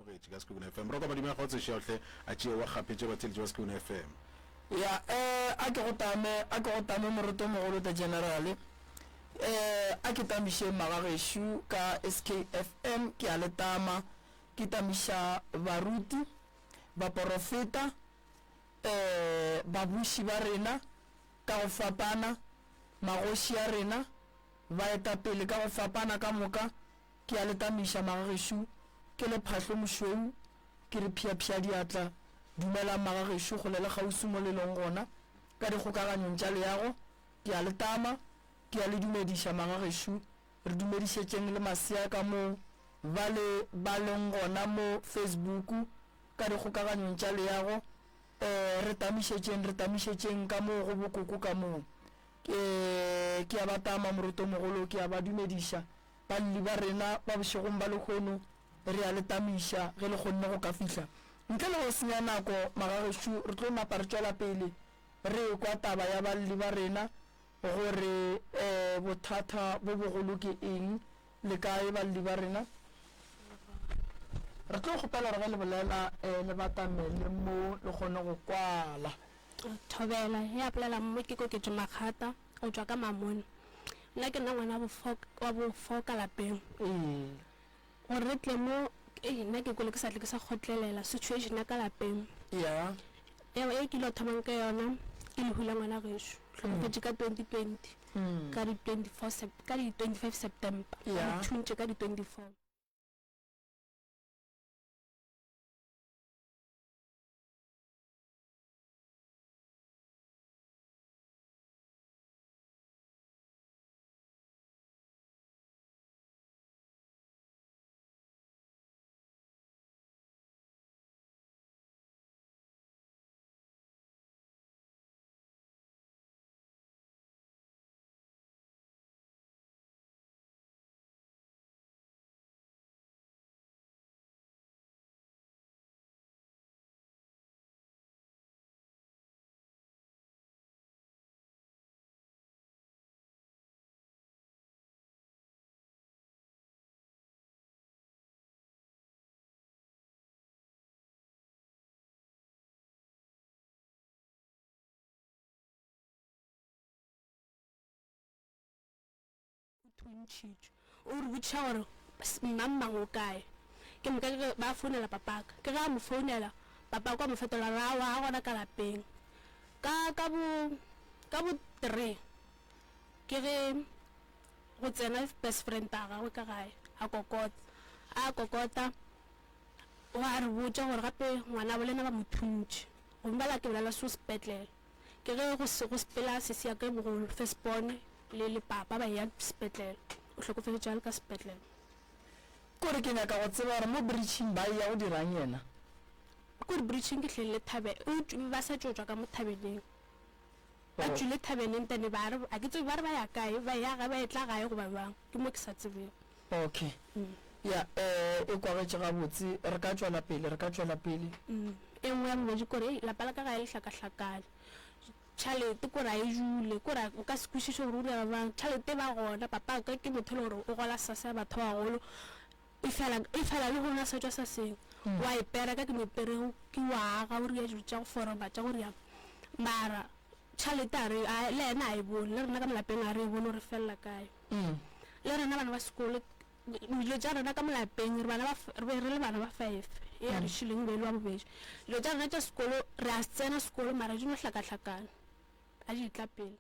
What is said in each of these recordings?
mogetši ka Sekhukhune FM roka badimo go tse shohle a tšeo wa gapetše batheletši ba Sekhukhune FM ya a ke go tame moroto mogolo the general a ke tamiše magageshu ka SKFM ke a letama ke tamiša baruti ba profeta babuši ba rena ka go fapana magoši ya rena ba etapele ka go fapana ka moka ke a letamiša magageshu ke le phahlo mošweu ke re phiaphia diatla dumela magageshu go lela gausi mo lelong gona ka dikgokaganyong tša leago ke a letama ke a le dumediša magageshu re dumedišetšeng le masea ka mo ba leng gona mo Facebook ka dikgokaganyong tša leago re tamišetšeng ka mo go bokoko ka mo ke a batama moroto mogolo ke a ba dumediša balli ba rena ba bošegong ba lekgono re a letamiša ge le kgonne go ka fihla ntle le go senya nako magageshu re tlo napa re tšwela pele re kwa taba ya balli ba rena gore bothata bo bogolo ke eng le kae balli ba rena re tlo gopela re le bolela le batamele mo le kgone go kwala thobela ya plela mo ke go ke tšmakgata o tswa ka mamone nna ke nna ngwana wa bofoka lapeng gore re tle mo nna ke kole ke sa tle ke sa gotlelela situation ya ka lapeng ya e ke lo thomang ka yona ke le hula ngwana gesho tlhokofetse ka 2020 ka di 25 September ya thuntse ka di 24 twinchich o re botša gore mmang o kae ke mo ka ba founela papaka ke ga mo founela papa kwa mo fetola ra wa gona ka lapeng ka bo 3 ke re go tsena best friend ta gagwe ka gae a kokota wa re botša gore gape ngwana bo lena ba mo thuntše go mbala ke bolela so sepetlele ke ge go sepela se se ya ke bogolo firstborn le papa ba ya sepetlele o hlokofetse jalo ka sepetlele kore ke nyaka go tseba gore mo breaching ba ya go dirang yena ko di breaching ke hlele thabe o ba sa tšotšwa ka mo thabeleng ba tšwile thabeleng tene ba re a ke tsebe ba re ba ya kae ba ya ga ba etla gae go ba bang ke mo ke sa tsebeng okay ya e kwagetše gabotse re ka tšwela pele e nngwe ya mobedi kore lapa la ka gae le hlakahlakane tšhalete kore a e jule kore o ka se kwešiše gore o dira bang tšhalete ba gona papa ka ke motho le gore o gola sasa ya batho ba golo e fela le gona sa tšwa sa seng wa epera ka ke meperego ke waga o ria dilo tša go foroma tša gore yang mara tšhalete a re le ena a e bone le rena ka molapeng a re e bone gore felela kae le rena bana ba sekolo dilo tša rena ka molapeng re le bana ba 5 e a re šileng bele wa bobedi dilo tša rena tša sekolo re a tsena sekolo mara di no hlakahlakana a di tla pele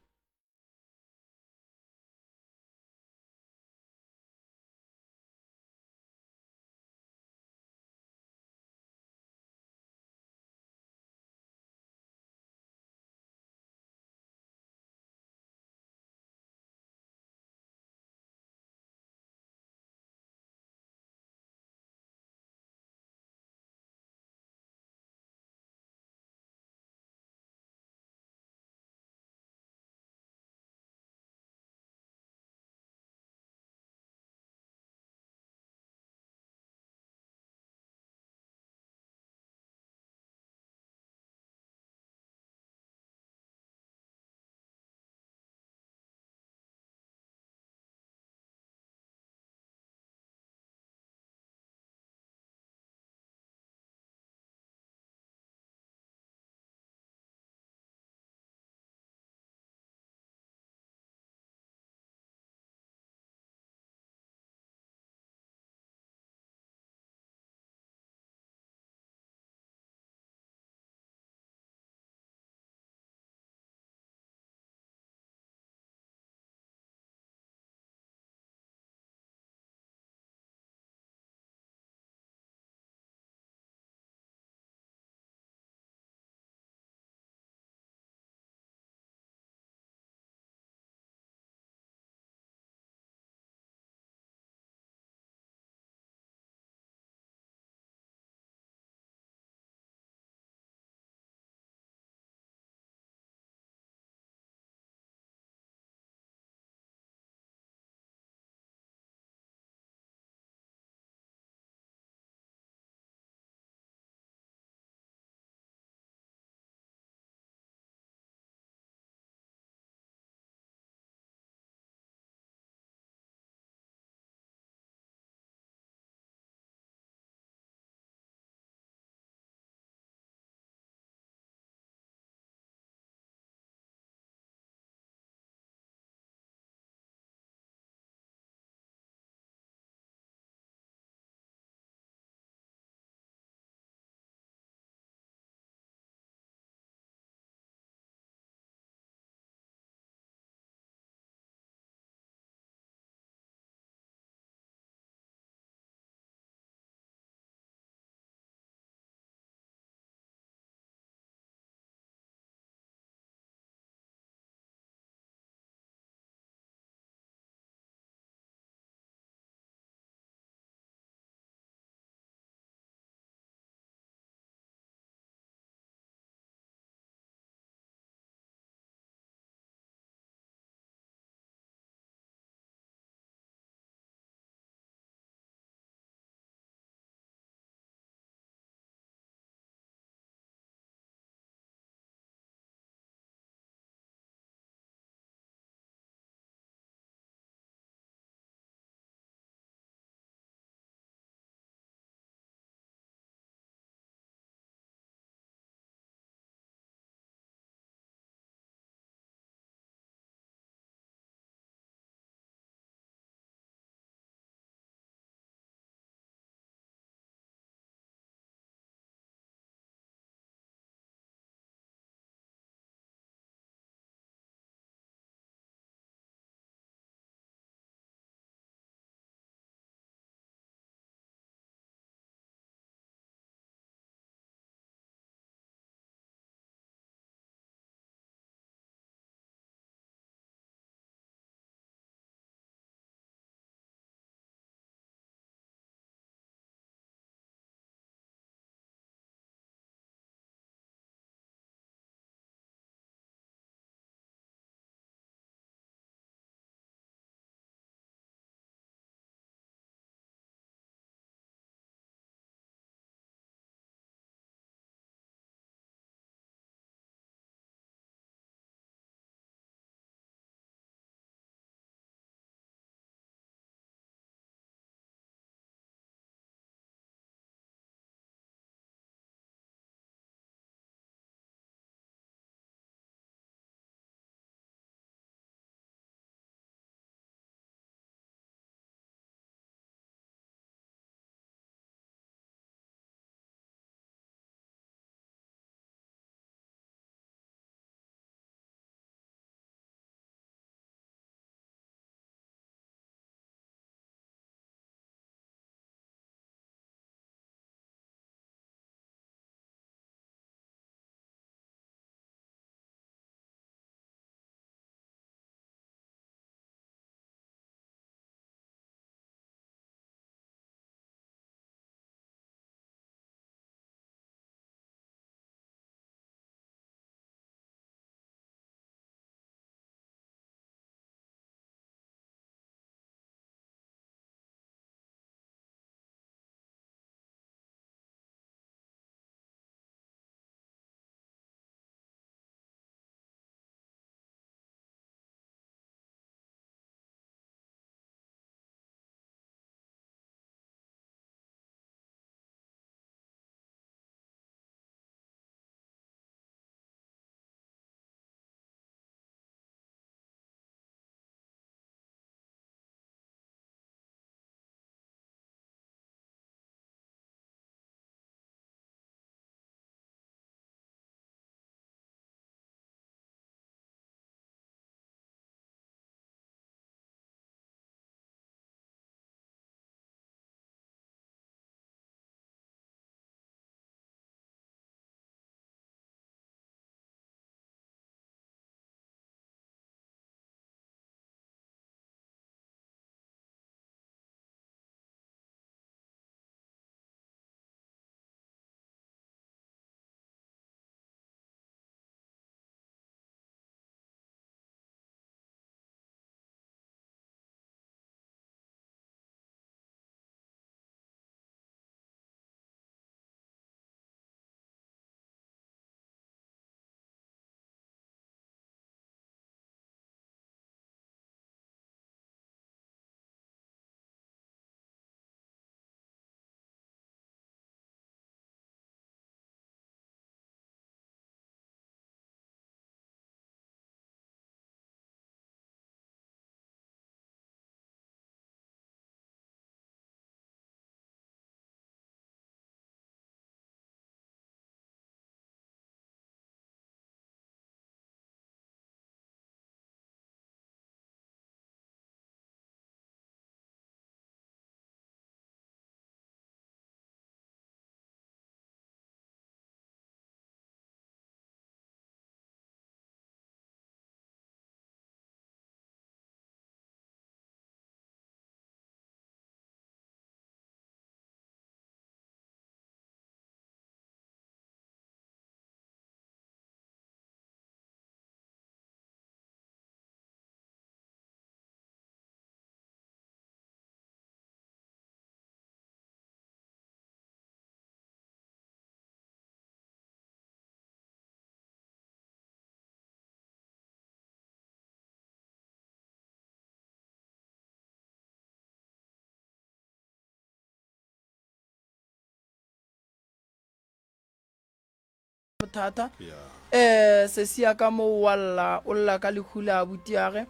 bothata Yeah. se sia ka mo wa lla o lla ka lehula butiage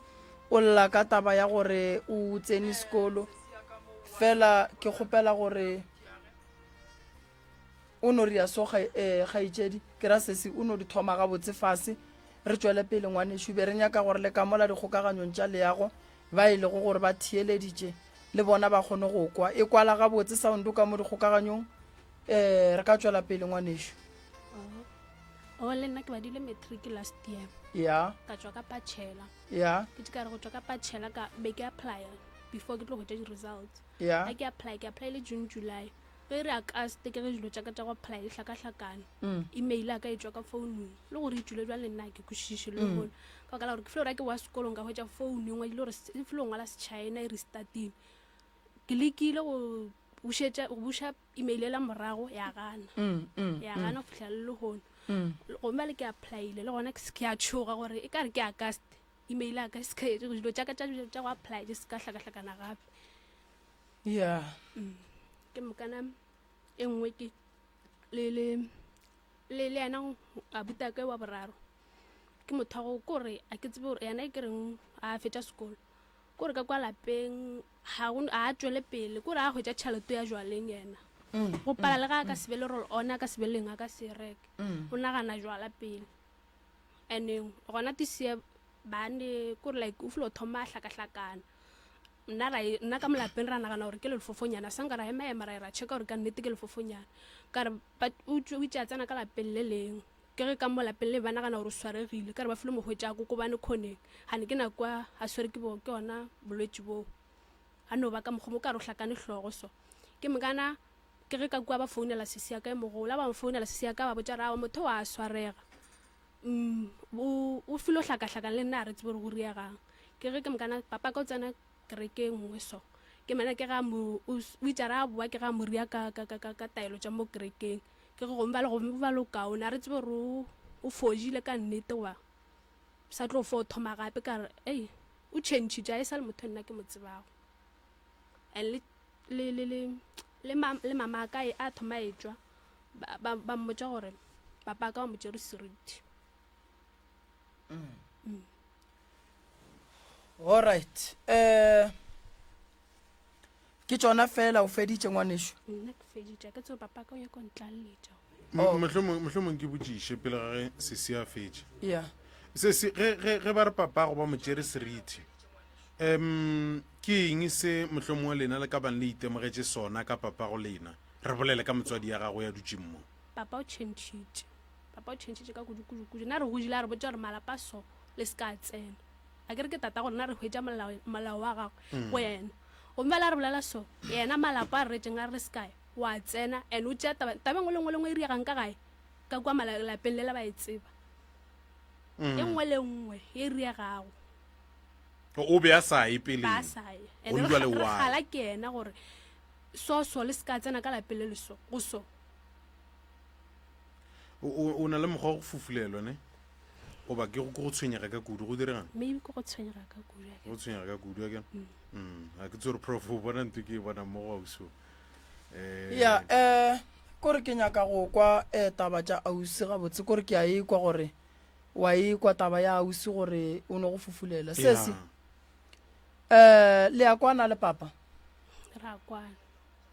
o lla ka taba ya gore o tsene sekolo fela ke kgopela gore o no ria so gaitšedi ke ra sese o no di thoma ga botse fase re tšwele pele ngwanešu be re nyaka gore le ka mola dikgokaganyong tša leago ba ile go gore ba thieleditše le bona ba kgone go kwa e kwala ga botse sound ka mo dikgokaganyong re ka tšwela pele ngwanešu le nna ke badile matric last year ya ka tswa ka patšhela ya ke ka re go tswa ka patšhela ka be ke apply before ke tlo go tša di-results ya ke apply le June July ge re akaste ke ge dilo tša ka tša go apply di hlakahlakane email a ka e tswa ka founung le gore e tswile jwa le nna ke kwešiše le gone ka bakala gore ke flora ke wa sekolong ka hwetša founu engwe dile gore e flo ngwala setšhaena e restartile ke lekile go buša email ela morago ya gana go fitlhela le gone gomba le ke applyile le gona ke a tšhoga gore e ka re ke akaste email a ka dilo tša ka tša go apply di se ka hlakahlakana gape ya ke mokana e nngwe ke le yena a buta ka wa boraro ke motho gore a ke tsebe gore yana e ke reng a fetša sekolo gore ka kwa lapeng a tswele pele gore a hwetša tšhelete ya jwaleng yena go pala le ga a ka sebe le gore ona ka sebeleng a ka se reke o nagana jwala pele and gona tisie bane kore like o felo thoma a hlakahlakana nna ka molapeng ra nagana gore ke lefofonyana sanka ra ema ra checka gore ka nnete ke lefofonyana ka re o itse a tsena ka lapeng le leng ke ge ka mo lapeng le ba nagana gore o swaregile ka re ba file mogwetša ko bane kgoneng gane ke nakwa a swere ke ona bolwetse boo a no ba ka mokgomo ka re o hlakane tlhogo so ke mokana ke ge ka kwa ba founela sesia ka e mogola ba mo founela sesia ka ba botša rawa motho wa swarega o file o hlakahlakane le nna a re tsebe gore go riagang ke ge ke mokana papa ka o tsena kereke nngwe so ke mana ke ga mo o itse ra bua ke ga moria ka taelo tša mo kerekeng ke go gomba le go ba lo kaona re tsebe gore o fojile ka nnete wa sa tlo fo thoma gape ka re ei o change ja e sa le motho nna ke mo tsebago and le mama ka a thoma e tswa ba mmotša gore papa ka wa mo tšere seriti alright ke tšona fela o feditše ngwanešo nna ke feditše ke tseo papa ka o ya ko ntlaletša mohlomong ke botšiše pele ga ge sesi a fetše ya sesi ge ba re papa go ba motšere seriti ke eng se mohlomong wa lena le ka bang le itemogetše sona ka papa go lena re bolele ka motswadi ya gago ya dutše mmo papa o tšhentšitše ka kudu na re godile a re botša gore malapa so le se ka tsena a kere ke tata gore na re hwetša molao wa gago go yena gomme la re bolela so yena malapa a re retšeng a re sekae wa tsena and o tšea taba ngwe le ngwe le ngwe e riagang ka gae ka kwa malapeng le la ba e tseba e nngwe le nngwe e riagago o be a sa ye peleng ba saye and re gala ke yena gore so le se ka tsena ka lapeng le le so go so o na le mokgwa go fufulelwa ne goba ke go tshwenyega ka kudu go diregang maybe go tshwenyega ka kudu go tshwenyega ka kudu again a ke tsore prof o bona nto ke bona mo gauso ya kore ke nyaka go kwa taba tša ausi gabotse kore ke a ekwa gore wa ekwa taba ya ausi gore o ne go fufulela sesi le a kwana le papa ra kwana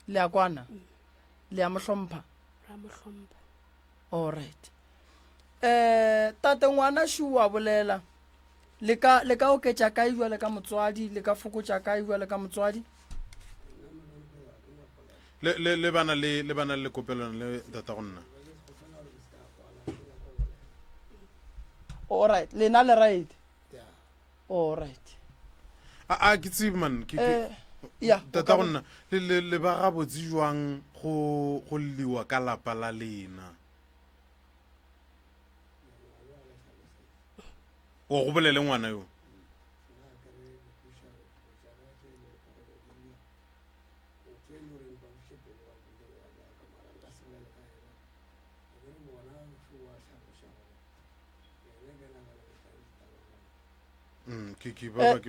le a kwana le a mohlompha ra mohlompha alright tate ngwana shu wa bolela le ka oketša kae jwa le ka motswadi le ka fokotša kae jwa le ka motswadi le bana le kopelana le tata go nna alright lena le right alright a ke tsebe man ya tata go nna le ba gabotse jwang go liwa ka lapa la lena o go bolele ngwana yo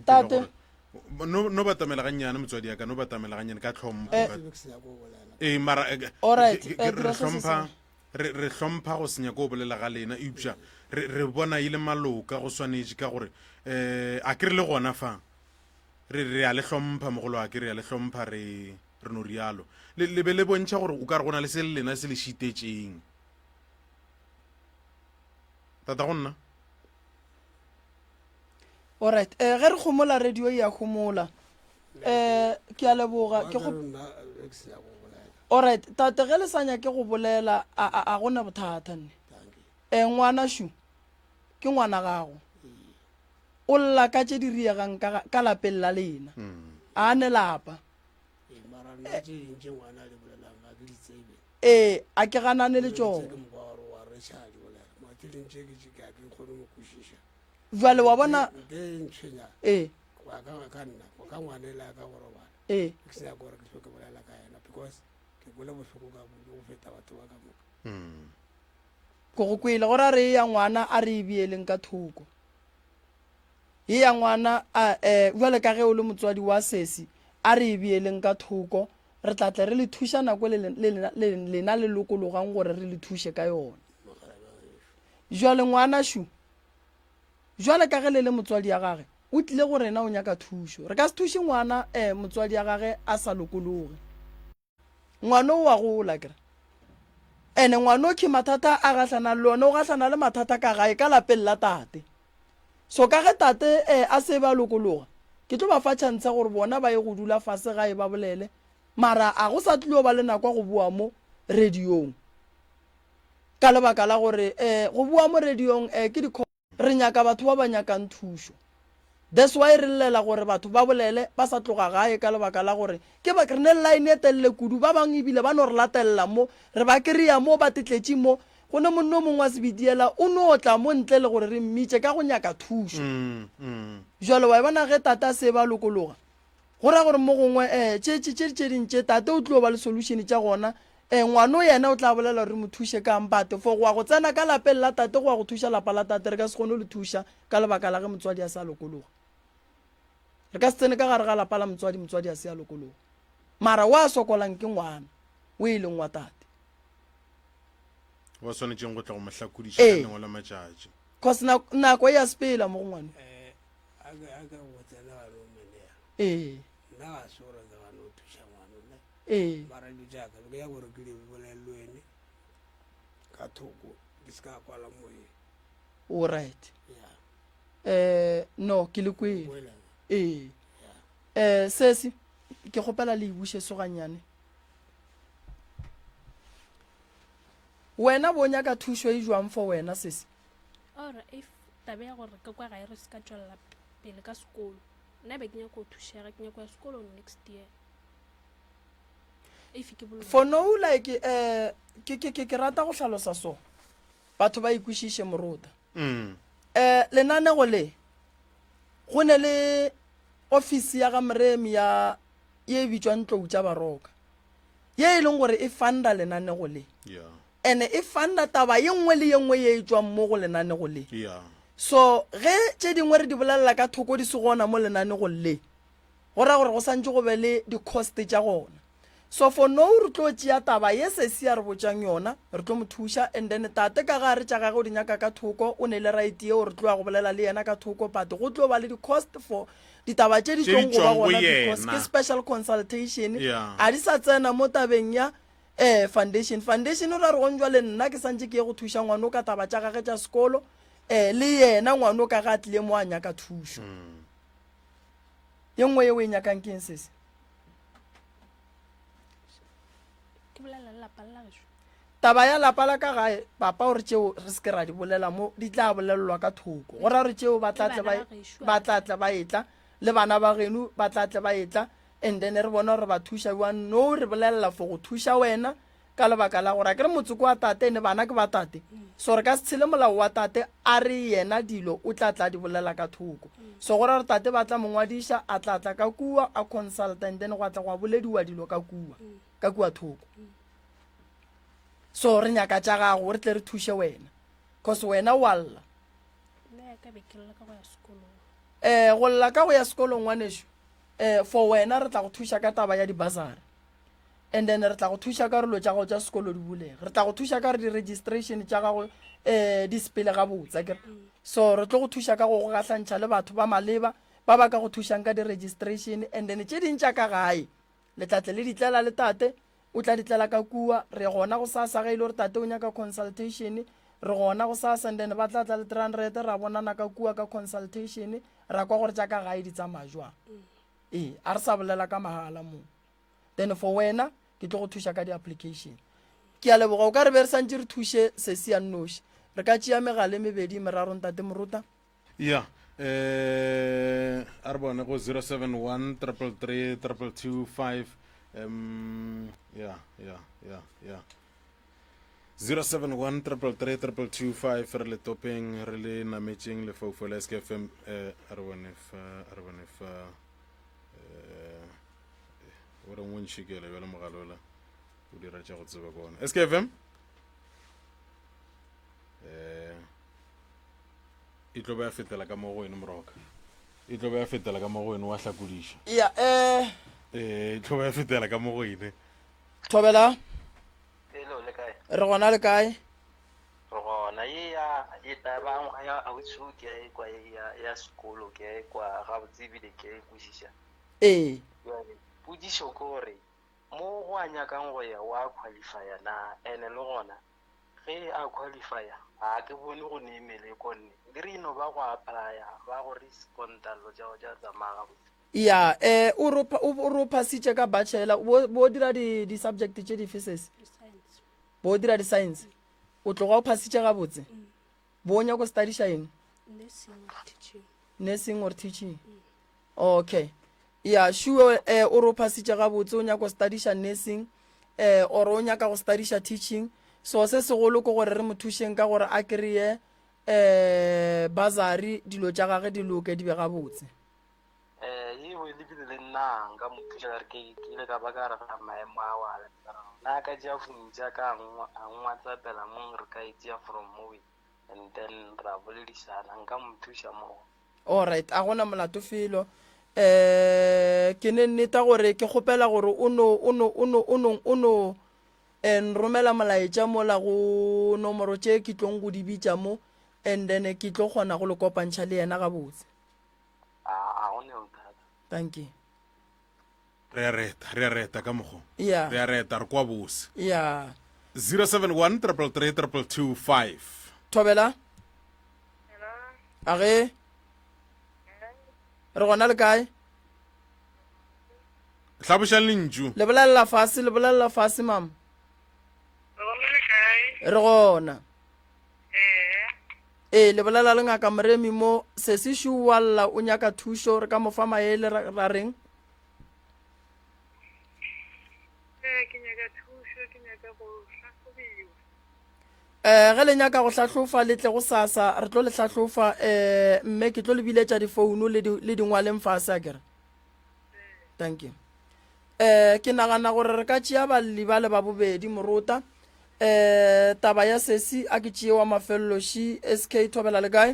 tate no batamela gannyane motswadi ya ka no batamela gannyane ka tlhompho mara alright re hlompha re hlompha go senya ko bolela ga lena eupša re bona ile maloka go swanetše ka gore a ke re le gona fa re a le hlompha mogolo a ke re a le hlompha re no rialo le be le bontšha gore o ka re go na le se le lena se le šitetšeng tata go nna alright ge re kgomola radio ya kgomola ke a leboga ke go alright tate ge le sa nyake go bolela a gona bothata nne ngwana shu ke ngwana gago o lla ka tše di riegang ka lapeng la lena a ne lapa a ke ganane le tšona jale wa bona ko go kwele gore a re ya ngwana a re e beeleng ka thoko ye ya ngwana jale ka ge o le motswadi wa sesi a re e beeleng ka thoko re tlatle re le thuša nako lena le lokologang gore re le thuše ka yona jale ngwana shu jale ka ge le le motswadi ya gage o tlile go rena o nyaka thušo re ka se thuše ngwana motswadi ya gage a sa lokologe ngwana o wa gola kere ene ngwana o ke mathata a gahlana le lona o gahlana le mathata ka gae ka lapeng la tate so ka ge tate a se ba lokologa ke tlo ba fa tšhantsha gore bona ba ye go dula fase gae ba bolele mara a go sa tlile ba le nako go bua mo radiong ka lebaka la gore go bua mo radiong ke re nyaka batho ba ba nyakang thušo that's why re llela gore batho ba bolele ba sa tloga gae ka lebaka la gore ke ba krene line e telele kudu ba bang ebile ba no re latelela mo re ba kry-a mo ba tetletše mo go ne monno mongwe wa sebidiela o no tla mo ntle le gore re mmitše ka go nyaka thušo jalo wa bona ge tata se ba lokologa go ra gore mo gongwe tše dintše tate o tlo ba le solution tša gona ngwana o yena o tla bolela re mo thuše ka mpate for go ya go tsena ka lapeng la tate go ya go thuša lapa la tate re ka se kgone le thuša ka lebaka la ge motswadi a sa lokologa re ka se tsene ka gare ga lapa la motswadi a se ya lokologa mara wa sokolang ke ngwana o e leng wa tate wa swanetšeng go tla go mahlakodiša ka lengwe la matšatši cause nako e ya sepela mo go ngwana all right no ke le kwele sesi ke kgopela le buše soganyane wena bo nyaka thušo e jwang for wena sesi ora if tabe ya gore ka kwa ga re se ka tswela pele ka sekolo nna be ke nyaka go thušega ke nyaka sekolo next year if ke bolo for no like ke rata go hlalosa so batho ba ikwišiše morota lenanego le go ne le ofisi ya ga mremi ya ye bitswang tlou tša baroka ye e leng gore e funda lenanego le ene e funda taba ye nngwe le ye nngwe ye e tswang mo go lenanego le so ge tše dingwe re di bolelela ka thoko di se gona mo lenanego le go ra gore go santse go be le di-cost tša gona so for no re tlo tšea taba ye sesi ya re botšang yona re tlo mo thuša and then tate ka gare tša gage o di nyaka ka thoko o ne le right yeo re tloa go bolela le yena ka thoko but go tlo ba le di-cost for ditaba tše di tlong go ba gona because ke special consultation a di sa tsena mo tabeng ya foundation o ra re gonjwa le nna ke santse ke ye go thuša ngwana ka taba tša gage tša sekolo le yena ngwana ka ga tlile mo a nyaka thušo ye nngwe ye o e nyakang ke eng sese taba ya lapa la ka gae papa gore tšeo re se ke ra di bolela mo di tla bolelelwa ka thoko go ra gore tšeo ba tlatle ba etla le bana ba geno ba tlatle ba etla and then re bona gore ba thuša wa no re bolelela for go thuša wena ka lebaka la gore a ke re motsoko wa tate ene bana ke ba tate so re ka se tshele molao wa tate a re yena dilo o tlatla di bolela ka thoko so go ra gore tate ba tla mongwadiša a tlatla ka kua a consulta and then go tla go bolediwa dilo ka kua thoko so re nyaka tša gago re tle re thuše wena cause wena wa lla go lla ka go ya sekolong ngwanešo for wena re tla go thuša ka taba ya dibasari and then re tla go thuša ka relo tša gago tša sekolo di bulega re tla go thuša ka re di-registration tša gago di sepele gabotse akere so re tlo go thuša ka go go gahlantšha le batho ba maleba ba ba ka go thušang ka di-registration and then tše dintša ka gae le tlatle le ditlela le tate o tla ditlela ka kua re gona go sasa ga ile gore tate o nyaka consultation re gona go sasa and then ba tla tla le 300 ra bonana ka kua ka consultation ra kwa gore tša ka gae di tsamaya jwang a re sa bolela ka mahala moo then for wena ke tlo go thuša ka di-application ke a leboga o ka re be re santse re thuše sesi ya nnoši re ka tšea megale mebedi meraro ntate moruta ya a re bone go 071 333 225 ya 071 333 225 re le topeng re le nametšeng le foufo la SKFM a re bone fa o re ngwentšhikele bjale mogalola o dira tša go tseba kona SKFM e tlo be ya fetela ka mo go wena moroka e tlo be ya fetela ka mo go wena wa hlakodiša ya e tlo be ya fetela ka mo go ene thobela Hello, le kae? re gona le kae Re gona ye tabang ya awitsu ke kwa ya sekolo ke kwa ga botsebile ke kwishisha. Pudiso kore mo go anyakang go ya wa qualify na ene le gona ge a qualify a ke bone go ne email konne green ba go apply ba go responda lo ja tsamaga ya o ro phasitše ka bachelor bo dira di-subject tše di-physics bo dira di-science o tloga o phasitše gabotse bo nyako studiša eng nursing or teaching okay ya sure o ro phasitše gabotse o nyako studiša nursing or o nyaka go studiša teaching so se segolo ko gore re mo thušeng ka gore a kry-e basari dilo tša gage di loke di be gabotse o lebile le nna nka mo thuša re ke ile ka ba ka re ga maemo a wale na ka tšea funtša ka a ngwatsapela mong re ka etšea from movie and then ra boledisana nka mo thuša moo alright a gona molato felo ke ne nneta gore ke kgopela gore o no enromela molaetša mola go nomoro tše ke tlong go di bitša mo and then ke tlo kgona go le kopantšha le yena gabotse thank you re a reta ka mogo ya re a reta re kwa bose ya 071 333 225 thobela a ge re gona le kae hlabošang lentšu le bolelela fase mama re gona le bolela le ngaka moremi mo se se šuwalla o nyaka thušo re ka mo fa maele ra reng ge le nyaka go hlahlofa le tle go sasa re tlo le hlahlofa mme ke tlo le biletša difounu le dingwaleng fase a kere thank you ke nagana gore re ka tšea balli ba le ba bobedi morota taba ya sesi a ke tšea wa mafelloši SK thobela le kae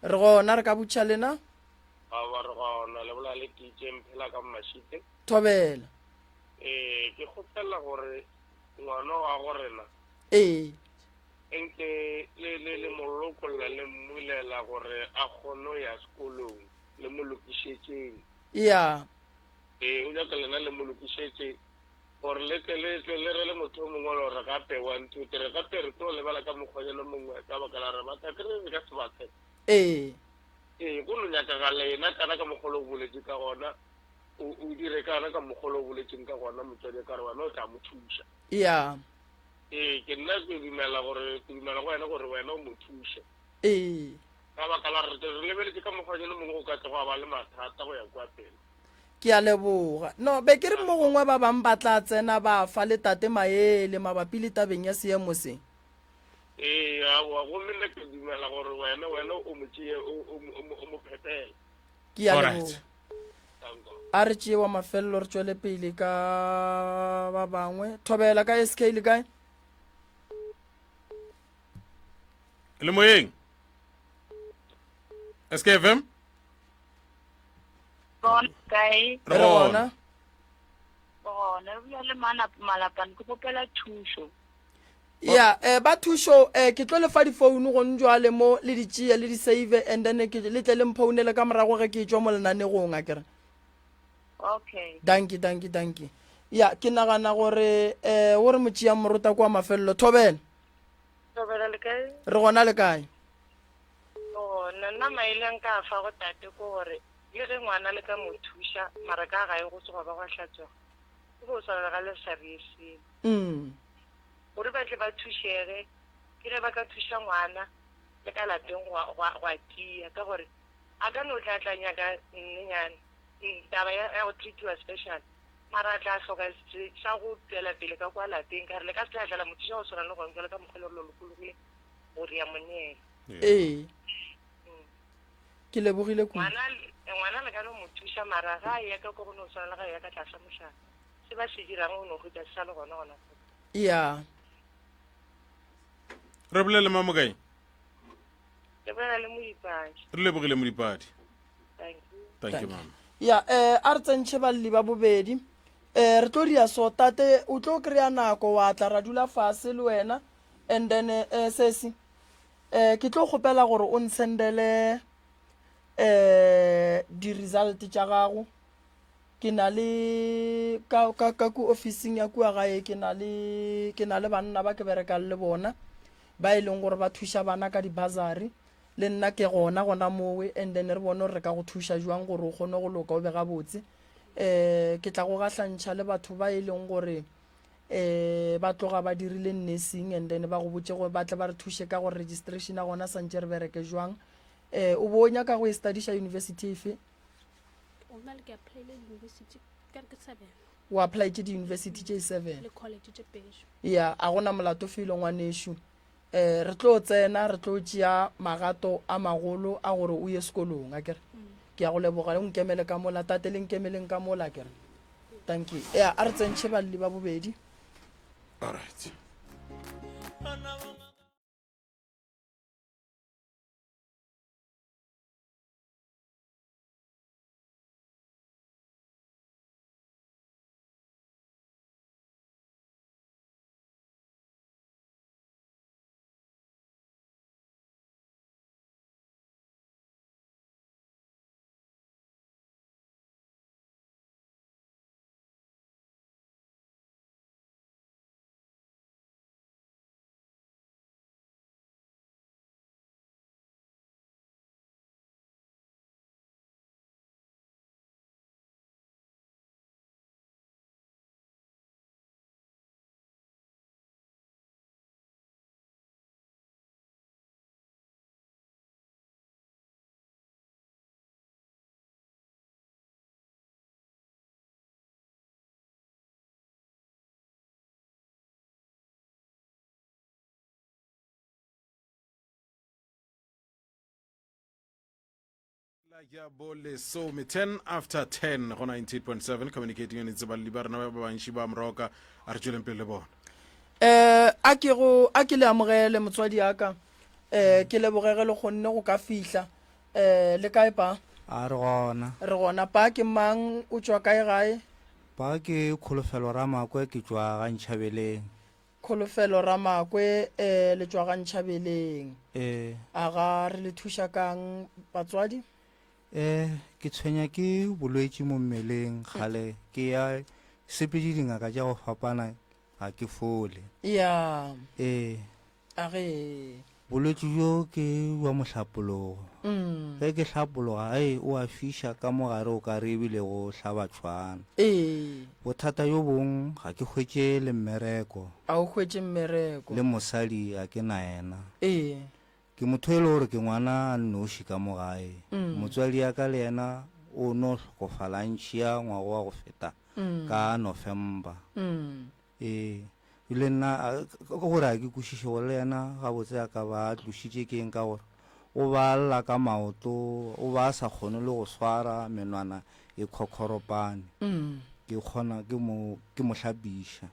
re gona re ka butšha lena thobela ke kgopela gore ngwana wa gorena enke le molokolla le mmulela gore a kgono ya sekolong le mo lokišetšeng ya o nyaka lena le mo lokišetše gore le re le motho o mongwe le gore gape 1 2 3 gape re tlo lebala ka mokgonyelo mongwe ka baka la re batla ke re ka se bathe go no nyaka ga lena kana ka mogolo o boletše ka gona o dire kana ka mogolo o boletšeng ka gona motswadi ka re wena o tla mo thuša ya ke nna ke dumela go wena gore wena o mo thuše ka baka la re lebeletse ka mokgwanyelo mongwe go ka tle go a ba le mathata go ya kwa pele ke a leboga no be ke re mo gongwe ba bang ba tla tsena ba fa le tate maele mabapi le tabeng ya seemo se aowa gomme nna ke dumela gore wena o mo tšee o mo phepela ke a leboga a re tšee wa mafelelo re tšwele pele ka ba bangwe thobela ka SK le kae le moyeng SKFM Kae? re gona gona bjale malapane ke popela thušo. ya ba thušo ke tlo lefa difounu go njwale mo le ditšea le di-save and then ke le tle le mphounele ka morago ge ke tswa mo lenanegong a kere. Okay. Danke. Ya ke nagana gore o re motšea morota kwa mafelelo Thobela. Thobela le kae? Re gona le kae? Nna maileng ka fa go tate ko gore le ge ngwana le ka mo thuša mara ka gae go se go ba go hlatswa ke go swana ga le serieseng gore ba tle ba thušege ke ge ba ka thuša ngwana le ka lapeng gwa tia ka gore a ka no tlatlanya ka nnenyane taba ya go treatiwa special mara a tla hloka sa go tswela pele ka kwa lapeng ka re le ka se tlatlela mothuša go swana le gone jale ka mokgwele lo lokologile gore ya monela ke lebogile ngwana le ka no mo thuša mara ga a yaka ko go no swana le ga ya ka tlasa mošana se ba se dirang o no go tsa sa le gona ya re bolele mamo kae ke bona le Moipadi. re lebogile Moipadi. Thank you mama. ya a re tsentšhe balli ba bobedi re tlo dia so tate o tlo kry-a nako wa tla ra dula fase le wena and then sesi ke tlo kgopela gore o nsendele di-result tša gago ke na le ka ku officing ya kua gae ke na le banna ba ke berekang le bona ba e leng gore ba thuša bana ka di-bursary le nna ke gona mowe and then re bone gore re ka go thuša jwang gore o kgone go loka o be gabotse ke tla go gahlantšha le batho ba e leng gore ba tloga ba dirile nursing and then ba go botse gore ba tle ba re thuše ka gore registration a gona santse re bereke jwang o bo o nyaka go e studiša university efe o apply ke di-university tše 7 ya a gona molato felo ngwanešo re tlo tsena re tlo tšea magato a magolo a gore o ye sekolong a kere ke ya go leboga le nkemele ka mola tate le nkemeleng ka mola kere thank you ya a re tsentšhe balli ba bobedi. All right. Ya bole so me 10 after 10 go 98.7 communicating and itse balli ba rena ba bantši ba mroka a re tšweleng pele bona a ke le amogele motswadi aka ke le bogege le gonne go ka fihla le kae pa a re gona pa ke mang o tswa kae gae pa ke kholofelo Ramakwe ke tswa ga Ntšhabeleng kholofelo Ramakwe le tswa ga Ntšhabeleng a ga re le thuša kang batswadi ke tshwenya ke bolwetši mo mmeleng gale ke ya sepedi dingaka tša go fapana ga ke fole ya a ge bolwetši jo ke wa mohlapologo ge ke hlapologa o a fiša ka mogare o ka re ebile go hlaba tshwana bothata jo bong ga ke hwetše le mmereko a o hwetše mmereko le mosadi a ke na ena ke motho e le gore ke ngwana a nnoši ka mo gae motswadi ya ka le yena o no hlokofala ntšhia ngwago wa go feta ka November le nna gore a ke kwešiše gore le yena gabotse a ka ba tlošitše keng ka gore o ba lla ka maoto o ba sa kgone le go swara menwana e khokhoropane ke mo hlapiša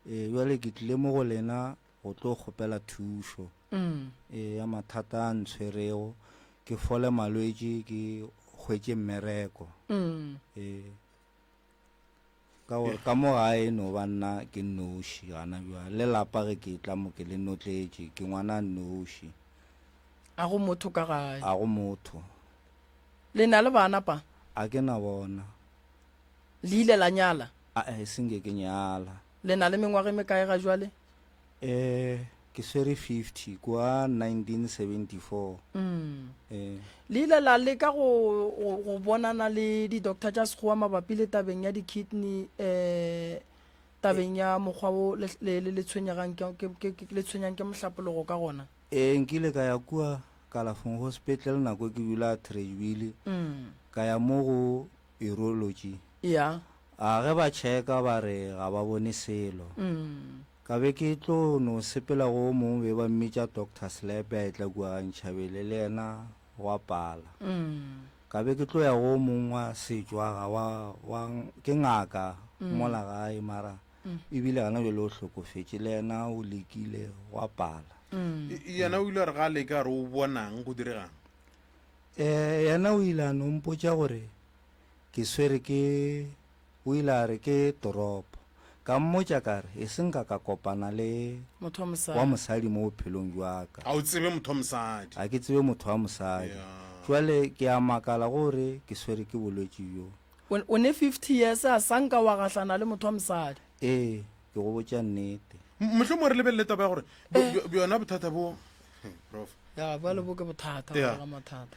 jale ke tlile mo go lena go tlo kgopela thušo ya mathata a ntshwerego ke fole malwetši ke hwetše mmereko ka gore ka mo gae no ba nna ke noši gana bja le lapa ge ke tla mo ke le notletše ke ngwana noši a go motho ka gae a go motho le na le bana pa a ke na bona le ile la nyala a senge ke nyala le na le mengwaga me kae ga jwale ke swere 50 kwa 1974 le ile la leka go bonana le di-doctor tša sekgowa mabapi le tabeng ya di-kidney tabeng ya mokgwa o le tshwenyang ke mohlapologo ka gona nkile ka ya kua kalafong hospital nako ke dula Trejville ka ya mo go urology ya a ge ba checka ba re ga ba bone selo ka be ke tlo no sepela go mongwe be ba mmitša Dr. Slap a etla kua ga ntšhabele le yena wa pala ka be ke tlo ya go mongwe sejwaga ke ngaka mola gae mara ebile gana bjale o hlokofetše le yena o lekile wa pala yena o ile re ga leka re o bonang go diregang yena o ile a nompotša gore ke swere o ile a re ke toropo ka mmotša kare e seng ka kopana le wa mosadi mo bophelong jwaka a o tsebe motho wa mosadi a ke tsebe motho wa mosadi jwale ke a makala gore ke swere ke bolwetši jo o ne 50 years a sanka wa gahlana le motho wa mosadi ke go botša nnete mohlho mo re lebelele taba ya gore bjona bothata bo prof ya ba le boke bothata ga mathata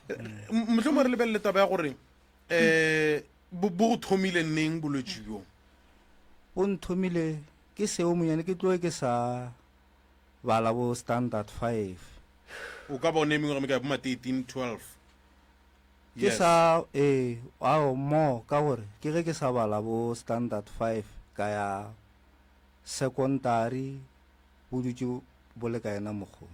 mohlho mo re lebelele taba ya gore bo go thomile neng bolwetši jo o nthomile ke seo monyane ke tloe ke sa bala bo standard 5 o ka ba o nemeng gore me ka bo ma 13-12 ke sa ao mo ka gore ke ge ke sa bala bo standard 5 ka ya secondary bo dutse bo le ka ena mokgo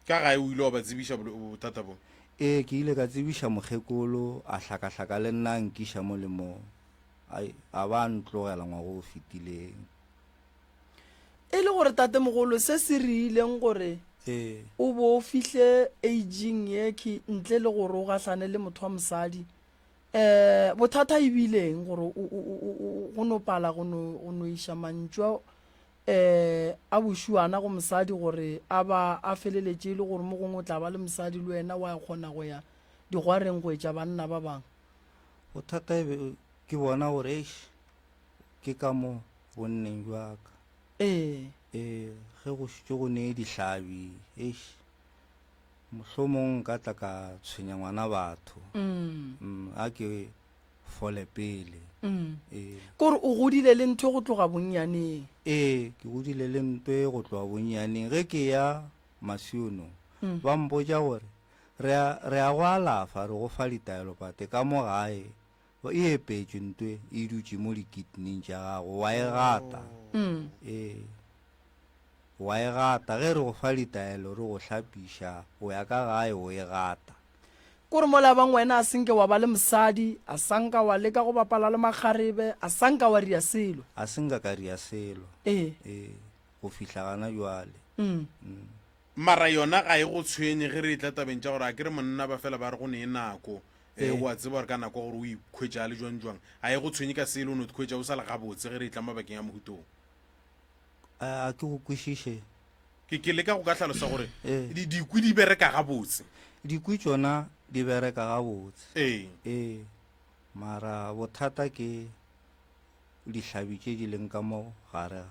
ka gae o ile wa ba tsebiša bothata bo ke ile ka tsebiša mokgekolo a hlakahlaka le nna nkiša mo le mo a ba ntlogela ngwago o fetileng e le gore tatemogolo se se riileng gore o bo o fihle aging ye ke ntle le gore o gahlane le motho wa mosadi bothata e bileng gore go no pala go no iša mantšwa a bošuana go mosadi gore a feleletše le gore mo gongwe o tla ba le mosadi le wena wa kgona go ya digwareng go etša banna ba bangwe bothata ke bona gore ke ka mo bonneng jwaka ge go šitše go nee dihlabi mohlomong ka tla ka tshwenya ngwana batho a ke fole pele kore o godile le ntho go tloga bonnyaneng ke godile le ntho go tloga bonnyaneng ge ke ya masiono ba mpotša gore re a go alafa re go fa ditaelo pate ka mo gae e epetše ntwe e dutše mo dikidneng tša gago wa e gata wa e gata ge re go fa ditaelo re go hlapiša o ya ka gae o e gata kore mola bang wena a senke wa ba le mosadi a sanka wa leka go bapala le makgarebe a sanka wa ria selo a senka ka ria selo go fihla gana jwale mara yona ga e go tshwenye ge re tla tabeng tša gore a ke re monna ba fela ba re go ne nako wa tseba gore ka nako gore o ikhwetša le jwang a e go tshwenye ka selo o ne khwetša o sa le gabotse ge re tla mabakeng ya mohutong a ke go kwešiše ke leka go ka tlhalosa gore dikwi di bereka gabotse dikwi tšona di bereka gabotse mara bothata ke dihlabi tše di leng ka mo gare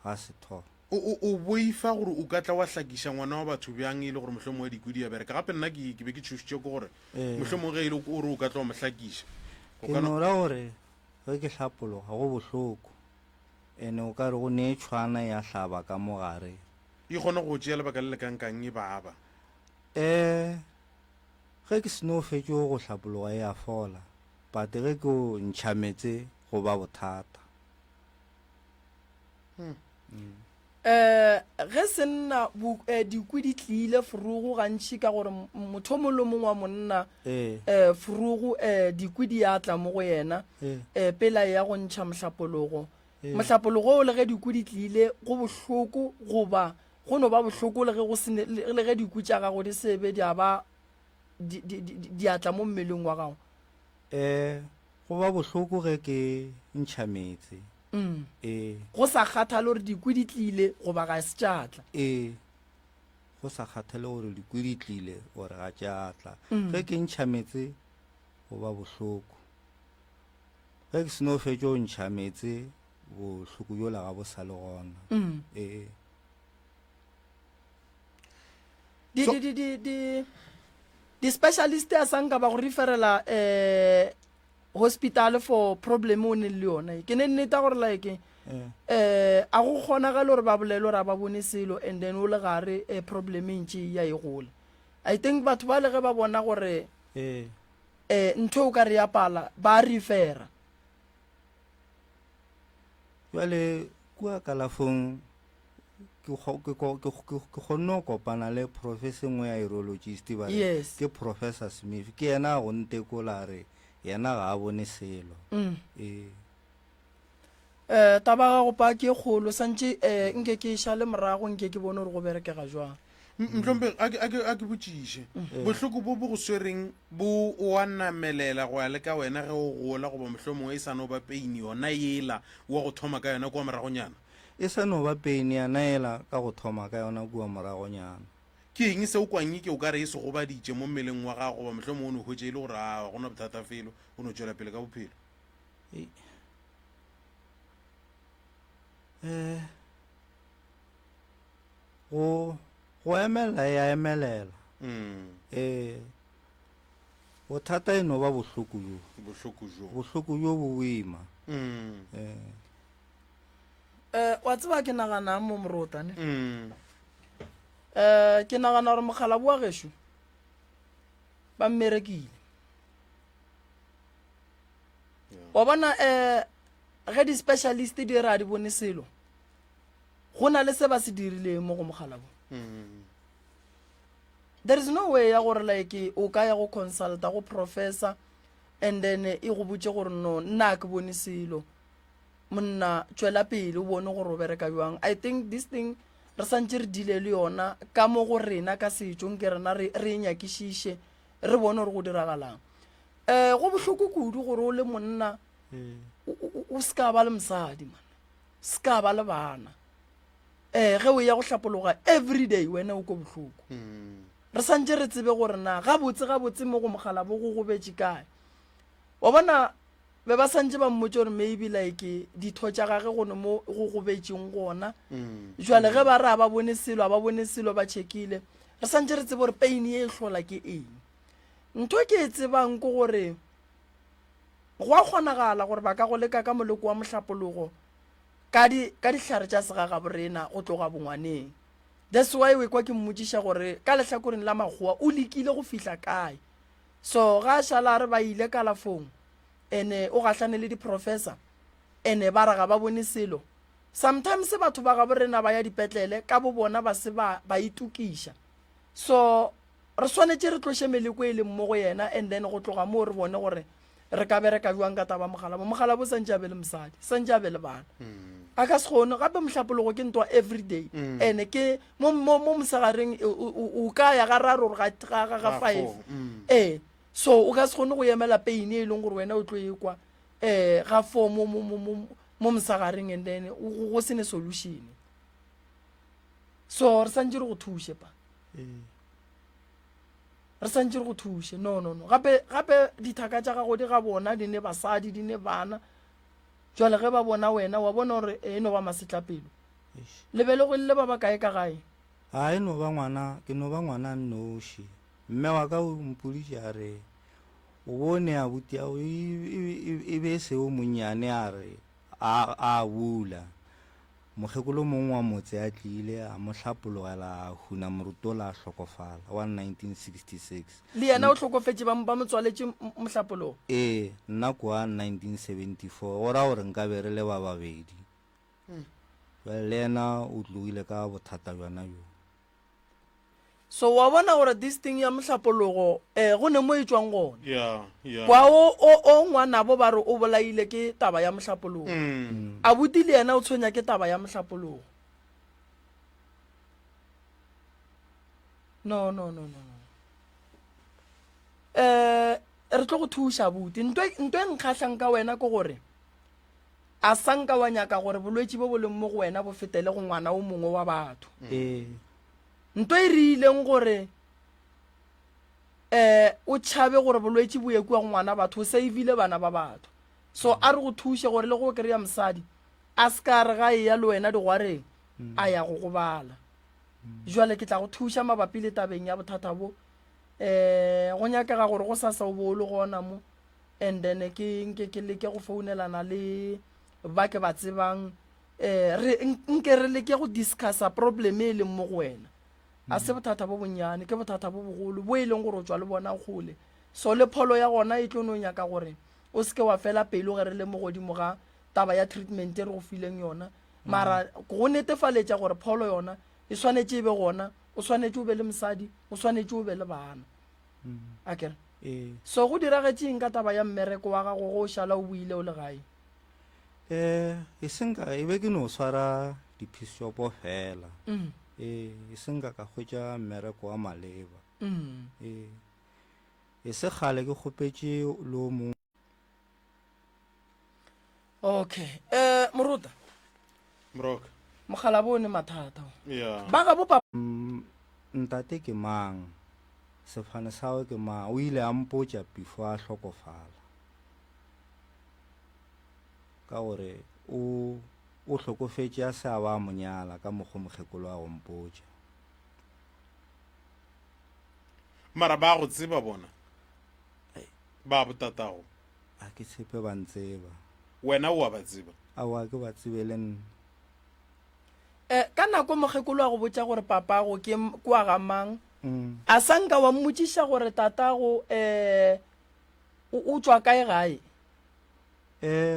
ga sethogo o boifa gore o ka tla wa hlakiša ngwana wa batho bjang e le gore mohlomongwe dikwi di ya bereka gape nna ke be ke tšhošitše ke gore mohlomongwe ge e le gore o ka tla wa mo hlakiša ke nora gore ge ke hlapologa go bohloko ene o ka re go ne tshwana ya hlaba ka mo gare e kgone go tšea lebaka le lekankang e baba ge ke seno fetše go hlapologa e a fola pate ge ke o ntšhametse go ba bothata ge se nna dikwi di tlile furugu gantši ka gore motho mo le mongwe wa monna furugu dikwi di atla mo go yena pela ya go ntšha mohlapologo mohlapologo o le ge dikwi di tlile go bohloko goba go no ba bohloko le ge dikwi tša gago di sebe di atla mo mmeleng wa gago go ba bohloko ge ke ntšha metse go sa kgathale gore dikwi di tlile goba ga se tšatla go sa kgathale gore dikwi di tlile gore ga tšatla ge ke ntšha metse go ba bohloko ge ke seno fetše o ntšha metse bohloko jola ga bo sa le gona di-specialist a sanka ba go referela hospital for problem o ne le yona ke ne nneta gore like a go kgonagale gore ba bolele gore a ba bone selo and then o le gare problem e ntše ya e gole I think batho ba le ge ba bona gore ntho o ka re ya pala ba refera jale kua kalafong ke kgonne go kopana le professor ngwe ya urologist ba ke Professor Smith ke yena go ntekola re yena ga a bone selo taba ga go pa ke kgolo santse nke ke sha le morago nke ke bone gore go berekega jwang mhlombe a ke botšiše bohloko bo go swereng bo wa namelela go ya le ka wena ge o gola goba mohlomongwe e sa no ba peini yona yela wa go thoma ka yona kua moragonyana e sa no ba peini ya naela ka go thoma ka yona kua moragonyana ke eng se o kwanye ke o ka re e se go baditše mo mmeleng wa gago goba mohlomongwe o ne hwetše e le gore a gona bothata felo o no tšwela pele ka bophelo go emelela ya emelela bothata e no ba bohloko jo bo boima wa tseba ke nagana mo morotane ke nagana gore mogala boa gešo ba mmerekile wa bona ge di-specialist di re a di bone selo go na le se ba se dirileng mo go mogala bo there is no way ya gore like o ka ya go consulta go professor and then e go botse gore no nna ke bone selo monna tšwela pele o bone gore o bereka jwang I think this thing re santse re dile le yona ka mo go rena ka setšo nke rena re nyakišiše re bone gore go diragalang go bohloko kudu gore o le monna o ska ba le mosadi man ska ba le bana ge o ya go hlapologa everyday wena o ko bohloko re santse re tsebe gore na gabotse mo go mogala bo go gobetše kae wa bona be ba santse ba mmotse gore maybe like ditho tša gage gone mo go gobetšeng gona jwale ge ba re a ba bone selo ba tšhekile re santse re tsebe gore pain e hlola ke eng ntho ke e tsebang ke gore go a kgonagala gore ba ka go leka ka moleko wa mohlapologo ka dihlare tša segaga borena go tloga bongwaneng that's why we kwa ke mmotšiša gore ka lehlakoreng la makgowa o lekile go fihla kae so ga šala re ba ile kalafong ene o gahlane le di-professor ene ba raga ba bone selo sometimes batho ba ga borena ba ya dipetlele ka bo bona ba se ba itukiša so re swanetše re tloše meleko e leng mo go yena and then go tloga moo re bone gore re ka bereka jwang ka taba mogala bo santse a be le mosadi santse a be le bana a ka se kgone gape mohlapologo ke ntwa everyday ene ke mo mosegareng o ka ya ga raro gore ga 5 so o ka se kgone go emela pain e leng gore wena o tlo ekwa ga 4 mo mosegareng and then go se ne solution so re santse re go thushe pa re santse re go thushe no gape dithaka tša gago di ga bona di ne basadi di ne bana jwale ge ba bona wena wa bona gore e no ba masetlapelo lebele go le ba ba kae ka gae ga e no ba ngwana nnoši mme wa ka o mpodiša re o bone a buti ao e be seo monnyane a re a bula mokgekolo mongwe wa motse a tlile a mo hlapologela a huna moruto la hlokofala wa 1966 le yena o hlokofetše ba motswaletše mohlapologo nna kwa 1974 gora gore nka be re le ba babedi le yena o tlogile ka bothata bjana jo so wa bona gore this thing ya mohlapologo go ne mo e tšwang gona kwa o ngwana bo ba re o bolaile ke taba ya mohlapologo a buti le yena o tshwenya ke taba ya mohlapologo no re tlo go thuša buti ntwe nkgatlhang ka wena ke gore a sanka wa nyaka gore bolwetse bo bo leng mo go wena bo fetele go ngwana o mongwe wa batho ntwe e rileng gore o tšhabe gore bolwetse bo ye kua go ngwana batho o saivile bana ba batho so a re go thuše gore le go kry-a mosadi a se ka re ga e ya le wena digwareng a ya go gobala jwale ke tla go thuša mabapi le tabeng ya bothata bo go nyakega gore go sasa o bolo gona mo and then ke leke go founelana le ba ke ba tsebang nke re leke go discussa problem e leng mo go wena a se bothata bo bonnyane ke bothata bo bogolo bo e leng gore o tswa le bona gole so le pholo ya gona e tlo no nyaka gore o seke wa fela pelo ge re le mo godimo ga taba ya treatment e re go fileng yona mara go netefaletša gore pholo yona e swanetše e be gona o swanetše o be le mosadi o swanetše o be le bana akere so go diragetšeng ka taba ya mmereko wa gago go šala o buile o le gae e senka e be ke no swara diphisopo fela e senka ka hwetša mmereko wa maleba e se kgale ke kgopetše le o mongwe okay moruta Mroka mogala bone mathata yeah ba ga bopa ntate ke mang sefane sawe ke mang o ile a mpotša before a hlokofala ka gore o hlokofetše a se a ba monyala ka mokgwa mokgekolo wa go mpotša mara ba go tseba bona ba botatago a ke tshepe ba ntseba wena o a ba tseba awa ke ba tsebe le nna ka nako mokgekolo wa go botša gore papago ke kwa ga mang a sanka wa mmotšiša gore tatago o tswa kae gae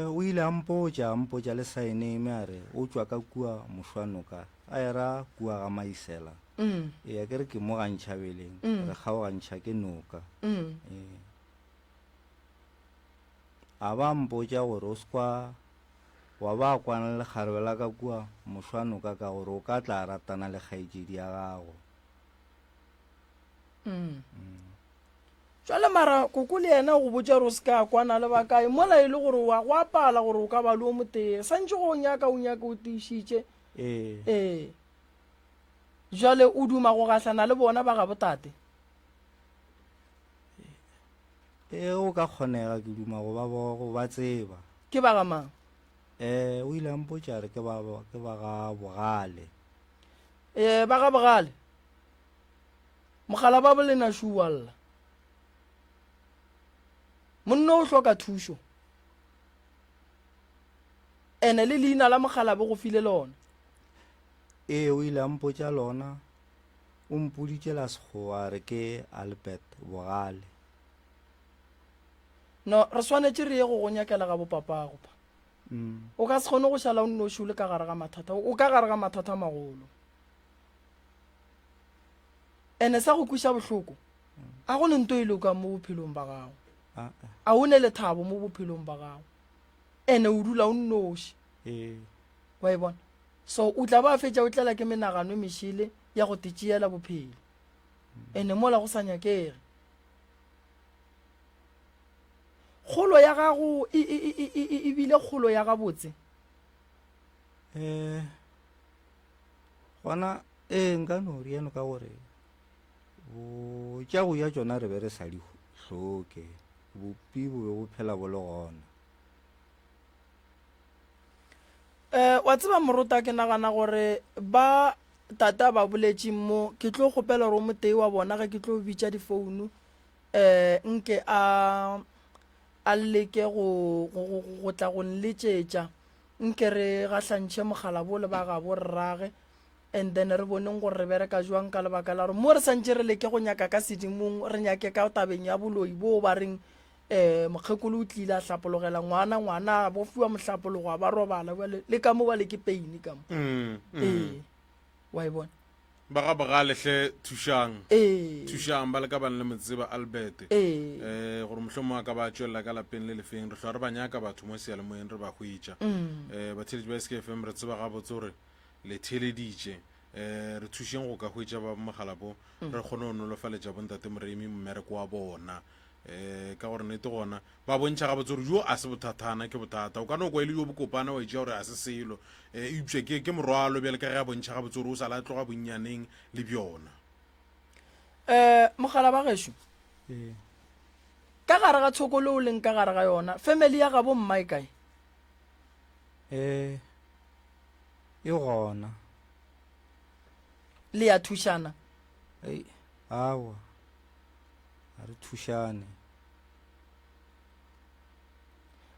o ile a mpotša le saename a re o tswa ka kua mošwanoka a era kua ga maisela ya ke re ke mo gantšhabeleng re kgaogantšha ke noka a ba mpotša gore o sekwa wa ba kwana le kgarebe la ka kua mošwanoka ka gore o ka tla ratana le kgaetšedi ya gago jwale mara koko le yena go botša gore o se ka kwana le bakae mola e le gore wa go apala gore o ka ba le o motee santse go nyaka o tiišitše jwale o duma go gahlana le bona ba ga botate o ka kgonega ke duma go ba tseba ke ba ga mang o ile a mpotša re ke ba ga bogale ba ga bogale mogala ba bolena šuwalla monna o hloka thušo ene le leina la mogala bo go file lona o ile a mpotša lona o mpoditše la sekgowa re ke Albert Bogale no re swanetše re ye go nyakela ga bopapago pa o ka se kgone go šala o nnoši o le ka gare ga mathata o ka gare ga mathata magolo ene sa go kwiša bohloko a go ne nto e loka mo bophelong ba gago a o ne le thabo mo bophelong ba gago ene o dula o nnoši wa e bona so o tla ba fetša o tlela ke menagano e mešile ya go tetšeela bophelo ene mola go sa nyakege kgolo ya gago e bile kgolo ya gabotse gona nka no riano ka gore tša go ya tšona re be re sa di hloke bopi bo be bo phela bo le gona wa tseba moruta ke nagana gore ba tata ba boletše mo ke tlo kgopela gore o motee wa bona ga ke tlo bitša difounu nke a leke go tla go nletšetša nke re gahlantšhe mogala bo le ba ga bo rrage and then re boneng gore re bereka jwang ka lebaka la gore mo re santše re leke go nyaka ka sedimong re nyake ka tabeng ya boloi bo ba reng mokgekolo o tlile a hlapologela ngwana bo fiwa mohlapologo a ba robala le ka mo ba le ke peine ka mo wa e bona ba ga bogalehle thušang ba le ka bane le motseba Albert gore mohlomong a ka ba tšwelela ka lapeng le lefeng re hlwa re ba nyaka batho mo sealemoyeng re ba hwetša batheletši ba SKFM re tseba gabotse gore le theleditše re thušeng go ka hwetša ba mogala bo re kgone go nolofaletša bontate Moremi mmereko wa bona ka gore nete gona ba bontšha ga botse gore jo a se bothatana ke bothata o ka no kwa e le jo bokopana wa ija gore a se selo eupša ke morwalo bjale ka ge a bontšha ga botse gore o sa la tloga bonnyaneng le bjona mogala ba gešo ka gare ga tshokolo o leng ka gare ga yona family ya gabo mma e kae e gona le ya thušana awa a re thušane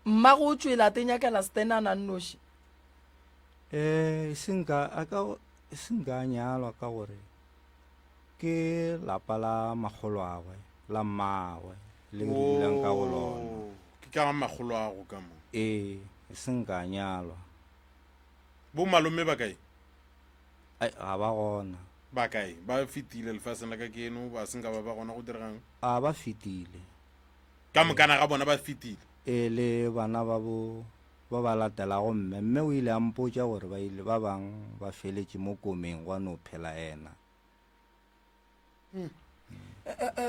mma go tswela tenyakela stenana nnoši e senka nyalwa ka gore ke lapa la magolwagwe la mmagwe le re dulang ka go lona ke ka magolo a go ka mo senka nyalwa bo malome ba kae ga ba gona ba kae ba fetile lefaseng la ka keno ba senka ba gona go diregang a ba fetile ka mokana ga bona ba fetile le bana ba ba latelago mme o ile a mpotša gore ba bang ba feletše mo komeng gwa no phela ena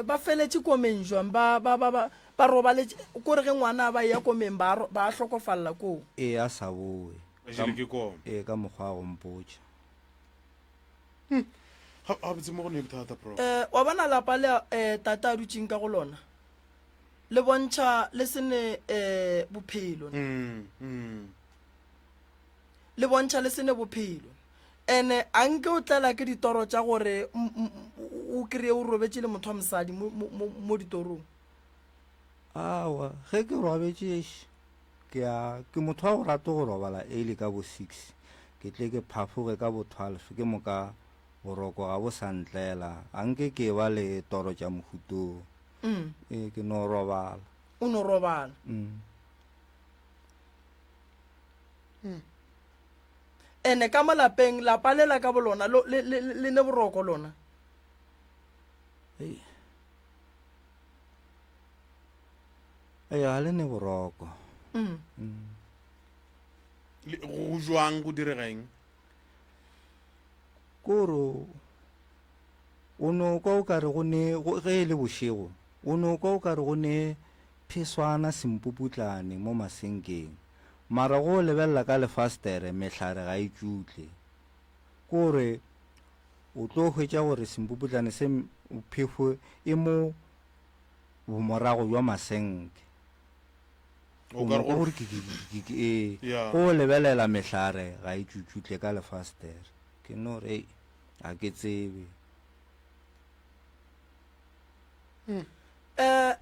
ba feletše komeng jwang ba robaletše kore ge ngwana ba ya komeng ba a hlokofalela koo a sa boe ka mokgwa a go mpotša ga botse mo go ne bothata bro wa bona lapa le tata a dutšeng ka go lona le bontšha le sene bophelo le bontšha le sene bophelo ene a nke o tlela ke ditoro tša gore o kry-e o robetše le motho wa mosadi mo ditorong awa ge ke robetše ke motho wa go rata go robala eile ka bo 6 ke tle ke phafoge ka bo 12 ke moka boroko ga bo sa ntlela a nke ke ba le toro tša mohutong ke no robala o no robala ene ka malapeng lapa lela ka bolona le ne boroko lona ga le ne boroko go jwang go diregeng koro o no kwa o kare go ne ge e le bošego o no kwa o kare go ne pheswana sempuputlane mo masenkeng mara go lebelela ka lefastere mehlare ga e tšutle kore o tlo hwetša gore sempuputlane se phefo e mo bomorago jwa masenke go lebelela mehlare ga e tšutšutle ka lefastere ke no re a ke tsebe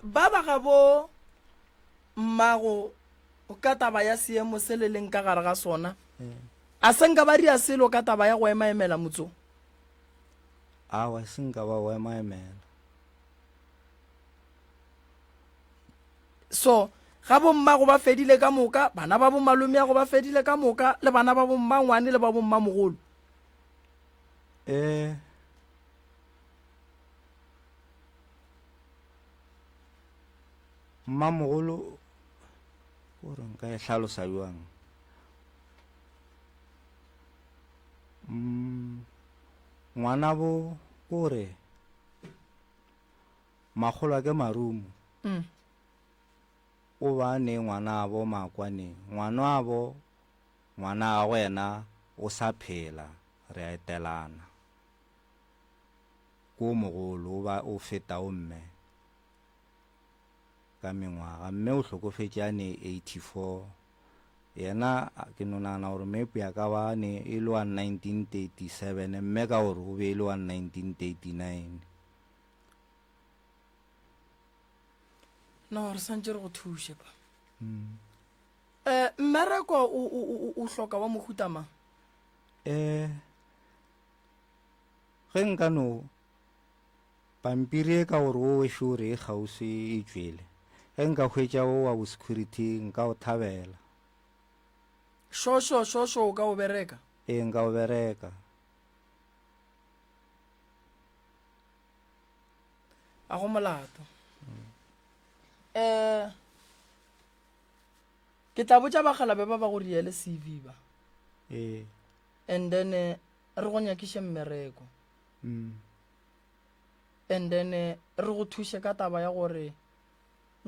ba ba ga bo mmago ka taba ya seemo se le leng ka gare ga sona a senka ba ria selo ka taba ya go emaemela motso awa senka ba go emaemela so ga bo mmago ba fedile ka moka bana ba bo malome ya go ba fedile ka moka le bana ba bo mmangwane le ba bo mmamogolo mmamogolo gore nka e hlalosa jwang ngwana bo kore magolo ke marumo o ba ne ngwana abo makwane ngwana a go yena o sa phela re a etelana ko mogolo o feta o mme ka mengwaga mme o hlokofetše a ne 84 yena ke nonana gore mepe ya ka ba ne e le wa 1937 mme ka gore o be e le wa 1939 no re santse re go thuše pa mmereko o hloka wa mohutama ge nka no pampiri e ka gore o wešo gore e kgausi e tšwele ge nka hwetša o wa bo security nka o thabela šošo o ka o bereka nka o bereka a go molato ke tla botša bagalabe ba ba go riele CV ba and then re go nyakiše mmereko and then re go thuše ka taba ya gore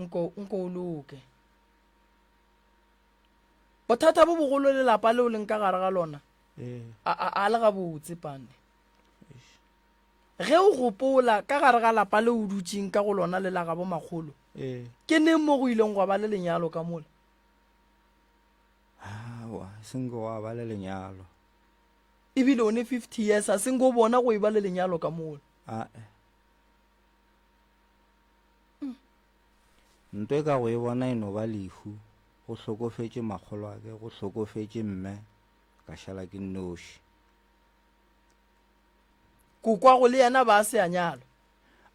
nko o loke bothata bo bogolo lelapa leo leng ka gare ga lona a le ga botse pane ge o gopola ka gare ga lapa le o dutseng ka go lona le la ga bo magolo ke neng mo go ileng gwa ba le lenyalo ka mola senko wa ba le lenyalo ebile one 50 years a senko bona go e ba le lenyalo ka mola ntwe ka go e bona e no ba lehu go hlokofetse magolo a ke go hlokofetse mme ka šala ke nnoši kokwa go le yena ba se a nyalo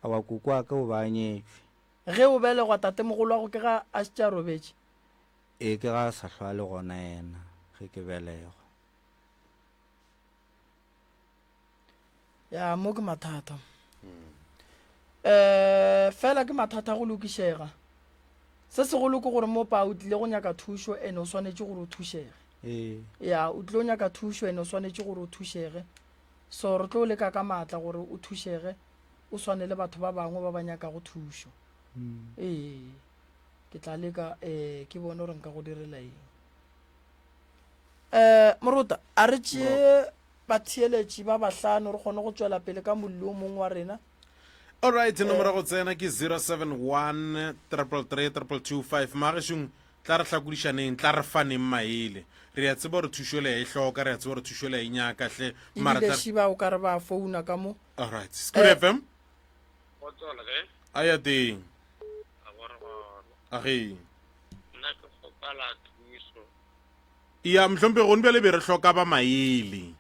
a wa kokwa ke o ba nyetšwe ge o belegwa tatemogolo wa go ke ga a šitša robetše ke ga sa hlwa le gona yena ge ke belegwa ya mo ke mathata fela ke mathata go lokišega se segolo ke gore mo pa o tlile go nyaka thušo ene o swanetše gore o thušege ya o tlile go nyaka thušo ene o swanetše gore o thušege so re tlo o leka ka maatla gore o thušege o swane le batho ba bangwe ba ba nyaka go thušo ke tla leka ke bone gore nka go direla eng moruta a re tšee batheeletši ba bahlano re kgone go tšwela pele ka mollo o mongwe wa rena alright nomoro go tsena ke 071 333 magešong tla re hlakodišaneng tla re faneng maele re a tseba gore thušola ya e hloka re a tseba gore thušola e nyakahle ebile šiba o ka re ba founa ka mo alright Scoot FM a ya teng age ya mhlompe gone bjale be re hloka ba maele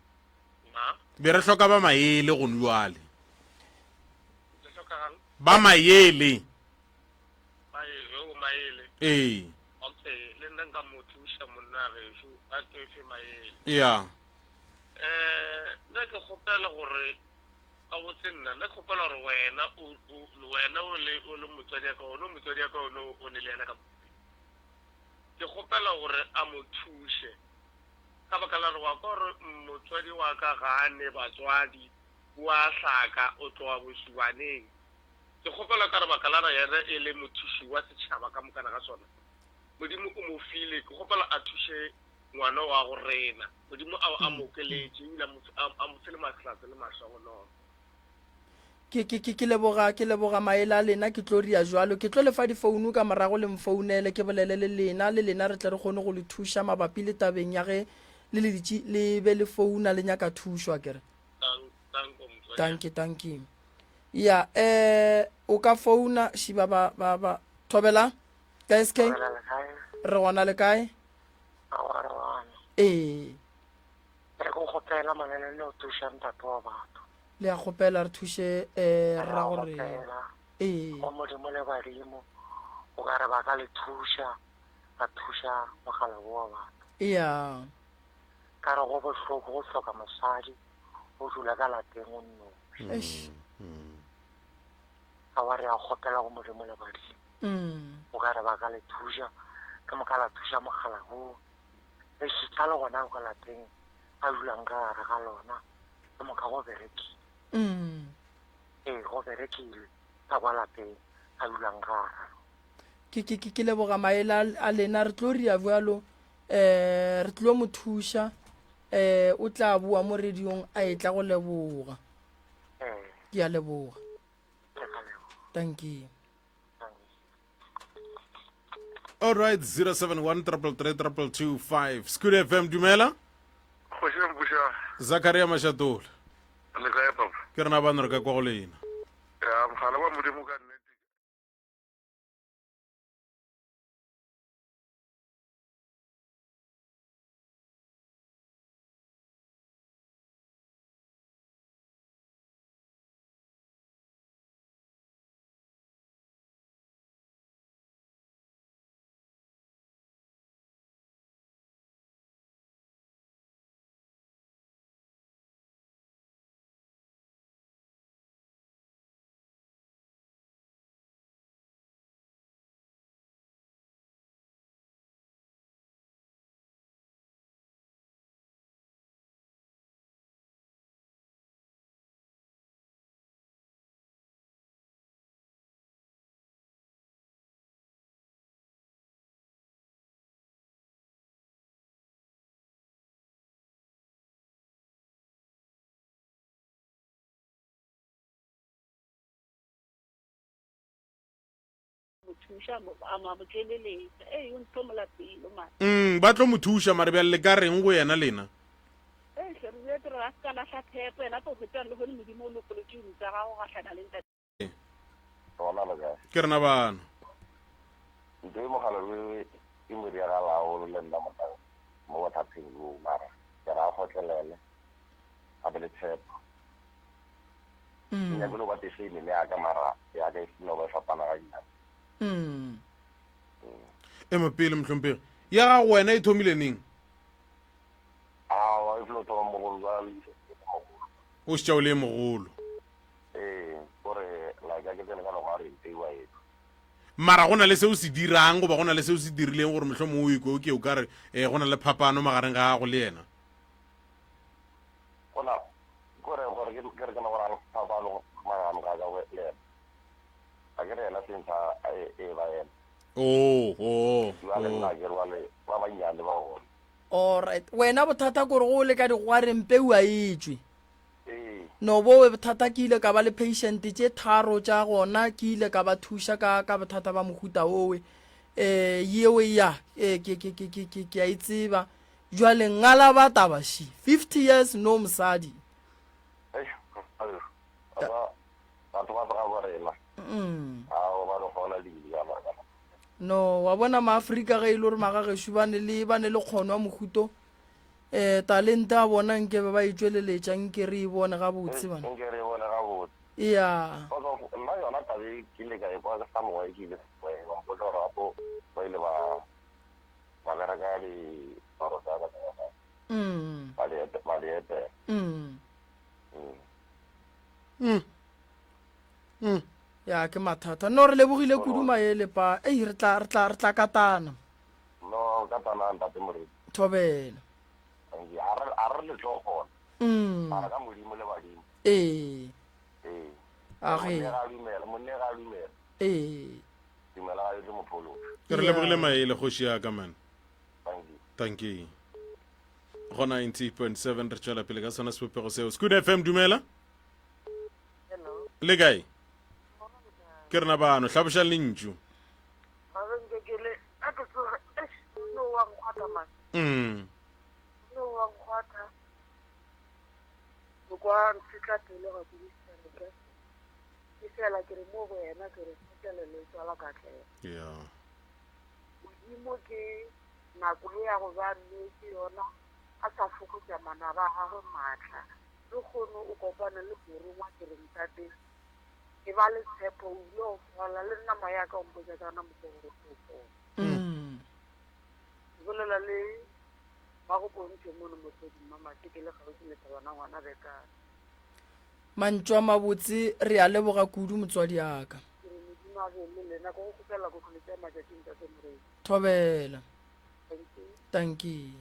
gone bjale ba maele ya nna ke kgopela gore a botse nna nna ke kgopela gore wena o le motswadi aka one motswadi aka one o ne le yena ka ke kgopela gore a mo thuše ka baka la re wa ka gore motswadi wa ka ga ane batswadi wa hlaka o tloa bosiwaneng ke kgopela ka re baka la yena e le mothuši wa setšhaba ka mokana ga sona modimo o mo file ke kgopela a thuše ngwana wa go rena modimo a mokeletše ebile a mo fe le mahlase le mašogonolo ke leboga maele a lena ke tlo ria jwalo ke tlo lefa difounu ka morago le mfounele ke bolele le lena re tle re kgone go le thuša mabapi le tabeng ya ge le be le founa le nyaka thušo a kere tanki ya o ka founa šiba ba thobela ka sk re gona le kae re go gopela mananene o thušang batho wa batho le a gopela re thuše ra gore go modimo le badimo o ka re ba ka le thuša ba thuša mogala wa batho ya ka re go bohloko go hloka mosadi o dula ka lapeng o nnoši a wa re a gopela go modimo le badimo o ka re ba ka le thuša ka moka la thuša mogala go le šitha le gona o ka lapeng a dulang ka gare ga lona ka moka go berekile go berekile ka kwa lapeng a dulang ka gare ke leboga maele a lena re tlo ria bjalo re tlo mo thuša o tla bua mo radiong a etla go leboga ke a leboga thank you alright 071 333 225 Scoot FM dumela Zakaria Mashatola le kae papa ke rena bana re ka kwa go lena ya mogala wa modimo ka nnete thuša a mabotleleletša yo nthomela pelo ma ba tlo mo thuša mare bjale le ka reng go yena lena tlhereetore a seka latlha phepo ena to fetang le gone modimo o lokolotšeng tsa gago gatlhana le ntate ke rena bana ntho e mogala e mo diragalago le nna mo bothatheng boo mara ke ra gotlelele gape le tshepo nyake lo ba tesene le yaka mara yaka e seno ba fapana ga dinako ema pele motlhompegi ya gago wena e thomile neng awa e felo thoma mogolo ba o setšao le e mogolo kore like a ke tsene ka nogo a re nteiwa eto mara go na le seo se dirang goba go na le seo se dirileng gore motlho mo o iko o ke o ka re go na le phapano magareng ga gago le yena gona kore ke re ke na gona phapano magareng ga ka le yena a ke re yena sentšha e ba yena jale nna ke re wale ba bannyane ba gona alright wena bothata kore go le ka digwareng peu a etswe no bowe bothata ke ile ka ba le patient tše tharo tša gona ke ile ka ba thuša ka bothata ba mohuta owe yewe ya ke a itseba jwale ngala ba tabashi 50 years no mosadi batho ba tsaga borena ao ba le gona le no wa bona maafrika ge e le gore magagešo ba ne le kgono wa mohuto talente a bona nke ba itsweleletša nke re e bone gabotse bana ya nna yona tabe ke ile ka ekwa ke sa mongwe ke ile bampotsa gore gapo ba ile ba bereka diparo tsa ba di etela ya ke mathata no re lebogile kudu maele pa re tla katana no katana ntate moriti thobela a re le tlo gona ara ka modimo le badimo monne ga dumela dumela ga le mopholo ke re lebogile maele kgoši ya ka man thank you go 90.7 re tšwela pele ka sona sepopego seo Scoot FM dumela le kae ke rena bano hlaboša lentšu kwa ntshitla pele ga buisana ke fela ke re mo go yena ke re setelele tswala ka tlhela modimo ke nako le ya go ba nnete yona a sa fokotsa manaba a gagwe maatla le kgono o kopane le borongwa ke re ntate ke ba le tshepo o ile o fola le nama ya ka ompotsa kana mokgorofoko bolela le ba go bontse mono motsoding mamate ke le gausi le tsabana ngwana bekana mantšwa mabotse re a leboga kudu motswadi yaka thobela thank you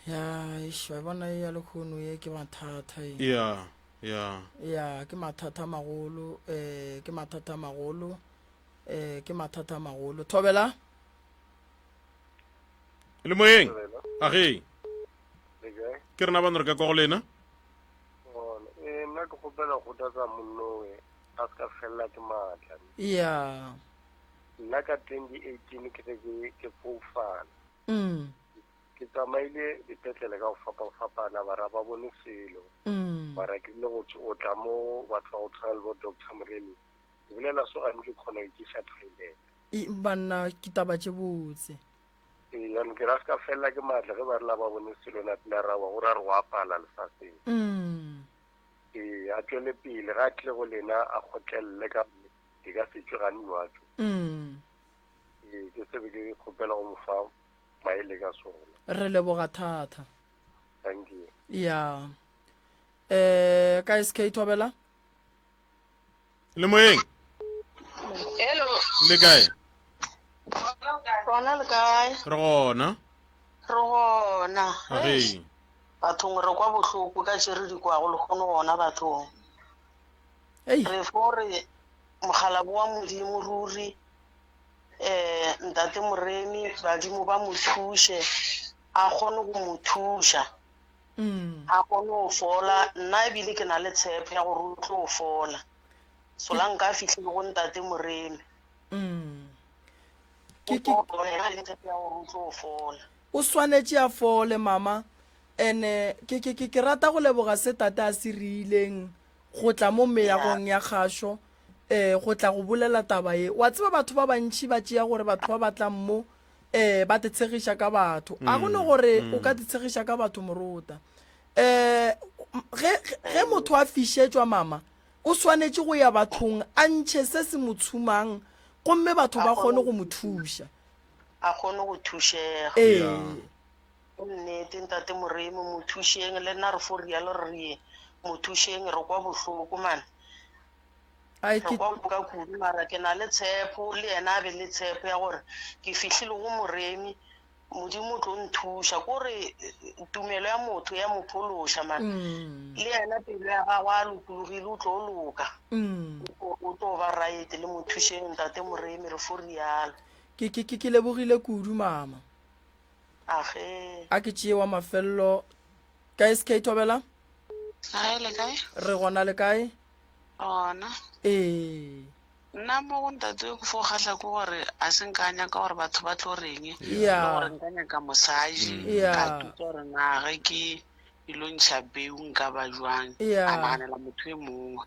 ya ishwa bona ya le khono ye ke mathata ya ke mathata magolo ke mathata magolo thobela le moeng age ke rena bana re ka kwa go lena nna ke gopela go tatsa monnowe a se ka felela ke maatla ya nna ka 2018 ke foufala ke tsamaile dipetlele ka go fapafapana bara ba bone selo bara ke le o tla mo batho ba go tshwana le bo Dr. Mremi ke bolela so gane ke kgona go ikisa toilet banna ke taba tše botse yan ke ra se ka felela ke maatla ge ba re la ba bone selo natila rawa gore a re go apala lefaseng a tšwele pele ga a tlile go lena a kgotlelele ka di ka setswe gane watso ke sebe ke kgopela go mofa maele ka sona re leboga thata thank you ya ka SK thobela le moeng hello le kae rona le kae re gona age bathong re kwa bohloko ka tšere di kwago le kgone gona bathong re fo re mogalabu wa modimo ruri ntate Moremi badimo ba mo thuše a kgone go mo thuša a kgone go fola nna ebile ke na le tshepo ya gore o tlo fola solang ka fitlhile go ntate moremi o swanetše a fole mama ene ke rata go leboga se tate a se rileng go tla mo meagong ya kgašo go tla go bolela taba ye wa tseba batho ba bantši ba tšea gore batho ba batlang mo ba tetshegiša ka batho a gone gore o ka tetshegiša ka batho moruta ge motho a fišetšwa mama o swanetše go ya bathong a ntšhe se se mo tshumang gomme batho ba kgone go mo thuša a kgone go thušega nnete ntate moremi mo thušeng le nna re fo rialo re mo thušeng re kwa bohloko man re kwa boka kudu mara ke na le tshepo le yena a be le tshepo ya gore ke fihlile go moremi modimo tlo nthuša kore tumelo ya motho ya mo phološa man le yena pelo ya gagwe a lokologile o tlo loka o tlo ba right le mo thušeng ntate moremi re fo rialo ke lebogile kudu mama age a ke tšee wa mafelelo ka SK Thobela le kae re gona le kae ona nna mo go ntate go fo kgatlha ko gore a se nka nyaka gore batho ba tlo reng gore nka nyaka mosadi ka tutsa gore na ge ke ilo ntšha peu nka ba jwang a naganela motho e mongwe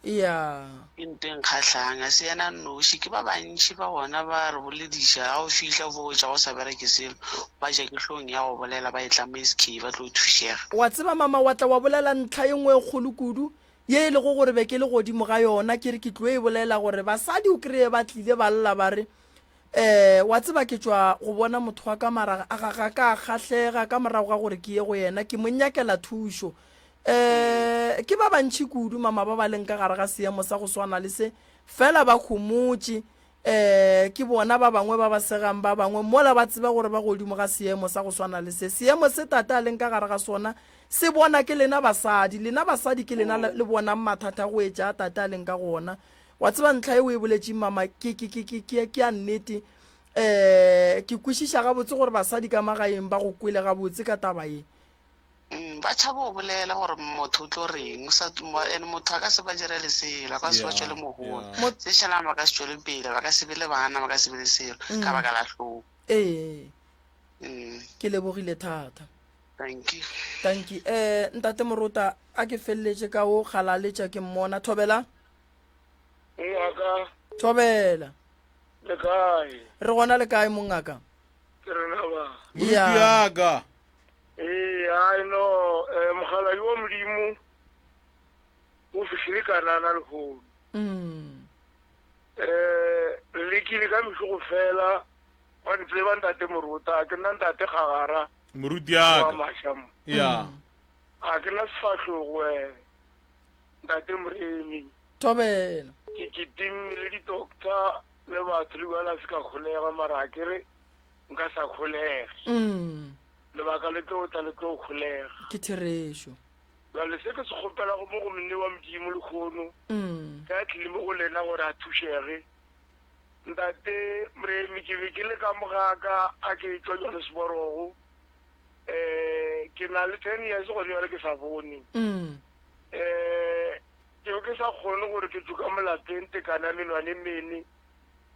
ke nteng kgatlhang a se yana noši ke ba bantši ba gona ba re bolediša ga o fitlha fo go tša go sa bereke selo ba ja ke hlong ya go bolela ba e tlama SK ba tlo thušega wa tseba mama wa tla wa bolela ntlha ye nngwe e kgolo kudu ye e le go gore be ke le godimo ga yona ke re ke tlo e bolela gore basadi o kry-e ba tlile ba lla ba re wa tseba ke tswa go bona motho wa ka mara a gaga ka kgatlhega ka morago ga gore ke ye go yena ke monyakela thušo ke ba bantši kudu mama ba ba leng ka gare ga seemo sa go swana le se fela ba khomotše ke bona ba bangwe ba ba segang ba bangwe mola ba tseba gore ba godimo ga seemo sa go swana le se seemo se tate a leng ka gare ga sona se bona ke lena basadi ke lena le bonang mathata go etša tate a leng ka gona wa tseba ntlha e o e boletšeng mama ke a nnete ke kwešiša gabotse gore basadi ka magaeng ba go kwele gabotse ka taba ye ba tšhaba go bolela gore motho o tlo reng ene motho a ka se ba dire le selo a ka se ba tšwele mogolo se šalang ba ka se tšwele pele ba ka se be le bana ba ka se be le selo ka baka la hloko ke lebogile thata thank you ntate moruta a ke feleletše ka o galaletša ke mmona Thobela Thobela le kae re gona le kae mongaka ke rena ba mutiaga I know mogala yo modimo o fihlile ka nana le phone le ke le ka mehlo go fela wa ntle ba ntate moruta ke nna ntate gagara morutiaga a ke na sefahlogo ntate moremi Thobela ke timile di-doctor le batho le bana se ka kgolega mara ke re nka sa kgolega lebaka le tlo tla le tlo kgolega ke therešo jale se ke se kgopela go mo go menne wa modimo le kgono ka tlile mo go lena gore a thušege ntate moremi ke be ke le ka mogaka a ke tswa Johannesburg ke na le 10 years gone jale ke sa bone ke ke sa kgone gore ke tsoka molapeng tekana menwane mene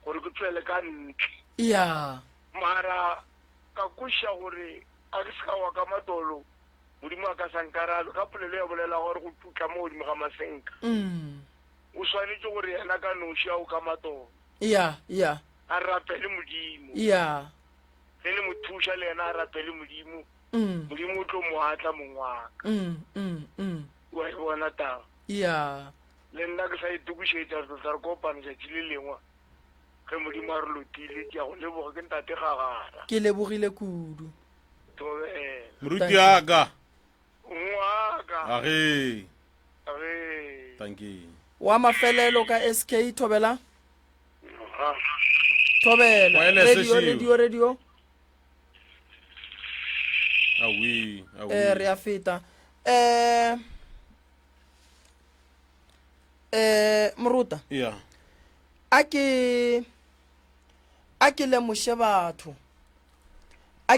gore ke tswele ka ntle mara ka kweša gore a ke se ka wa ka matolo modimo a ka sankarabe ka polelo ya bolela gore go tutla mo godimo ga masenka o swanetše gore yena ka noši ao ka matolo a rapele modimo ge le mo thuša le yena a rapele modimo modimo o tlo mo atla mongwaka wa e bona taba le nna ke sa itukišetša re tla re kopana tšatši le lengwe ge modimo a re lotile ke ya go leboga ke ntate gagara ke lebogile kudu morutiaga ngwaka thank you wa mafelelo ka SK Thobela radio re a feta moruta a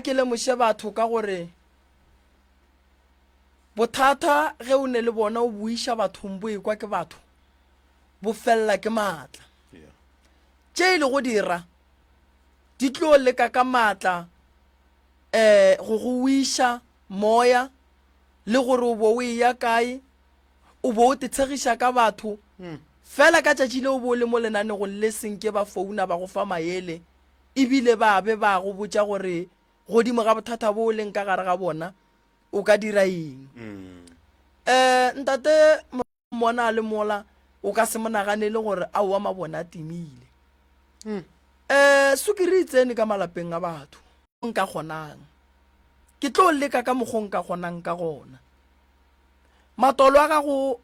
ke lemoše batho ka gore bothata ge o ne le bona o buiša bathong bo ekwa ke batho bo fella ke matla tše ile go dira di tlo leka ka matla go go wisha moya le gore o bo o ya kae o bo o tshegiša ka batho fela ka tšatši le o bo le mo lenanego le senke ba founa ba go fa maele ebile ba be ba go botša gore godimo ga bothata bo leng ka gare ga bona o ka dira eng ntate mona le mola o ka se monaganele gore a wa mabona timile sukiri itsene ka malapeng a batho nka kgonang ke tlo leka ka mogong ka kgonang ka gona matolo a gago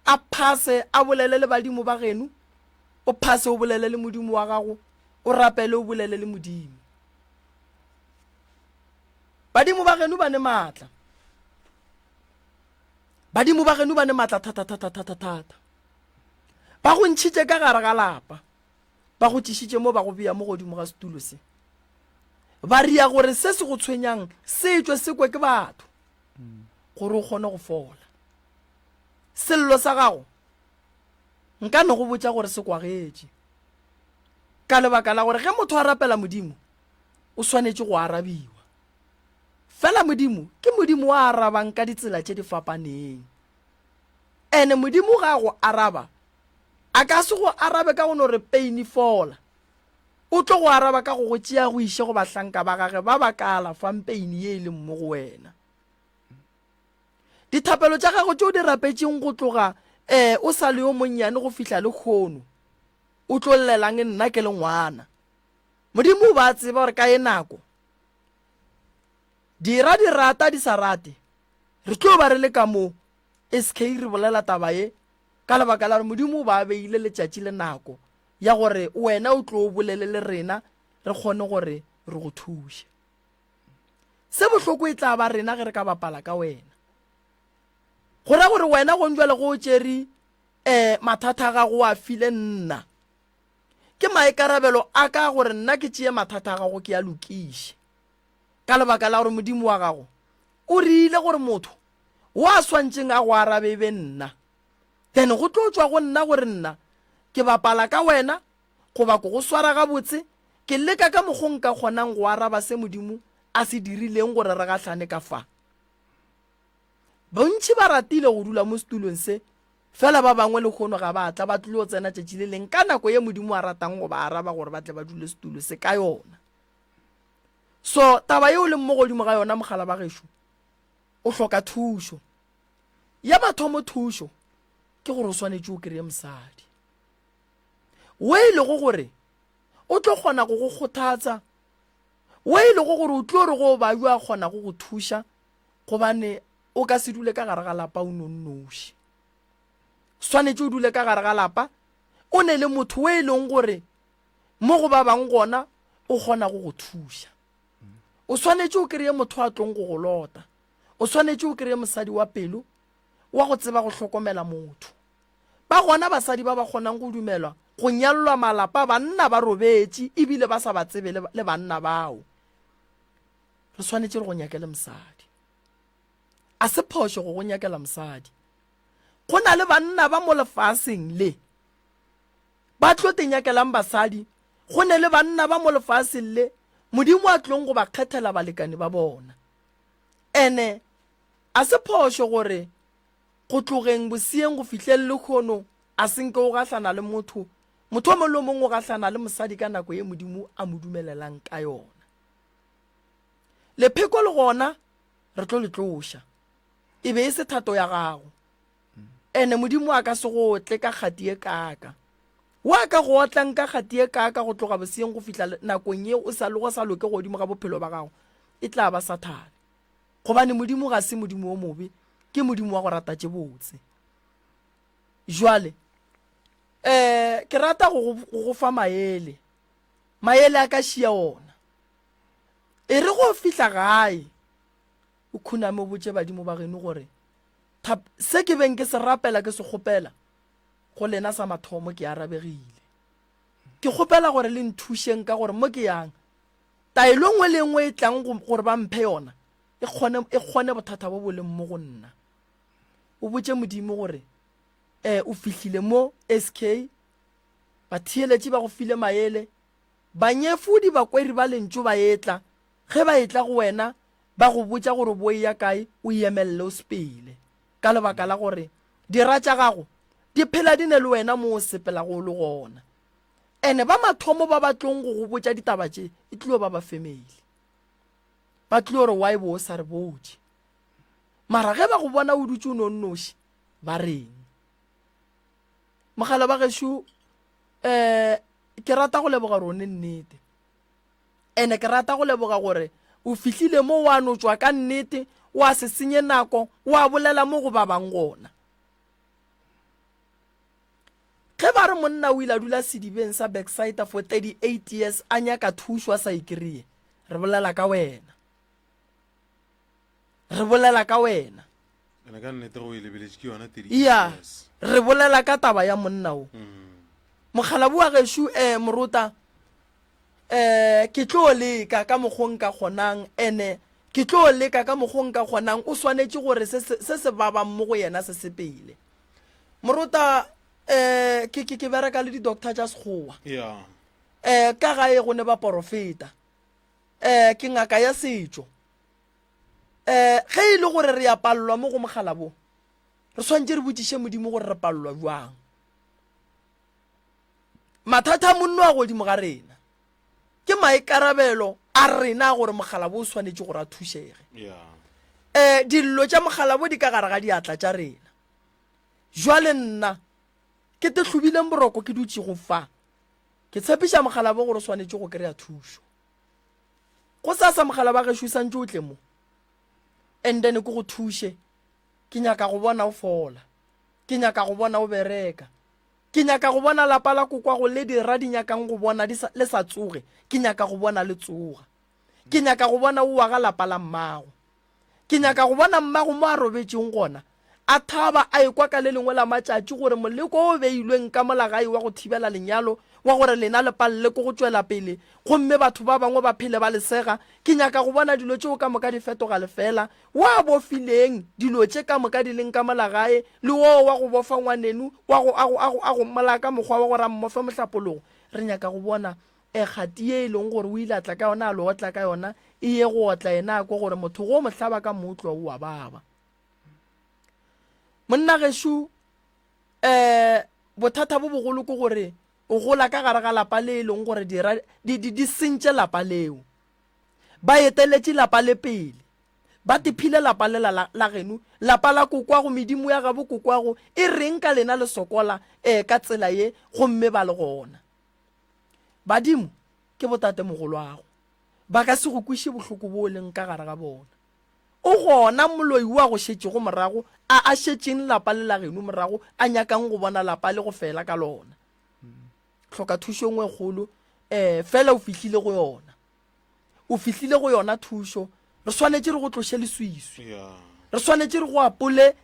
a phase a bolele le badimo ba geno o phase o bolele le modimo wa gago o rapele o bolele le modimo badimo ba geno ba ne matla badimo ba geno ba ne matla thata ba go ntšhitše ka gare ga lapa ba go tšhišitše mo ba go bea mo godimo ga setulo se ba ria gore se se go tshwenyang se tšwe se kwe ke batho gore o kgone go fola sello sa gago nka no go botša gore se kwagetše ka lebaka la gore ge motho a rapela modimo o swanetše go arabiwa fela modimo ke modimo wa arabang ka ditsela tše di fapaneng ene modimo ga go araba a ka se go arabe ka gone gore peini fola o tlo go araba ka go go tšea go iše go bahlanka ba gage ba bakala fang peini ye e leng mo go wena dithapelo tša gago tšeo di rapetšeng go tloga o sa le yo monnyane go fihla le kgono o tlo llelang nna ke le ngwana modimo ba tseba gore ka e nako dira di rata di sa rate re tlo ba re le ka mo SK re bolela taba ye ka lebaka la gore modimo ba beile letšatši le nako ya gore wena o tlo o bolele le rena re kgone gore re go thuše se bohloko e tla ba rena ge re ka bapala ka wena gore gore wena go njwale go tšeri mathata ga go a file nna ke maikarabelo a ka gore nna ke tšee mathata ga go ke a lokiše ka lebaka la gore modimo wa gago o rile gore motho wa swantšeng a go arabe be nna then go tlo tšwa go nna gore nna ke bapala ka wena goba ko go swara gabotse ke leka ka mogong ka kgonang go araba se modimo a se dirileng gore re gahlane ka fa bontši ba ratile go dula mo setulong se fela ba bangwe le kgono ga ba tla ba tlile go tsena tšatši le leng ka nako ye modimo a ratang go ba araba gore ba tle ba dule setulo se ka yona so taba yeo leng mo godimo ga yona mogala ba gešo o hloka thušo ya mathomo thušo ke gore o swanetše o kry-e mosadi we ile go gore o tlo kgona go go kgothatsa we ile go gore o tlo re go ba yo a kgona go go thuša gobane o ka se dule ka gare ga lapa o nonnoši swanetše o dule ka gare ga lapa o ne le motho we ileng gore mo go ba bang gona o kgona go go thuša o swanetše o kry-e motho a tlong go go lota o swanetše o kry-e mosadi wa pelo wa go tseba go hlokomela motho ba gona basadi ba ba kgonang go dumelwa go nyallwa malapa banna ba robetše ebile ba sa ba tsebe le banna bao re swanetše re go nyakele mosadi a se phošo go nyakela mosadi go na le banna ba mo lefaseng le ba tlo te nyakelang basadi go ne le banna ba mo lefaseng le modimo a tlong go ba kgethela balekane ba bona ene a se phošo gore go tlogeng bosieng go fihlelle kgono a senke o gahlana le motho o mongwe le mongwe o gahlana le mosadi ka nako ye modimo a mo dumelelang ka yona lepheko le gona re tlo le tloša e be e se thato ya gago ene modimo a ka se go tle ka kgati e kaka wa ka go otlang ka kgati e kaka go tloga bosieng go fihla nakong ye o sa le go sa loke godimo ga bophelo ba gago e tla ba sathane gobane modimo ga se modimo o mobe ke modimo wa go rata tše botse jwale ke rata go fa maele a ka šia ona e re go fihla gae o khuname o botše badimo ba geno gore se ke beng ke se rapela ke se kgopela go lena sa mathomo ke arabegile ke kgopela gore le nthušeng ka gore mo ke yang taelo nngwe le nngwe e tlang gore ba mphe yona e kgone bothata bo bo leng mo go nna o botše modimo gore o fihlile mo SK ba thieletše ba go file maele banyefodi ba kweri ba lentšo ba etla ge ba etla go wena ba go botša gore bo ya kae o emelele o sepele ka lebaka la gore dira tša gago di phela di ne le wena mo o sepela go le gona ene ba mathomo ba batlong go go botša ditaba tše e tlilo ba ba family ba tlilo gore why bo sa re botše mara ge ba go bona o dutse o nonnoši ba reng mogala ba gešo ke rata go leboga rone nnete ene ke rata go leboga gore o fihlile mo wa no tswa ka nnete wa se senye nako wa bolela mo go ba bang gona ge ba re monna o ile dula sedibeng sa backside for 38 years a nyaka thušwa sa ikrie re bolela ka wena ene ka nnete go ile biletše ke yona 30 ya re bolela ka taba ya monna o mogala bua gešo moruta ke tlo leka ka mogong ka kgonang ene ke tlo leka ka mogong ka kgonang o swanetše gore se se babang mo go yena se sepele moruta ke bereka le di-doctor tša sekgowa ka gae go ne ba porofeta ke ngaka ya setšo ge e le gore re ya palelwa mo go mogala bo re swantse re botšiše modimo gore re palelwa jwang mathata monno a godimo ga rena ke maikarabelo a rena gore mogala bo o swanetše gore a thušege dillo tša mogala bo di ka gare ga diatla tša rena jwale nna ke te tlhobileng boroko ke dutše go fa ke tshepiša mogala bo gore o swanetše go kry-a thušo go sa mogala ba gešo santše o tle mo and then ke go thuše ke nyaka go bona o fola ke nyaka go bona o bereka ke nyaka go bona lapa la kokwa go le dira di nyakang go bona le sa tsoge ke nyaka go bona le tsoga ke nyaka go bona o wa ga lapa la mmago ke nyaka go bona mmago mo a robetšeng gona a thaba a ekwa ka le lengwe la matšatši gore moleko o beilweng ka molagae wa go thibela lenyalo wa gore lena le palle ko go tšwela pele gomme batho ba bangwe ba phele ba lesega ke nyaka go bona dilo tšeo ka moka di fetoga lefela wa bofileng dilo tše ka moka di leng ka molagae le wo wa go bofa ngwanenu wa go a go mola ka mokgwa wa gore a mmofe mohlapologo re nyaka go bona kgati e leng gore o ile a tla ka yona a le otla ka yona e ye go otla ena ko gore motho go mohlaba ka motlwa o a baba monna gešo bothata bo bogolo ke gore o gola ka gare ga lapa le leng gore di sentše lapa leo ba eteletše lapa le pele ba tiphile lapa le la geno lapa la kokwago medimo ya gabo kokwago e reng ka lena le sokola ka tsela ye gomme ba le gona badimo ke botate mogolwago ba ka se go kwiše bohloko bo leng ka gare ga bona o gona moloi wa go šetše go morago a šetšeng lapa le la geno morago a nyakang go bona lapa le go fela ka lona hloka thušo ngwe kgolo fela o fihlile go yona thušo re swanetše re go tloše leswiswi re swanetše re go apole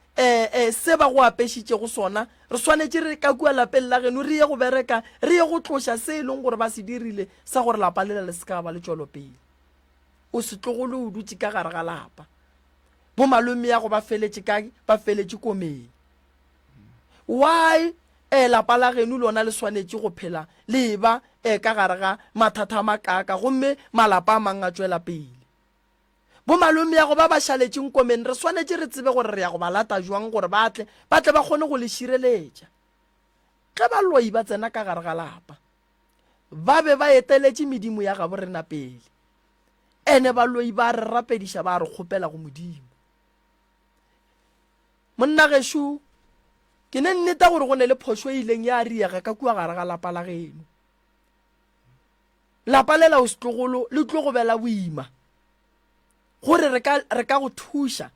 se ba go apešitše go sona re swanetše re ka kua lapeng la geno re ye go bereka re ye go tloša se e leng gore ba se dirile sa gore lapa lela le se ka ba le tšwelopele o se tlogolo o dutše ka gare ga lapa bo malome ya go ba feletše komeng why lapa la geno lona le swanetše go phela le ba ka gare ga mathata a makaka gomme malapa a mang a tšwela pele bo malome ya go ba šaletšeng komeng re swanetše re tsebe gore re ya go ba lata jwang gore batle ba kgone go le šireletša ge ba loi ba tsena ka gare ga lapa ba be ba eteletše medimo ya gabo rena pele ene ba loi ba re rapediša ba re kgopela go modimo monna gešo ke ne nneta gore go ne le phošo e ileng ya riega ka kua gare ga lapa la geno lapa lela o setlogolo le tlo go bela boima gore re ka go thuša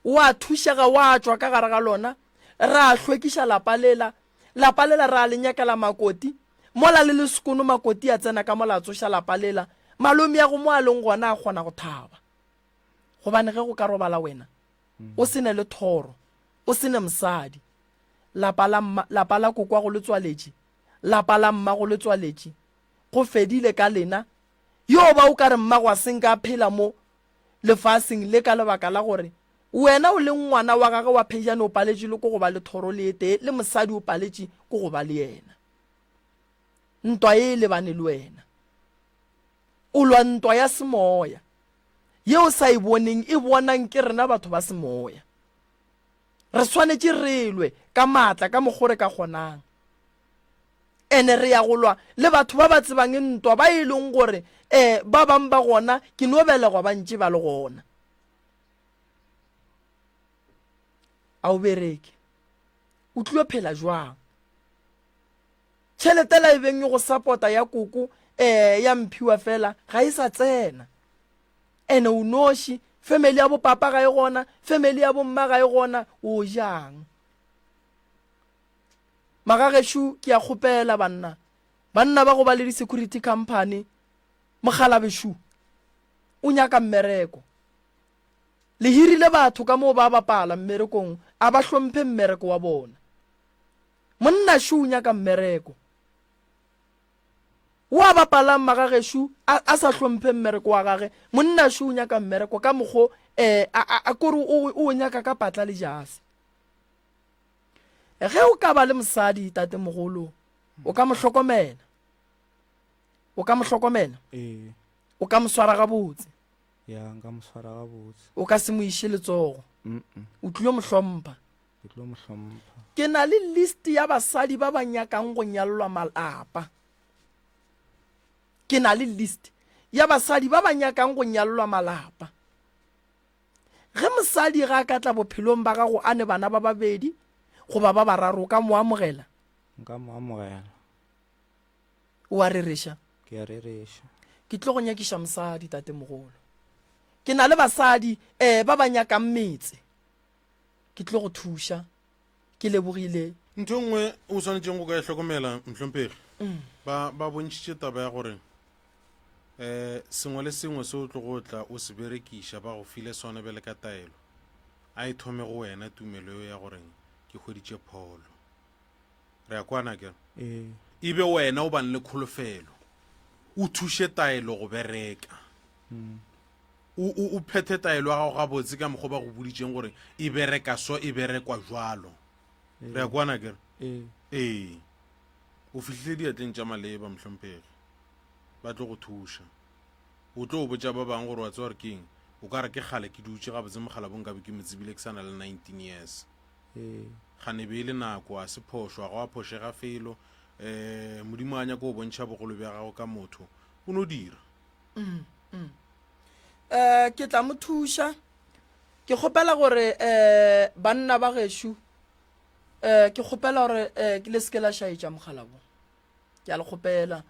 wa thušega wa tswa ka gare ga lona re a hlwekiša lapa lela re a le nyakela makoti mola le sekono makoti a tsena ka mola a tsoša lapa lela malome ya go mo a leng gona a kgona go thaba gobane ge go ka robala wena o se ne le thoro o se ne mosadi lapa la kokwa go le tswaletše lapa la mma go le tswaletše go fedile ka lena yo ba o ka re mmago a seng ka phela mo lefaseng le ka lebaka la gore wena o le ngwana wa gagwe wa phejane o paletše le ko go ba le thoro le ete le mosadi o paletše ko go ba le yena. Ntwa e lebane le wena, o lwa ntwa ya semoya yeo sa e boneng e bonang ke rena batho ba semoya. Re swanetše re lwe ka maatla ka mogore ka kgonang, ene re ya go lwa le batho ba ba tsebang ntwa ba e leng gore ba bang ba gona ke no belegwa ba ntše ba le gona. A o bereke o tlile phela jwang? Tšhelete la e beng go support-a ya koko ya mphiwa fela ga e sa tsena, ene o noši, family ya bo papa ga e gona, family ya bo mma ga e gona, o jang? Magageshu ke a kgopela banna ba go ba le di-security company, Mogalabešu o nyaka mmereko, le hirile batho ka moo ba bapala mmerekong a ba hlomphe mmereko wa bona. Monna Shu o nyaka mmereko, wa bapala Magageshu a sa hlomphe mmereko wa gage. Monna Shu o nyaka mmereko ka mokgo a kore o nyaka ka patla le jase. Ge o ka ba le mosadi tate mogolo, o ka mo hlokomela, o ka mo hlokomela, o ka mo swara gabotse, ya nka mo swara gabotse, o ka se mo ishe letsogo, o tlile mo hlompha. ke tlo mo hlompha. Ke na le list ya basadi ba ba nyakang go nyallwa malapa, ke na le list ya basadi ba ba nyakang go nyallwa malapa. Ge mosadi ga ka tla bophelong ba gago ane bana ba babedi goba ba bararo, ka mo amogela? Nka mo amogela. O a rereša? Ke a rereša. Ke tlo go nyakiša mosadi tate mogolo. Ke na le basadi ba ba nyakang metse, ke tlo go thuša, ke lebogile. ntho nngwe o swanetseng go ka e hlokomela Mhlomphegi, ba bontšhitše taba ya gore sengwe le sengwe se o tlo go tla o se berekiša ba go file sone bele ka taelo, a e thome go wena tumelo eo ya gore ke hweditše pholo. Re ya kwana ke e be wena o bane le kholofelo, o thuše taelo go bereka, o phethe taelo ya gago gabotse ka mokgwa ba go boditšeng gore e bereka so e berekwa jwalo. Re ya kwana ke o fihlile diatleng tša maleba Mhlomphegi, ba tlo go thuša. O tlo o botša ba bang gore wa tsewa re keng, o ka re ke kgale ke dutše gabotse Mogala bo nkabe ke metsebile ke sa na le 19 years. Gane be le nako a se phošo, a go a phošega felo, modimo a nyaka o bontšha bogolo bja gago ka motho o no dira. Ke tla mo thuša, ke kgopela gore banna ba gešo, ke kgopela gore ke le seke la šaetša mogala bo, ke a le kgopela,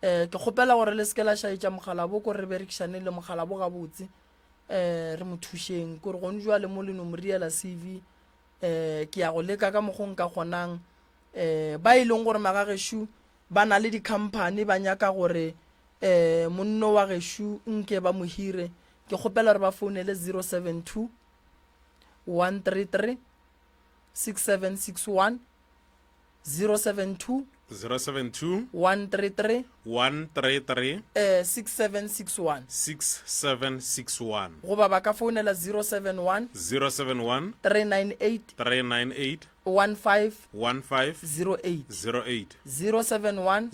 ke kgopela gore le seke la šaetša mogala bo, kore re berekišane le mogala bo gabotse, re mo thušeng kore gone jwa le mo le no mo riela CV. Ke ya go leka ka mokgong ka kgonang, ba e leng gore Magagešo ba na le di-company ba nyaka gore monno wa gešo nke ba mo hire, ke kgopela gore ba founele 072 133 6761 072 133 6761 goba ba ka founela 071 398 1508 071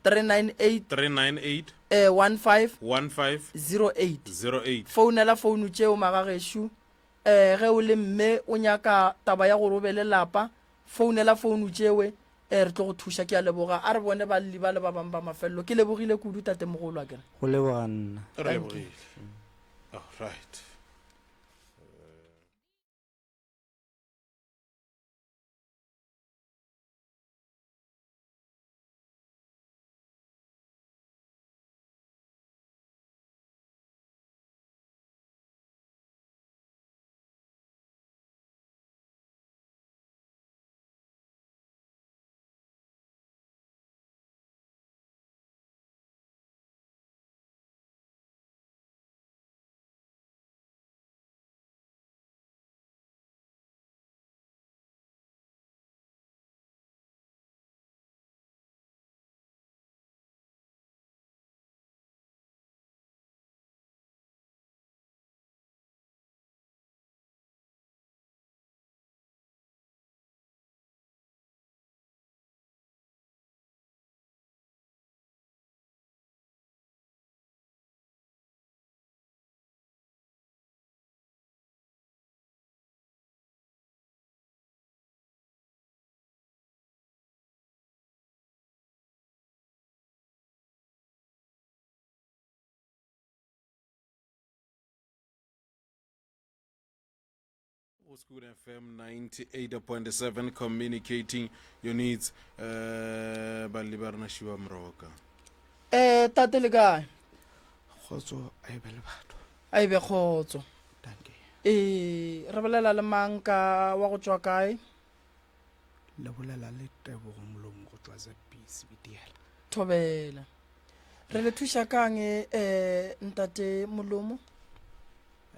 398 1508. Founela founu tšeo Magagešo. Ge o le mme o nyaka taba ya gore o be le lapa, founela founu tšewe, re tlo go thuša. Ke a leboga, a re bone ba le ba bang ba mafelelo. Ke lebogile kudu tate mogolo a kere. Go leboga nna. Re lebogile. All right. School FM 98.7 communicating your needs. Balibarna Shiva Mroka. Tate le kae? Khotso a e be le batho. A e be khotso. Danke. Re bolela le mang ka wa go tswa kae? Le bolela le Tebogo Molomo go tswa ZBC BTL. Thobela. Re le thuša kang ntate Molomo?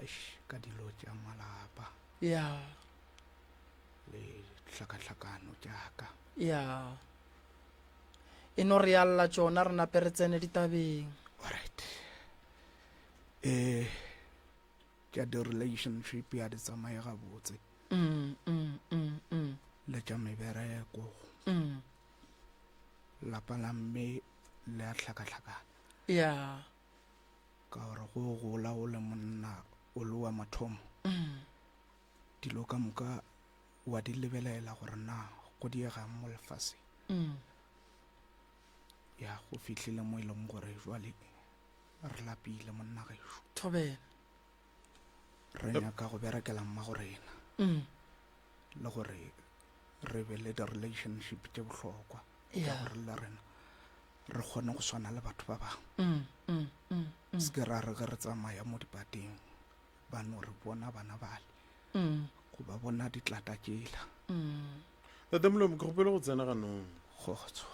Aish ka dilo tša malapa. Ya. Le tlhakatlhakano tšaka. Ya. E no re alla tšona re nape re tsene ditabeng. Alright. Tša di relationship ya di tsamaye gabotse. Le tša mebereko. Lapa la mme le a tlhakatlhakana. Ya. Ka gore go gola o le monna o le wa mathomo. Dilo ka moka wa di lebelela gore na go diegang mo lefaseng. Ya go fitlhile mo e leng gore jwale re lapile monna gaešo. Thobela. Re nyaka go berekela mma go rena. Le gore re be le di-relationship tše bohlokwa. Ka gore le rena re kgone go swana le batho ba bangwe. Se ke ra re ge re tsamaya mo dipateng ba no re bona bana bale. Go ba bona ditlata tšela. Tate Molomo ke gopele go tsena ganong. Khotso.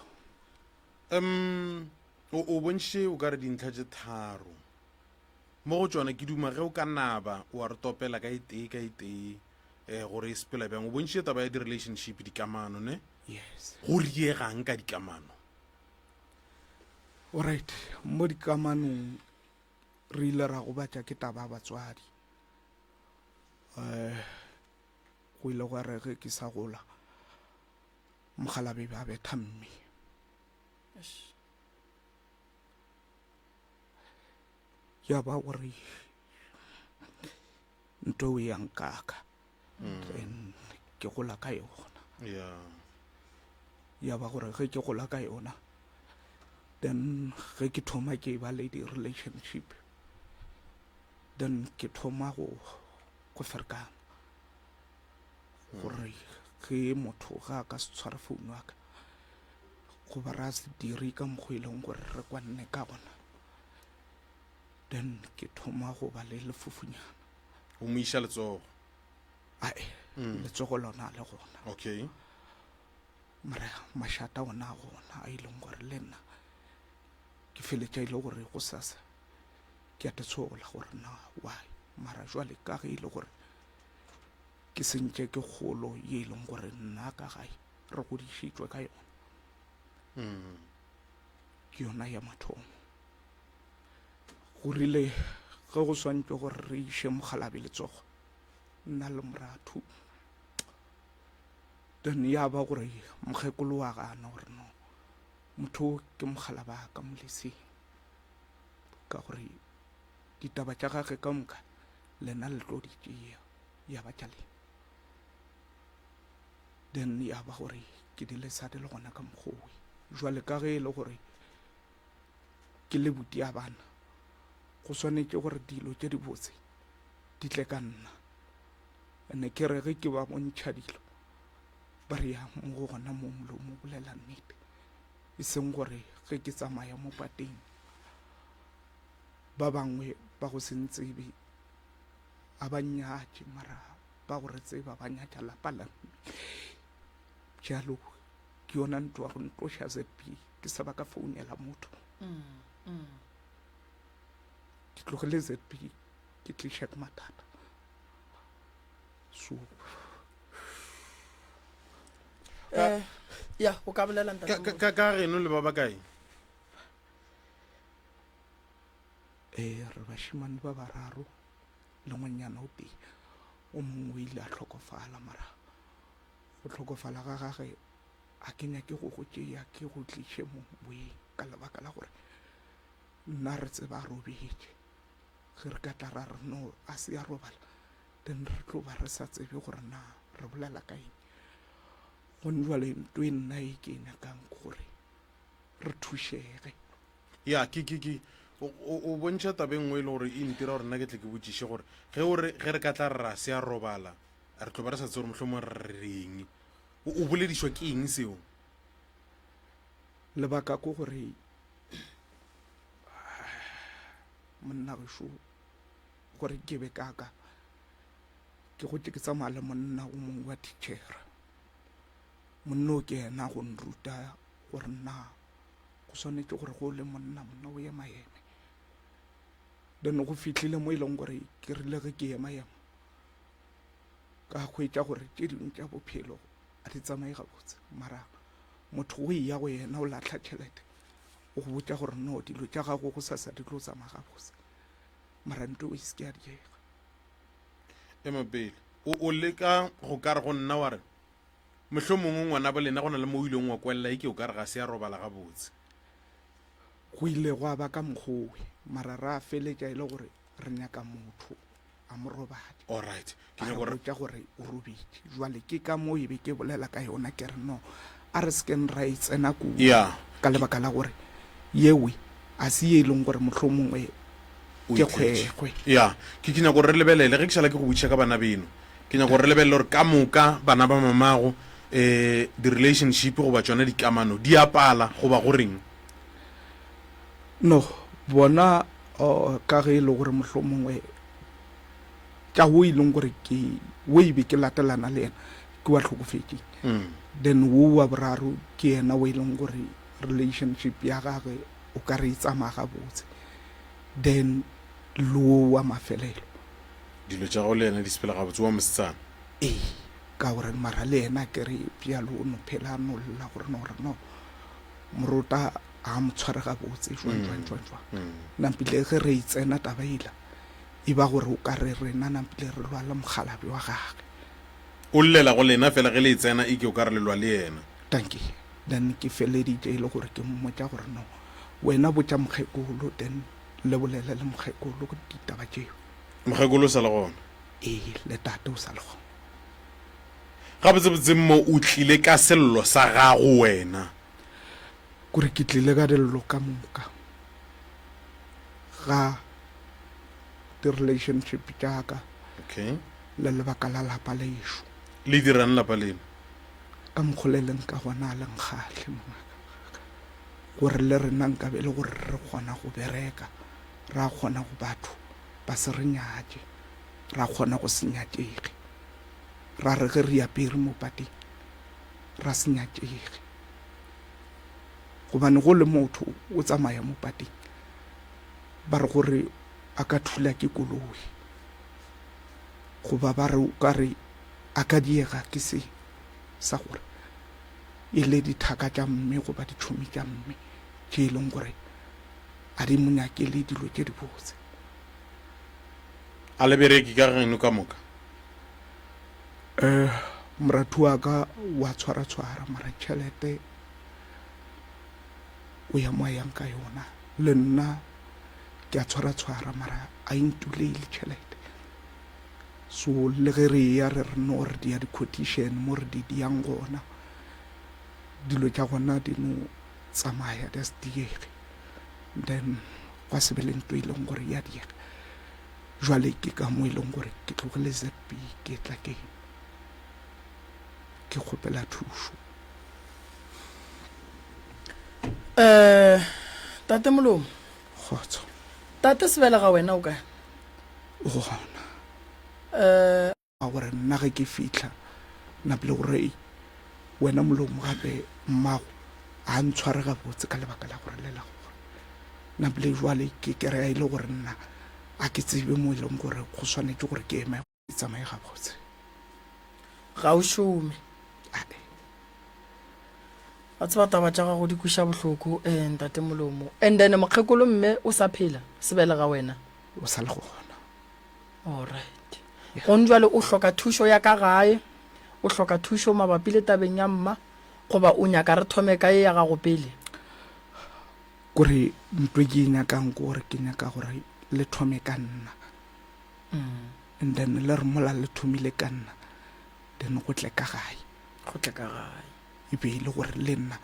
O bontšhe o ka re dintlha tše tharo mo go tšona ke duma ge o ka naba wa re topela ka itee gore e sepela bjang o bontšhe taba ya di-relationship dikamano ne Yes. go riegang ka dikamano. Alright, mo dikamanong re ile ra go batša ke taba ya batswadi. Go ile go re ge ke sa gola mogalabe ba betha mme. Ya ba gore nto e yang kaka. Ke gola ka yona. Ya ba gore ge ke gola ka yona then ge ke thoma ke ba le di-relationship then ke thoma go ferekana gore ge motho ga ka se tshware founu wa ka go ba ra se dire ka mokgwa e leng gore re kwanne ka gona then ke thoma go ba le lefofunyana. O mo iša letsogo? Ae, letsogo lona le gona. Okay. Mara mašata ona gona a e leng gore le nna ke feletša e le gore go sasa ke a tetsogola gore na why mara jwale ka ge e le gore ke sentše ke kgolo ye e leng gore nna ka gae re godišitšwe ka yona. Ke yona ya mathomo. Go rile ge go swantšwe gore re iše mogalabe letsogo nna le moratho then ya ba gore mokgekolo wa gana gore no motho ke mogala ba ka moleseng ka gore ditaba tša gage ka moka lena le tlo di tšea ya ba tša lena then ya ba gore ke di lesade le gona ka mokgowe jwale ka ge e le gore ke le buti ya bana go swanetše gore dilo tše di botse di tle ka nna ene ke re ge ke ba bontšha dilo ba re ya mo go gona mo Molomo bolela nnete e seng gore ge ke tsamaya mo pateng ba bangwe ba go se ntsebe a ba nyatše mara ba gore tseba ba nyatša lapa la jalo ke yona ntwa go ntloša ZB ke sa ba ka founela motho ke tlogele ZB ke tliša ke mathata so ya o ka bolela ka geno le ba ba kae? re bašimane ba bararo le ngwanyana o tee o mongwe ile a tlhokofala mara go tlhokofala ga gage a ke nyake go go tšea ke go tliše mo boeng ka lebaka la gore nna re tseba a robetše ge re ka tla ra re no a se a robala then re tlo ba re sa tsebe gore na re bolela ka eng gone jwale ntho e nna e ke nyakang gore re thušege. Ya ke o bontšha tabeng ngwe e le gore e ntira gore nna ke tle ke botšiše gore ge re ka tla rra se a robala re tlo ba re sa tse gore mohlomong re reng o boledišwa ke eng seo lebaka ko gore monna gešo gore ke be kaka ke go ke tsamaya le monna o mongwe wa teachera monna o ke ena go nruta gore nna go swanetse gore go le monna o ye maeme then go fitlhile mo e leng gore ke rile ge ke ye maemo ka hwetša gore tše dingwe tša bophelo a di tsamaye gabotse mara motho o ya go yena o latlha tšhelete o go botša gore no dilo tša gago go sa di tlo tsamaya gabotse mara nto o iske a diega Emapele o leka go ka re go nna wa re mohlomongwe ngwana ba lena go na le mo o ileng wa kwella ke o ka re ga se ya robala gabotse go ile go ba ka mokgowe mara ra feletša e le gore re nyaka motho a mo robadi alright ke nyaka gore o robitše jwale ke ka mo e be ke bolela ka yona ke re no a re sken ra itsena kudu ka lebaka la gore yewe a se ye e leng gore mohlomongwe ke kgwekgwe ke nyaka gore re lebelele ge ke šala ke go botšiša ka bana beno ke nyaka gore re lebelele gore ka moka bana ba mamago di-relationship goba tsona dikamano di apala goba go reng no bona ka ge e le gore mohlomongwe tša wo e leng gore wo e be ke latelana le ena ke wa tlhokofetse then wo wa boraro ke ena wo e leng gore relationship ya gage o ka re e tsamaya gabotse then lo wa mafelelo dilo tša go le ena di sepela gabotse wa mosetsana ka gore mara le ena ke re bjalo o no phela nolla gore no morota a mo tshware gabotse jwa nampile ge re itsena tabaila e ba gore o ka re rena nampile re lwa le mogalabi wa gage o llela go lena fela ge le itsena e ke o ka re le lwa le yena tanki then ke feleditše e le gore ke mmotša gore no wena botša mokgekolo then le bolele le mokgekolo go ditaba tšeo mokgekolo o sa le gona le tate o sa le gona gabotsebotse mo o tlile ka sello sa gago wena kore ke tlile ka dillo ka moka ga di-relationship jaaka le lebaka la lapa lešo le dirang lapa leno ka mokgoleleng ka gona a lenkgatlhe gore le rena nkabe le gore re kgona go bereka ra kgona go batho ba se re nyatše ra kgona go se nyatšege ra re ge re apere mo pateng ra se nyatšege gobane go le motho o tsamaya mo pateng ba re gore a ka thula ke koloi goba ba re o ka re a ka diega ke se sa gore e le dithaka tša mme goba ditšhomi tša mme tše e leng gore a di monyakele dilo tše di botse a le bereki ka geno ka moka moratu wa ka wa tshwara mara tšhelete o ya mo yang ka yona le nna ke a tshwara mara a intuleile tšhelete so le ge re ya re no re di ya di-quotation mo re di yang gona dilo tša gona di no tsamaya di a se diege then gwa se be le nto e leng gore ya diega jwale ke ka mo e leng gore ke tlogele zp ke tla ke kgopela thušo tate Molomo kgotso tate Sebele ga wena o kae o gona a gore nna ge ke fitlha napile gore wena Molomo gape mmago a ntshware gabotse ka lebaka la gore lela gore napile jwale ke kry-a e le gore nna a ke tsebe mo e leng gore go swanetse gore ke eme e tsamaye gabotse ga o šome a tseba taba tša gago di kuša bohloko ntate Molomo and then mokgekolo mme o sa phela Sebele ga wena o sa le gona alright go njwale o hloka thušo ya ka gae o hloka thušo mabapi le tabeng ya mma goba o nyaka re thome ka e ya gago pele kore ntwe ke nyakang gore ke nyaka gore le thome ka nna and then le re mola le thomile ka nna then go tle ka gae e be le gore le nna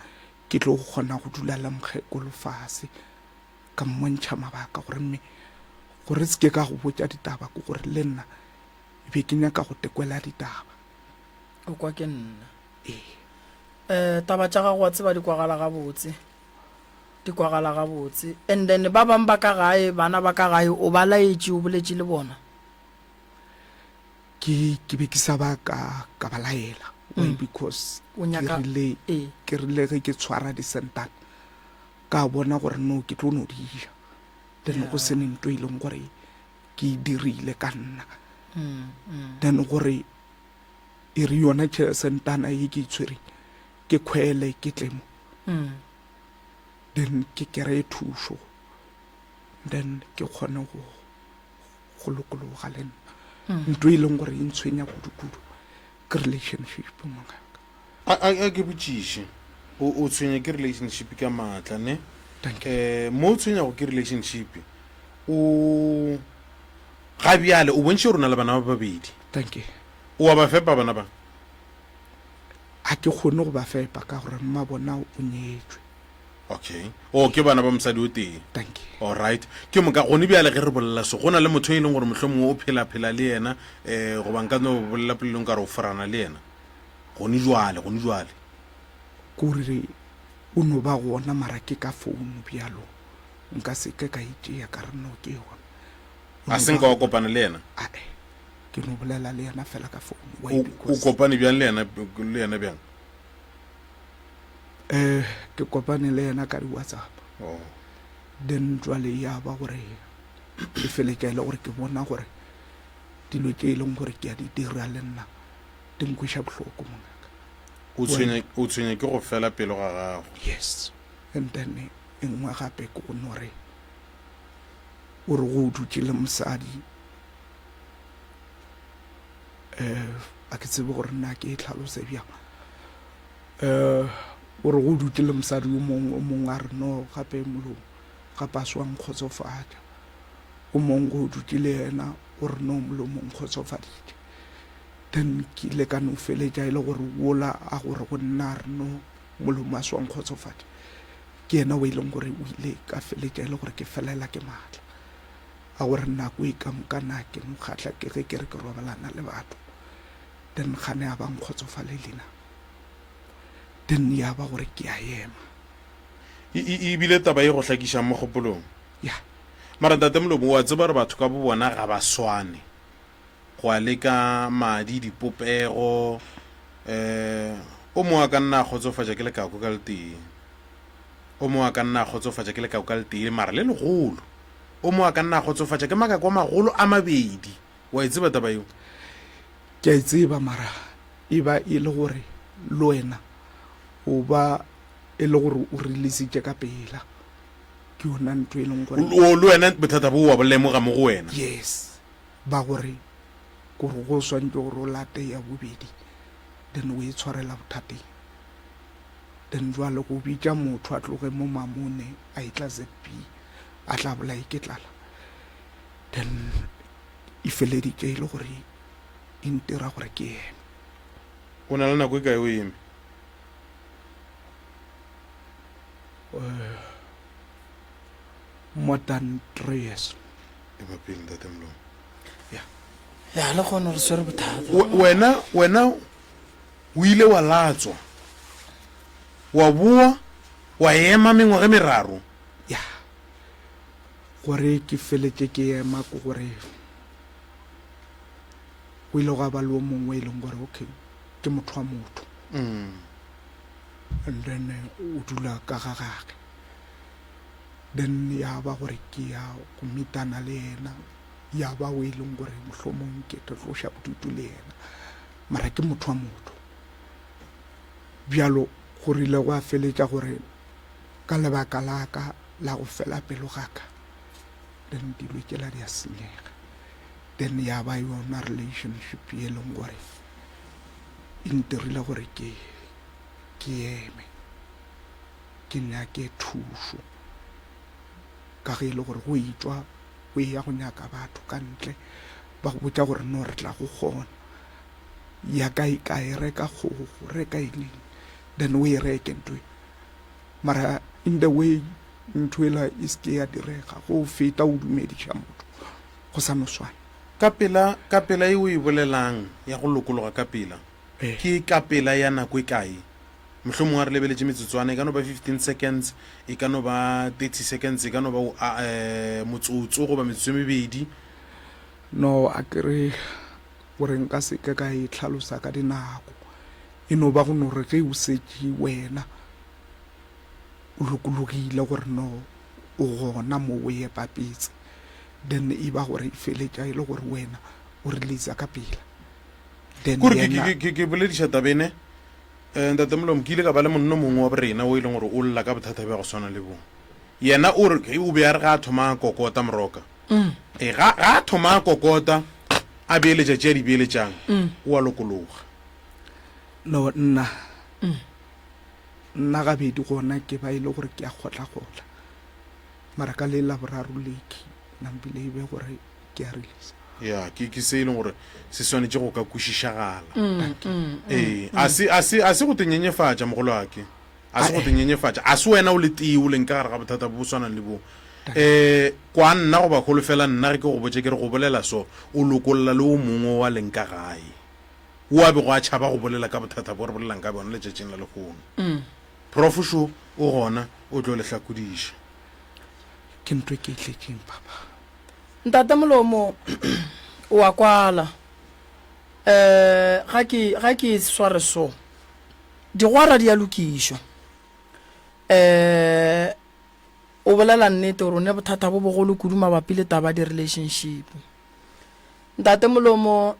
ke tlo go kgona go dula la mokgekolo fase ka mmontšha mabaka gore mme gore se ke ka go botša ditaba ko gore le nna be ke nyaka go tekwela ditaba o kwa ke nna taba tša gago wa tseba di kwagala gabotse and then ba bang ba ka gae bana ba ka gae o ba laetše o boletše le bona ke be ke sa ba ka ba laela why because ke rile ge ke tshwara disentana ka bona gore no ke tlo no dija then go se nento e leng gore ke dirile ka nna then gore e re yona sentana e ke itshwere ke khwele ke tlemo then ke kere thuso then ke kgone go lokologa le nna ntho e leng gore e ntshwenya kudu ke relationship mongaka a ke botšiše o tshwenya ke relationship ka maatla ne mo o tshwenyago ke relationship o ga bjale o bontše gore o na le bana ba babedi o wa ba fepa bana ba a ke kgone go ba fepa ka gore mma bona o nyetswe okay ke bana ba mosadi o tee all right ke moka gone bjale ge re bolela so go na le motho e leng gore mohlho mongwe o phela le yena goba nka no bolela pelelong ka re o forana le yena gone jwale kore o no ba gona mara ke ka founu bjalo nka se ke ka itšea ka re no ke yona a se nka wa kopana le yena ke no bolela le yena fela ka founu o kopane bjang le yena bjang ke kopane le yena ka di-WhatsApp then jwale ya ba gore e felekele gore ke bona gore dilo tše e leng gore ke a di dira le nna di nkweša bohloko mongaka o tshwenya ke go fela pelo ga gago yes and then e nngwe gape ke go nore o re go dutse le mosadi a ke tsebe gore nna ke e tlhalose bjang o re go dutse le mosadi o mongwe a re no gape molomo gape a swang kgotsofatša o mongwe go dutse le yena o re no molomong kgotsofaditše then ke ile ka no feletša e le gore wola a gore go nna re no molomo a swang kgotsofatša ke yena o e leng gore o ile ka feletša e le gore ke felela ke maatla a gore nako e ka mokana ke mokgatla ke ge ke re ke robalana le batho then gane a bang kgotsofale lena then ya ba gore ke a ema e bile taba e go hlakišang mo kgopolong mara ntate Molomo wa tseba re batho ka bo bona ga ba swane go a leka madi dipopego o mongwe a ka nna a kgotsofatša ke lekako ka letee o mongwe a ka nna a kgotsofatša ke lekako ka letee mara le legolo o mongwe a ka nna a kgotsofatša ke makako a magolo a mabedi wa e tseba taba eo ke a e tseba mara e ba e le gore le wena o ba e le gore o releasitše ka pela ke yona ntho e leng gore le wena bothata bo wa bo lemoga mo go wena yes ba gore gore go swantse gore o late ya bobedi then o e tshwarela bothateng then jwale go bitša motho a tloge mo mamone a itla ZB a tla bolai ke tlala then e feleditše e le gore e ntira gore ke eme o na le nako e kae o eme more than 3 years emapele ntate Molomo ya le gone re swere bothata wena o ile wa latswa wa boa wa ema mengwaga meraro ya gore ke feletše ke ema ko gore o ile go ba le o mongwe e leng gore okay ke motho wa motho and then o dula ka ga gage then ya ba gore ke ya go mitana le yena ya ba o e leng gore mohlomong ke tloša bodutu le yena mara ke motho wa motho bjalo go rile go a feletša gore ka lebaka la ka la go fela pelo ga ka then dilo ke la di a senyega then ya ba yona relationship e leng gore e ntirile gore ke eme ke nyake thuso ka ge e le gore go itšwa o ya go nyaka batho ka ntle ba go botša gore no re tla go kgona ya ka e reka kgogo reka eng then o e reke ntho mara in the way ntho ela e seke ya direga go feta o dumediša motho go sa no swana ka pela e o e bolelang ya go lokologa ka pela ke ka pela ya nako e kae mohlomong a re lebeletse metsotswana e ka no ba 15 seconds e ka no ba 30 seconds e ka no ba motsotso go ba metsotso e mebedi no a kere gore nka se ka e tlhalosa ka dinako e no ba go no re ge o setse wena o lokologile gore no o gona mo o ye papetse then e ba gore e feletša e le gore wena o releasa ka pela then ke bolediša tabene ntate Molomo ke ile ka ba le monno mongwe wa borena o e leng gore o lla ka bothata bja go swana le bo yena o re o be a re ga a thoma a kokota moroka ga a thoma a kokota a beeletša tšea di beeletšang o a lokologa no nna gabedi gona ke ba ile gore ke a kgotla mara ka le la boraro leki nampile e be gore ke a release ya ke se e leng gore se swanetse go ka kwešišagala a se go tenyenyefatša mogolo wake a se go tenyenyefatša a se wena o le tee o leng ka gare ga bothata bo swanang le bo kwa nna go ba kgolofela nna ge ke go botse ke re go bolela so o lokolola le o mongwe wa leng ka gae o a be go a tšhaba go bolela ka bothata bo re bolelang ka bona letšatšing la lekgono profesho o gona o tlo le hlakodiša ke ntwe ke itletseng papa ntate Molomo wa kwala ga ke sware so digwara di a lokišwa o bolela nnete gore o ne bothata bo bogolo kudu mabapi le taba di relationship ntate Molomo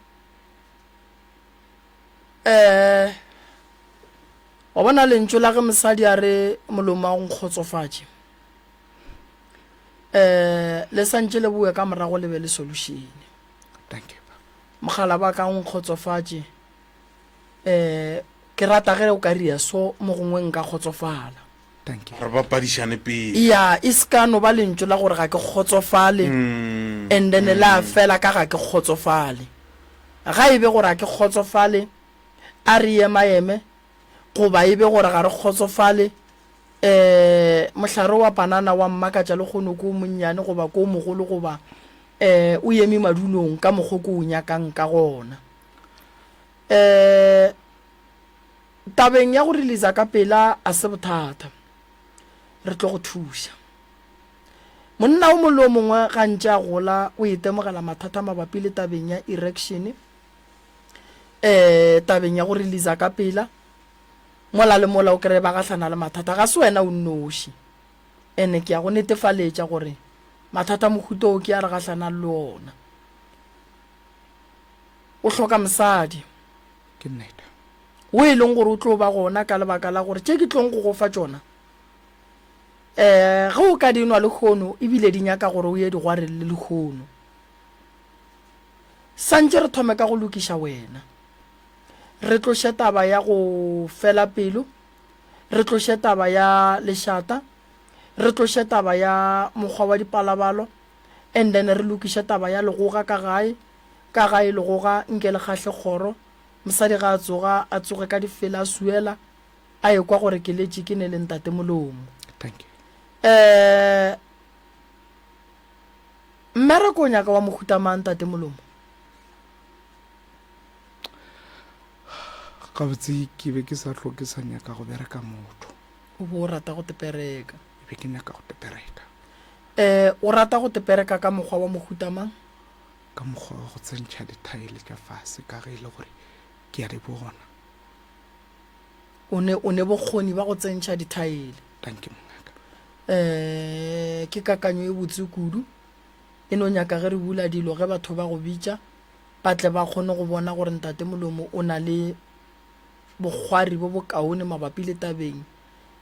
wa bona lentso la ge mosadi a re Molomo a go nkgotsofatše le santse le bue ka morago le be le solution mogala ba ka nkgotsofatše ke rata ge o ka ria so mo gongwe nka kgotsofala re bapadišane pele ya e ska no ba lentso la gore ga ke kgotsofale and then la fela ka ga ke kgotsofale ga e be gore ga ke kgotsofale a re emaeme goba e be gore ga re kgotsofale mohlare wa panana wa mmakatša le kgono ko monnyane goba ko mogolo goba o eme madulong ka mogoko o nyakang ka gona tabeng ya go releasa ka pela a se bothata re tlo go thuša monna o mollo mongwe gantše a gola o itemogela mathata mabapi le tabeng ya erection tabeng ya go releasa ka pela mola le mola o kere ba gahlana le mathata ga se wena o nnoši ene ke ya go netefaletša gore mathata mohuto o ke a re gahlana le ona o hloka mosadi ke nnete o e leng gore o tlo ba gona ka lebaka la gore tše ke tlong go go fa tšona ge o ka dinwa le kgono ebile di nyaka gore o ye digware le lekgono santse re thome ka go lokiša wena re tloše taba ya go fela pelo re tloše taba ya lešata re tloše taba ya mokgwa wa dipalabalo and then re lokiše taba ya legoga ka gae legoga nke le kgahle kgoro mosadi ga a tsoge ka difela a suela a ekwa gore ke letše ke ne le ntate Molomo mmereko o nyaka wa mohuta mang ntate Molomo gabotse ke be ke sa tlhoke sa nyaka go bereka motho o bo o rata go tepereka e be ke nyaka go tepereka o rata go tepereka ka mokgwa wa mohuta mang ka mokgwa wa go tsentšha dithaele tša fase ka ge e le gore ke a di bona o ne bokgoni ba go tsentšha dithaele tanke mongaka ke kakanyo e botse kudu e no nyaka ge re bula dilo ge batho ba go bitša ba tle ba kgone go bona gore ntate Molomo o na le bogwari bo bokaone mabapi le tabeng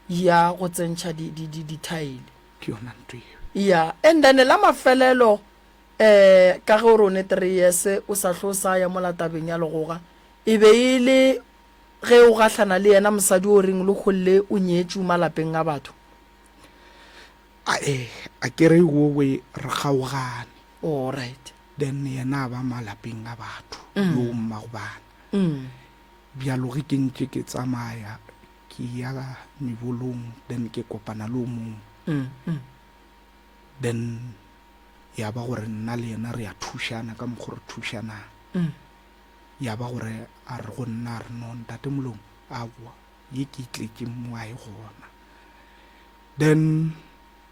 ya go tsentšha dithaele ke yona ntwe ya and then la mafelelo ka ge o re o ne 3 years o sa tlo sa ya mola tabeng ya legoga e be e le ge o gahlana le yena mosadi o reng le kgolle o nyetše malapeng a batho a kere wo we re kgaogane all right then yena ba malapeng a batho yo mma go bana bjalo ge ke ntše ke tsamaya ke ya mebolong then ke kopana le o mongwe then ya ba gore nna le yena re a thušana ka mokgwa re thušanang ya ba gore a re go nna re no ntate molong a boa ye ke itletse moae gona then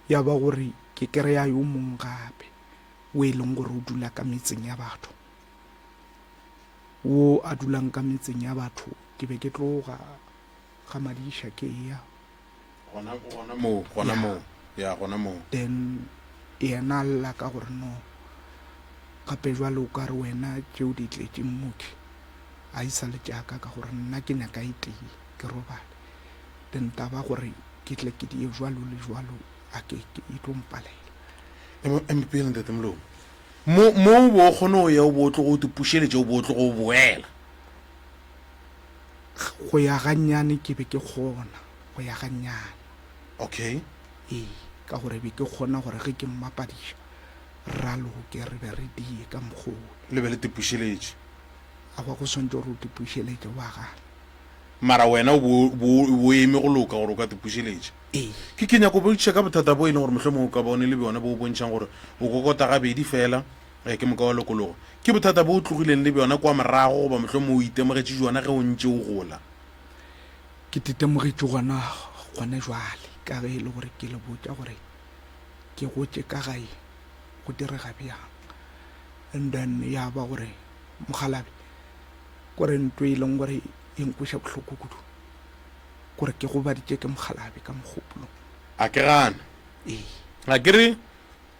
ya ba gore ke kry-a yo mongwe gape o e leng gore o dula ka metseng ya batho wo a dulang ka metseng ya batho ke be ke tloga ga madiša ke ya gona moo then yena lla ka gore no gape jwale o ka re wena tšeo di tletse mmoki a isa le jaaka ka gore nna ke nyaka itee ke robale then taba gore ke tle ke die jwalo le jwalo a ke itlo mpalela empele ntate Molomo mo bo kgone go ya o botlo go tipušeletše o botlo go boela go ya gannyane ke be ke kgona go ya gannyane okay ka gore be ke kgona gore ge ke mmapadiša raloke re be re die ka mogolo le be le tipušeletše a ba go swantse gore o tipušeletše wa gana mara wena bo eme go loka gore o ka tipušeletše ke kenya ko boitšha ka bothata bo e leng gore mohlomong o ka bone le bjona bo bontšhang gore o kokota gabedi fela ke moka wa lokologo ke bothata bo o tlogileng le bjona kwa morago goba mohlomong o itemogetše jona ge o ntše o gola ke ditemogetše gona gone jwale ka ge e le gore ke le botša gore ke gotše ka gae go direga bjang and then ya ba gore mogalabe kore ntho e leng gore e nkweša bohloko kudu gore ke go baditše ke mogalabe ka mogopolong a ke gana a ke re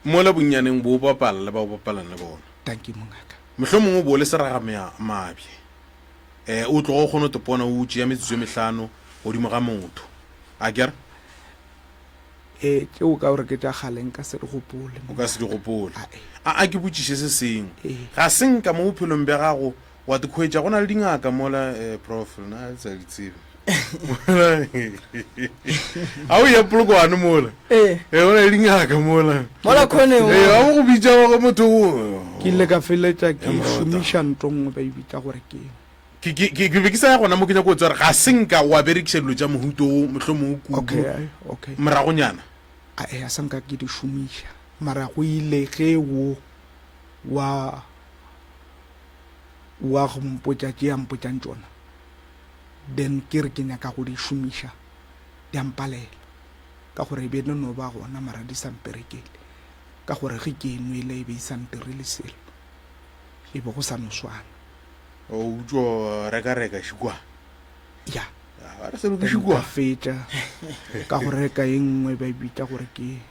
mola bonnyaneng bo bapala le ba o bapalang le bona tanki mongaka mohlomong o bo le seraga mabje o tlogo o kgone o topona o tšea metsotso e mehlano godimo ga motho a kere tšeo ka gore ke tša galeng ka se di gopole o ka se di gopole a ke botšiše se sengwe ga seng ka mo bophelong bja gago wa dikgwetša go na le dingaka mola prof na tsa ditsebe a o ya polokwane mola go na le dingaka mola a mo go bitša wa motho ke ile ka feletša ke šomiša ntongwe ba ebitša gore ke be ke sa ya gona mo ke nyako tswa re ga senka wa berekiša dilo tša mohuto o mohlomong o kubu moragonyana a sanka ke di šomiša mara go ile ge wo wa go mpotša tše ya mpotšang tšona then ke re ke nyaka go di šomiša di ampalela ka gore e be le no ba gona mara di samperekele ka gore ge ke enwele e be e santere le selo e be go sa no swana o utswa reka šikwa ya ka fetša ka go reka e nngwe ba bitša gore ke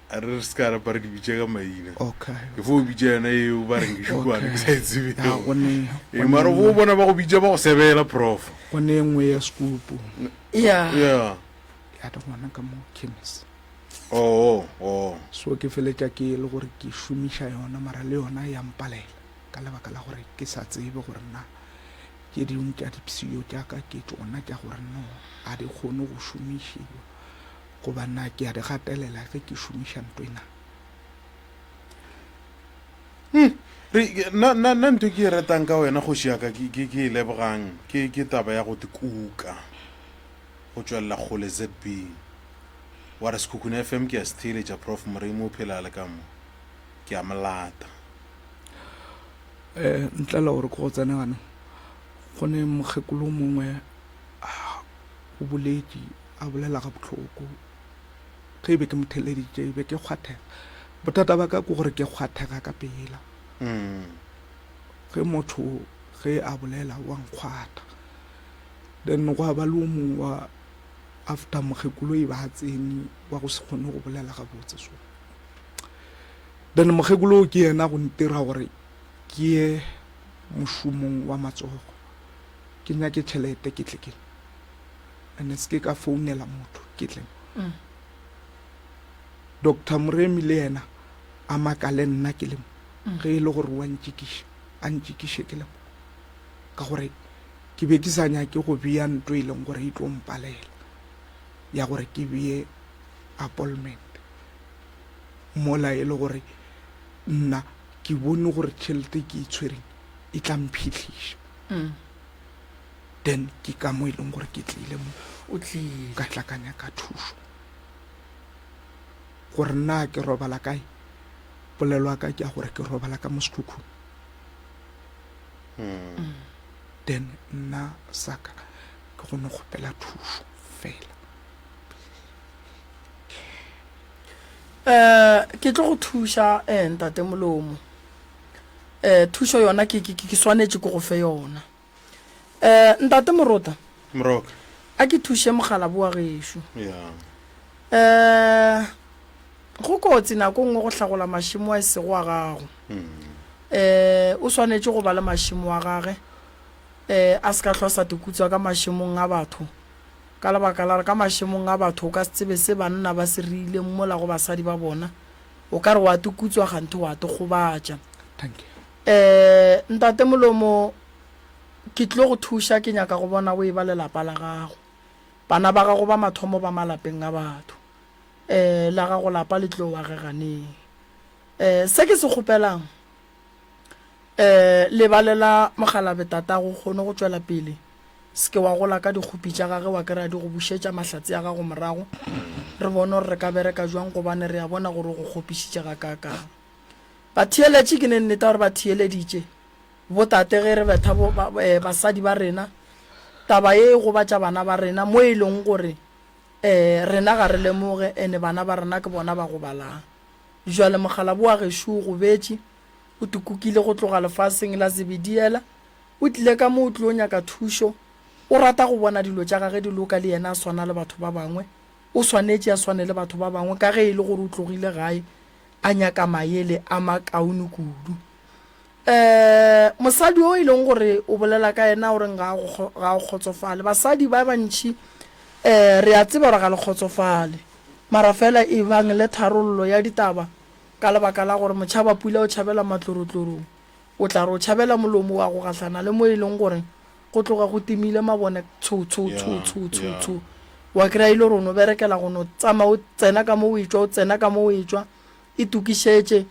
re se ka rapa re di bitša ka maina okay ke fo o bitša yona eo ba reng ke šikwane ke sa e tsebeo mara go bona ba go bitša ba go sebela prof go ne nngwe ya skupu ya da ngwana ka mo chemist so ke feletša ke le gore ke šomiša yona mara le yona ya mpalela ka lebaka la gore ke sa tsebe gore nna ke dingwe tša dipsio tšaka ke tsona tša gore no a di kgone go šomišiwa goba nna ke a di gatelela ge ke šomiša ntwena nna ntho ke e ratang ka wena kgošiaka ke e lebogang ke taba ya go dikuka go tšwelela kgole ZB wa re Sekhukhune FM ke a setheletša prof moremo o phela le ka mo ke a molata ntle la gore ke go tsene gana go ne mokgekolo mongwe o boletše a bolela ga bohloko ge e be ke motheleditše e be ke kgwathega bothata ba ka ke gore ke kgwathega ka pela ge motho ge a bolela wa nkgwatha then go a ba le o mongwe wa after mokgekolo e ba tsene wa go se kgone go bolela ga botse so then mokgekolo ke yena go ntira gore ke ye mošomong wa matsogo ke nyake tšhelete ke tle ke ene se ke ka founela motho ke tle Dr. Moremi le yena a makale nna ke le ge e le gore wa a ntšikiše ke le ka gore ke be ke sa nyake go bea ntho e leng gore e tlo mpalela ya gore ke bee appointment mola e le gore nna ke bone gore tšhelete ke itshwereng e tla mphitlhiša then ke ka mo e leng gore ke tlile mo ka tlakanya ka thušo gore nna ke robala kae polelo ka ke a gore ke robala ka mo sekhukhung then nna saka ke go no gopela thuso fela ke tlo go thuša ntate molomo thušo yona ke swanetše ke go fe yona ntate Moroka a ke thuše mogala boa gešo go kotsi nako nngwe go hlagola mašimo a sego a gago o swanetše go ba le mašimo a gage a se ka hlosa tekutswa ka mašimong a batho ka lebaka la re ka mašimong a batho o ka se tsebe se banna ba se rile mola go basadi ba bona o ka re wa tekutswa gante wa te gobatša ntate Molomo ke tlo go thuša ke nyaka go bona o e ba lelapa la gago bana ba gago ba mathomo ba malapeng a batho la gago lapa le tlo wa geganeng se ke se kgopelang le balela mogalabe tatago kgone go tšwela pele se ke wa gola ka dikgopi tša gage wa kry-a di go bušetša mahlatse ya gago morago re bone gore re ka bereka jwang gobane re a bona gore go kgopišitše ga kakang batheeletše ke ne nneta gore ba theeleditše botate ge re betha basadi ba rena taba ye go batša bana ba rena mo e leng gore rena ga re lemoge ene bana ba rena ke bona ba go balang jwale mogala boa gešo go betše o tukukile go tloga lefaseng la zebediela o tlile ka mo o tlo nyaka thušo o rata go bona dilo tša gage di loka le yena a swana le batho ba bangwe o swanetše a swane le batho ba bangwe ka ge e le gore o tlogile gae a nyaka maele a makaone kudu mosadi o e leng gore o bolela ka yena gore ga o kgotsofale basadi ba bantši re a tseba gore ga le kgotsofale mara fela e bang le tharollo ya ditaba ka lebaka la gore motšhaba pula o tšhabela matlorotlorong o tla re o tšhabela molomo wa go gahlana le mo e leng gore go tloga go timile mabone tsho wa kry-a ile gore o no berekela go no tsama o tsena ka mo o etswa o tsena ka mo o etswa e tukišetše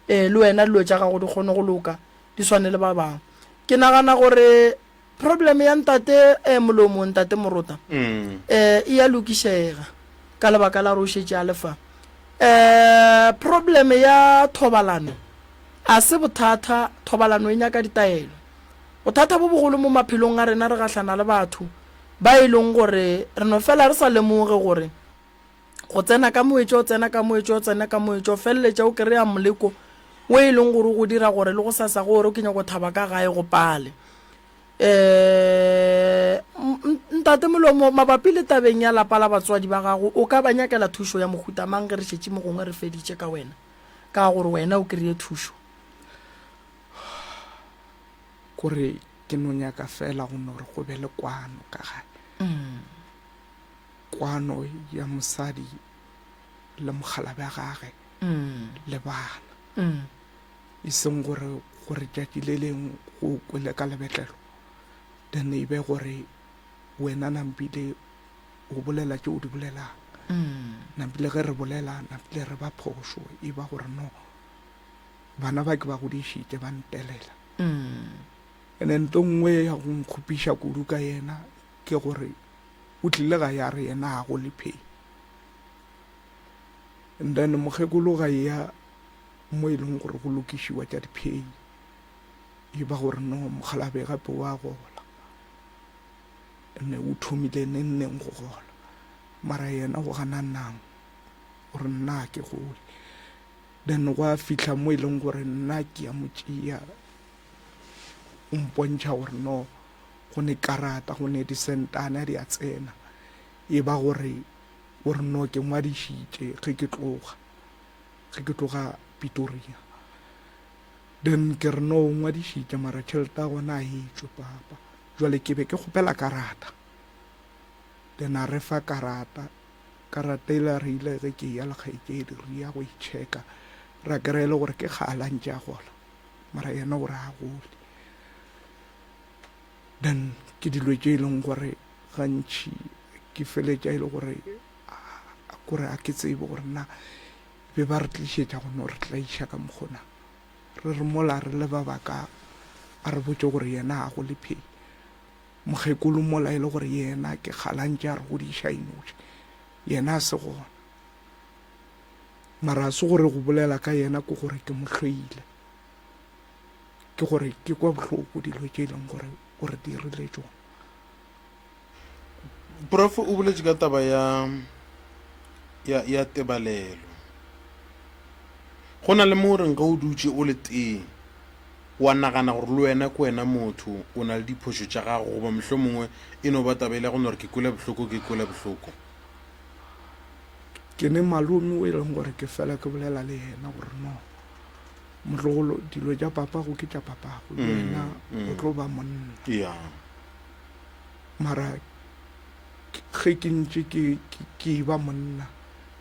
le wena dilo tša gago di kgone go loka di swane le ba bangwe ke nagana gore problem ya ntate molomo ntate Morota e ya lokišega ka lebaka la re o šetše a lefa problem ya thobalano a se bothata thobalano e nyaka ditaelo bothata bo bogolo mo maphelong a rena re gahlana le batho ba e leng gore re no fela re sa lemoge gore go tsena ka moetšo o tsena ka moetšo o tsena ka moetšo feleletša o kry-a moleko o e leng gore go dira gore le go sasa gore o kenya go thaba ka gae go pale ntate Molomo mabapi le tabeng ya lapa la batswadi ba gago o ka ba nyakela thušo ya mohuta mang ge re šetše mo gongwe re feditše ka wena ka gore wena o kry-e thušo kore ke no nyaka fela go no re go be le kwano ka gae kwano ya mosadi le mogalabe ya gage le bana e seng gore tšatši le leng go kwele ka lebetlelo then e be gore wena nampile o bolela tše o di bolelang nampile ge re bolela nampile re ba phošo e ba gore no bana ba ke ba godišitše ba ntelela ene nto nngwe ya go nkgopiša kudu ka yena ke gore o tlile ga ya re yena a go lephei and then mokgekolo ga ya mo e leng gore go lokišiwa tša diphei e ba gore no mogalabe gape wa gola ene o thomile nenneng go gola mara yena go gana nang gore nna ke gole then go a fitlha mo e leng gore nna ke ya motšea o mpontšha gore no go ne karata go ne disentana di a tsena e ba gore no ke ngwadišitše ge ke tloga Pretoria then ke re no ngwadišitše mara tšhelete a gona a etšwe papa jwale ke be ke kgopela karata then a re fa karata e la re ile ge ke ya lekgaetšedi re ya go itšheka ra kry-e le gore ke kgalantše a gola mara yena gore a gole then ke dilo tše e leng gore gantši ke feletša e le gore kore a ke tsebe gore na be ba re tlišetša go no re tlaiša ka mokgona re re mola re le ba baka a re botse gore yena a go lephei mokgekolo mola e le gore yena ke kgalantše a re godiša inoše yena a se gona mara se gore go bolela ka yena ke gore ke motlhoile ke gore ke kwa botlhoko dilo tse e leng gore di rile tsone. Prof o boletse ka taba ya tebalelo go na le mo reng ka o dutse o le teng wa nagana gore le wena ke wena motho o na le diphoso tša gago goba mohlho mongwe e no ba tabaile go gore ke kula bohloko ke ne malome o e leng gore ke fela ke bolela le yena gore no motlogolo dilo tša papago ke tša papago le wena o tlo ba monna. Mara ge ke ntse ke ba monna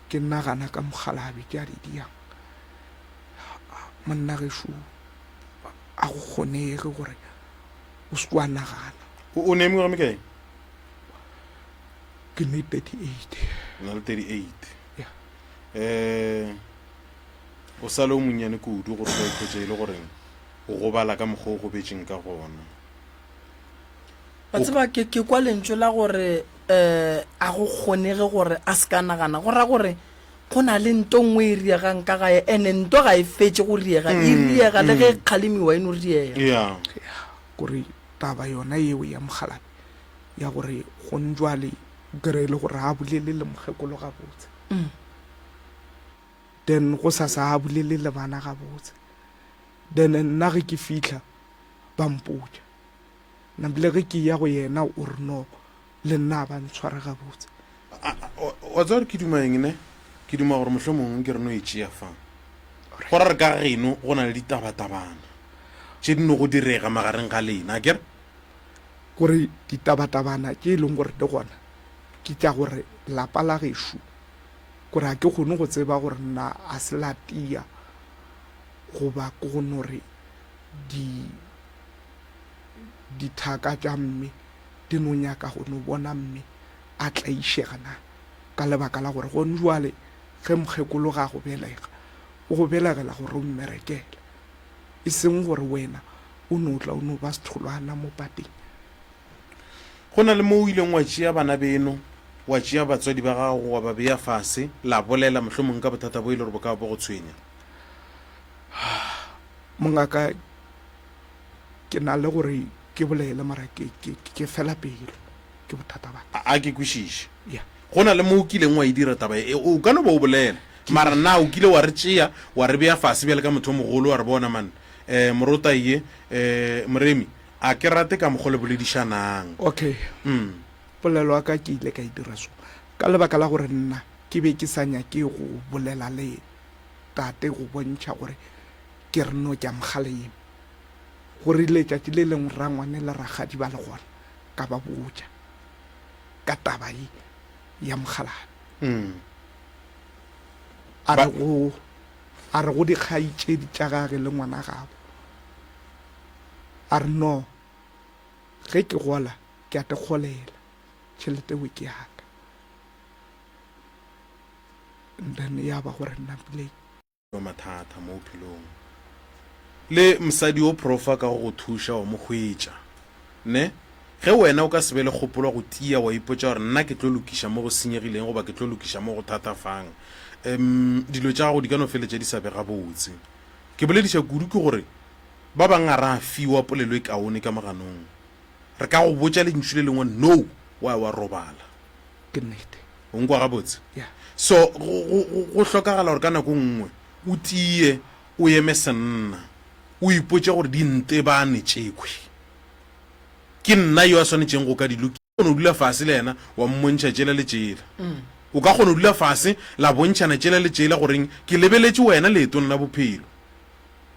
ke nagana ka mogalabi tša didiang monna gešo a go kgonege gore o se wa nagana. O neme gore mekae? Ke ne 38. Na le 38. O sale o monnyane kudu gore ka ikhwetše e le gore o gobala ka mokgwa o go betšeng ka gona. Ba tseba ke kwa lentswe la gore a go kgonege gore a se ka nagana go ra gore go na le nto nngwe e riegang ka gae ene nto ga e fetse go riega e riega le ge kgalemiwa e no riega. Gore taba yona eo ya mogalabi ya gore go njwale kry le gore a bolele le mogekolo ga botse then go sa bolele le bana ga botse then nna ge ke fitlha ba mpotša nabile ge ke ya go yena o re no le nna ba ntshwara ga botse. Wa tswa re ke duma eng ne ke duma gore mohlho mongwe ke re no e tšea fang gore re ka geno go na le ditabatabana tše di no go direga magareng ga lena a kere gore ditabatabana tše e leng gore di gona ke tša gore lapa la gešo gore a ke kgone go tseba gore nna a se latia goba ke gone gore dithaka tša mme di no nyaka go no bona mme a tlaišegana ka lebaka la gore gone jwale ge mokgekolo ga go belega o go belegela gore o mmerekele e seng gore wena o no tla o no ba setholwana mo pateng. go na le mo o ileng wa tšea bana beno wa tšea batswadi ba gago wa ba beya fase la bolela mohlomong ka bothata bo ile gore bo ka bo go tshwenya? Mongaka ke na le gore ke bolele mara ke fela pelo ke bothata ba a ke kwešiše. Go na le mo o kileng wa e dira taba o ka no ba o bolela mara na o kile wa re tšea wa re beya fase bjale ka motho o mogolo wa re bona man morota ye moremi a ke rate ka mokgwa le boledišanang. Okay polelo wa ka ke ile ka e dira so ka lebaka la gore nna ke be ke sa nyake go bolela le tate go bontšha gore ke re no tša mogaleng gore ile tšatši le leng rangwane le ragadi ba le gona ka ba botša ka taba ya mogalabi a re go dikgaitšedi tša gage le ngwana gabo a re no ge ke gola ke a te kgolela tšhelete we ke yaka then ya ba gore nna pile mathata mo bophelong le mosadi o profa ka go thuša wa mo hwetša ne ge wena o ka se be le kgopolo go tia wa ipotša gore nna ke tlo lokiša mo go senyegileng goba ke tlo lokiša mo go thatafang dilo tša gago di ka no feletša di sa bega botse. Ke bolediša kudu ke gore ba bang a ra fiwa polelo e kaone ka moganong re ka go botša le ntšu le lengwe no wa robala ke nnete o nkwa gabotse. So go hlokagala gore ka nako nngwe o tie o eme senna o ipotša gore di nte ba netšekwe ke nna yo a swanetšeng go ka diloki o no dula fase le yena wa mmontšha tšela le tšela o ka kgona dula fase la bontšhana tšela le tšela goreng ke lebeletše wena leetong la bophelo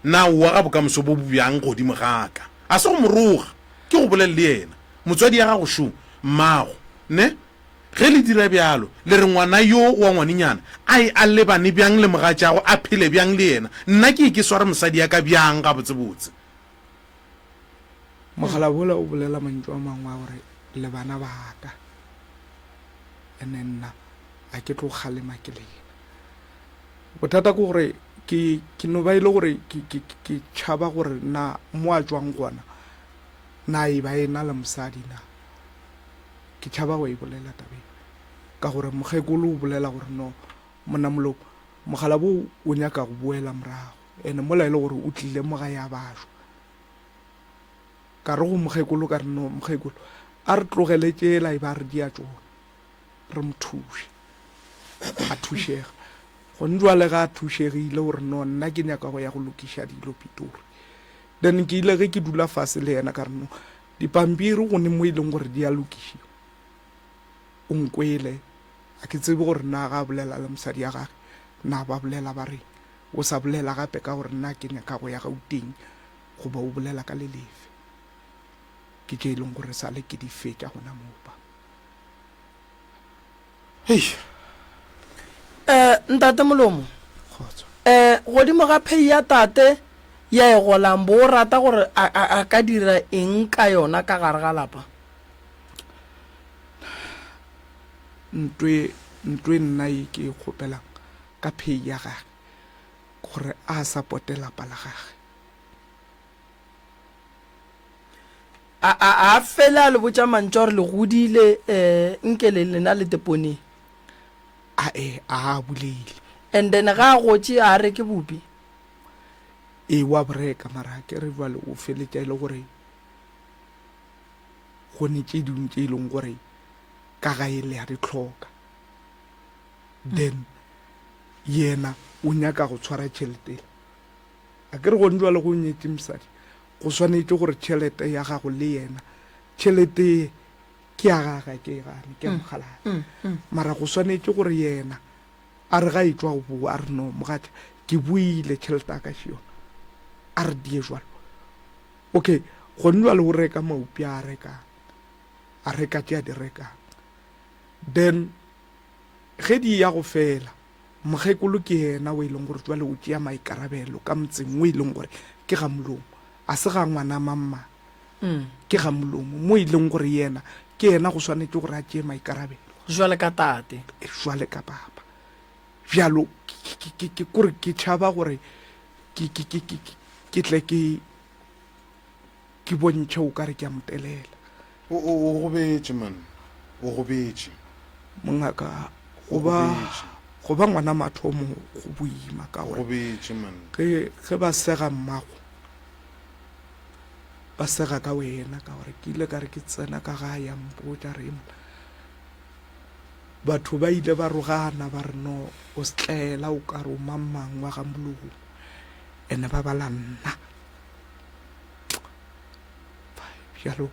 na o wa ga bokamoso bo bjang godimo gaka a se go moroga ke go bolele le yena motswadi ya gago šo mmago ne ge le dira bjalo le re ngwana yo wa ngwanenyana a lebane bjang le mogatšago a phele bjang le yena nna ke sware mosadi ya ka bjang ga botsebotse. mogala bola o bolela mantšu a mangwe a gore le bana ba ka ene nna a ke tlo kgalema ke le yena bothata ke gore ke no ba ile gore ke tšhaba gore na mo a tswang gona na e ba e na le mosadi na ke tšhaba go e bolela tabeng ka gore mogekolo o bolela gore no monamolo mogala bo o nyaka go boela morago ene mola ile gore o tlile mo ga ya bašwa ka re go mokgekolo ka re no mokgekolo a re tlogele tšela e ba re di a tsona re mothuše a thušega gone jwale ga a thušegile gore no nna ke nyaka go ya go lokiša dilo Pitori then ke ile ge ke dula fase le yena ka re no dipampiri go ne mo e leng gore di a lokišiwa o nkwele a ke tsebe gore na ga bolela le mosadi ya gage na ba bolela ba re o sa bolela gape ka gore nna ke nyaka go ya Gauteng go ba o bolela ka lelefe ke tše e leng gore sa le ke di fetša gona mopa ntate Molomo godimo ga pay ya tate ya e golang bo o rata gore a ka dira eng ka yona ka gare ga lapa ntwe nna e ke kgopelang ka pay ya gage gore a supporte lapa la gage a fela le botša mantša gore le godile nke le lena le tepone a buleile and then ga a gotše a re ke bopi wa breka mara ke re jwale o feletša e le gore go ne tše dingwe tše e leng gore ka ga e le ya di tlhoka then yena o nyaka go tshwara tšhelete a ke re gone jwale go nyetse mosadi go swanetse gore tšhelete ya gago le yena tšhelete ke ya gaga ke gane ke mogalane mara go swanetse gore yena a re ga e tswa go bua a re no mogatša ke buile tšhelete a ka šeo a re die jwalo okay gone jwale o reka maupi a reka tše a di rekang then ge di ya go fela mokgekolo ke yena o e leng gore jwale o tšea maikarabelo ka motseng o e leng gore ke ga Molomo a se ga ngwana mamma ke ga Molomo mo e leng gore yena ke yena go swanetse gore a tšee maikarabelo jwale ka tate jwale ka papa bjalo ke kore ke tšhaba gore ke tle ke bontšhe o ka re ke a motelela o gobetše man o gobetše mongaka go ba ngwana mathomo go boima ka gore gobetše man ge ba sega mmago ba sega ka wena ka gore ke ile ka re ke tsena ka ga ya mpotša re batho ba ile ba rogana ba re no o setlela o ka re o mammang wa ga Molomo ene ba bala nna bjalo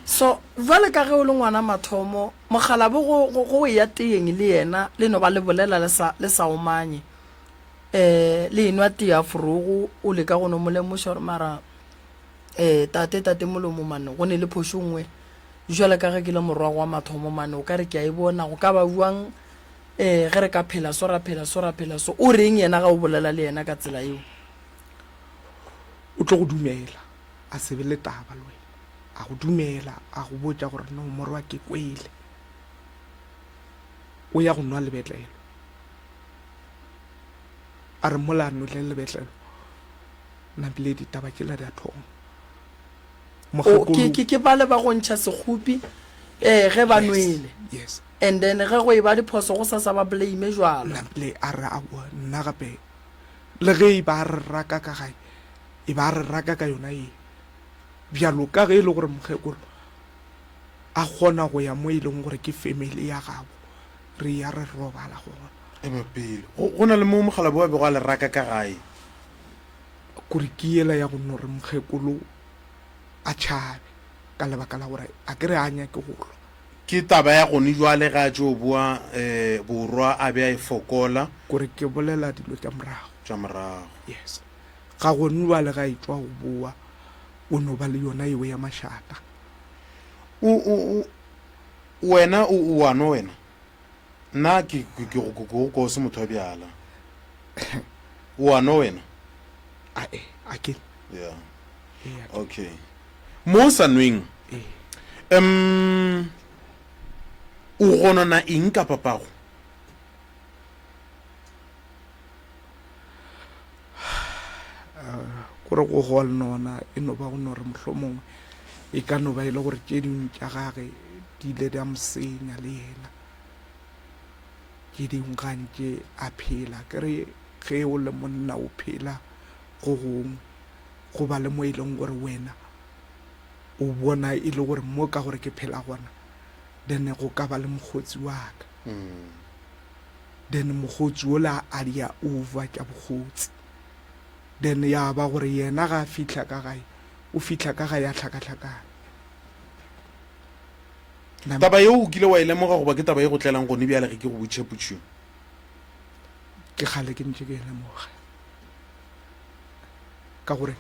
so vale ka ge o le ngwana mathomo mogala bo go ya teng le yena le no ba le bolela le sa omanye le inwa tia frogo o le ka go no molemoša gore mara tate Molomo mane go ne le phošongwe jwale ka ge ke le morwago wa mathomo mane o ka re ke a e bona go ka ba buang ge re ka phela so o reng yena ga o bolela le yena ka tsela eo o tlo go dumela a se be le taba le wena a go dumela a go botša gore no more wa ke kwele o ya go nwa lebetlelo a re molano le lebetlelo nabile ditaba tšela di a thoma ke bale ba go ntšha sekgopi ge ba nwele yes and then ge go e ba diphoso go sa ba blame jwalo nabile a re a nna gape le ge e ba re raka ka gae e ba re raka ka yona e bjalo ka ge e le gore mokgekolo a kgona go ya mo e leng gore ke family ya gago re ya re robala gona pele go na le mo mogala bo a bego a le raka ka gae kore ke ela ya go nna gore mokgekolo a tšhabe ka lebaka la gore a ke re a nyake go hlwa ke taba ya gone jwale ga tšo bua borwa a be a e fokola kore ke bolela dilo tša morago yes ga gone jwale ga e tswa go bua o no ba le yona eo ya mašata wena o wano wena nna ke go se motho a bjala o wano wena a ke yeah okay mo sanweng o gona na eng ka papago gore go gola nona e no ba go no re mohlomongwe e ka no ba ile gore tše dingwe tša gage di ile di a mosenya le yena ke dingkantse a phela ke re ge o le monna o phela go gongwe go ba le mo e leng gore wena o bona e le gore mo ka gore ke phela gona then go ka ba le mogotsi wa ka then mogotsi o la a di a over tša bogotsi then ya ba gore yena ga a fitlha ka gae o fitlha ka gae a tlhakatlhakana taba yeo o kile wa e lemoga goba ke taba e go tlelang gone bjale ge ke go botšhepotšheng ke kgale ke ntse ke e lemoga ka gore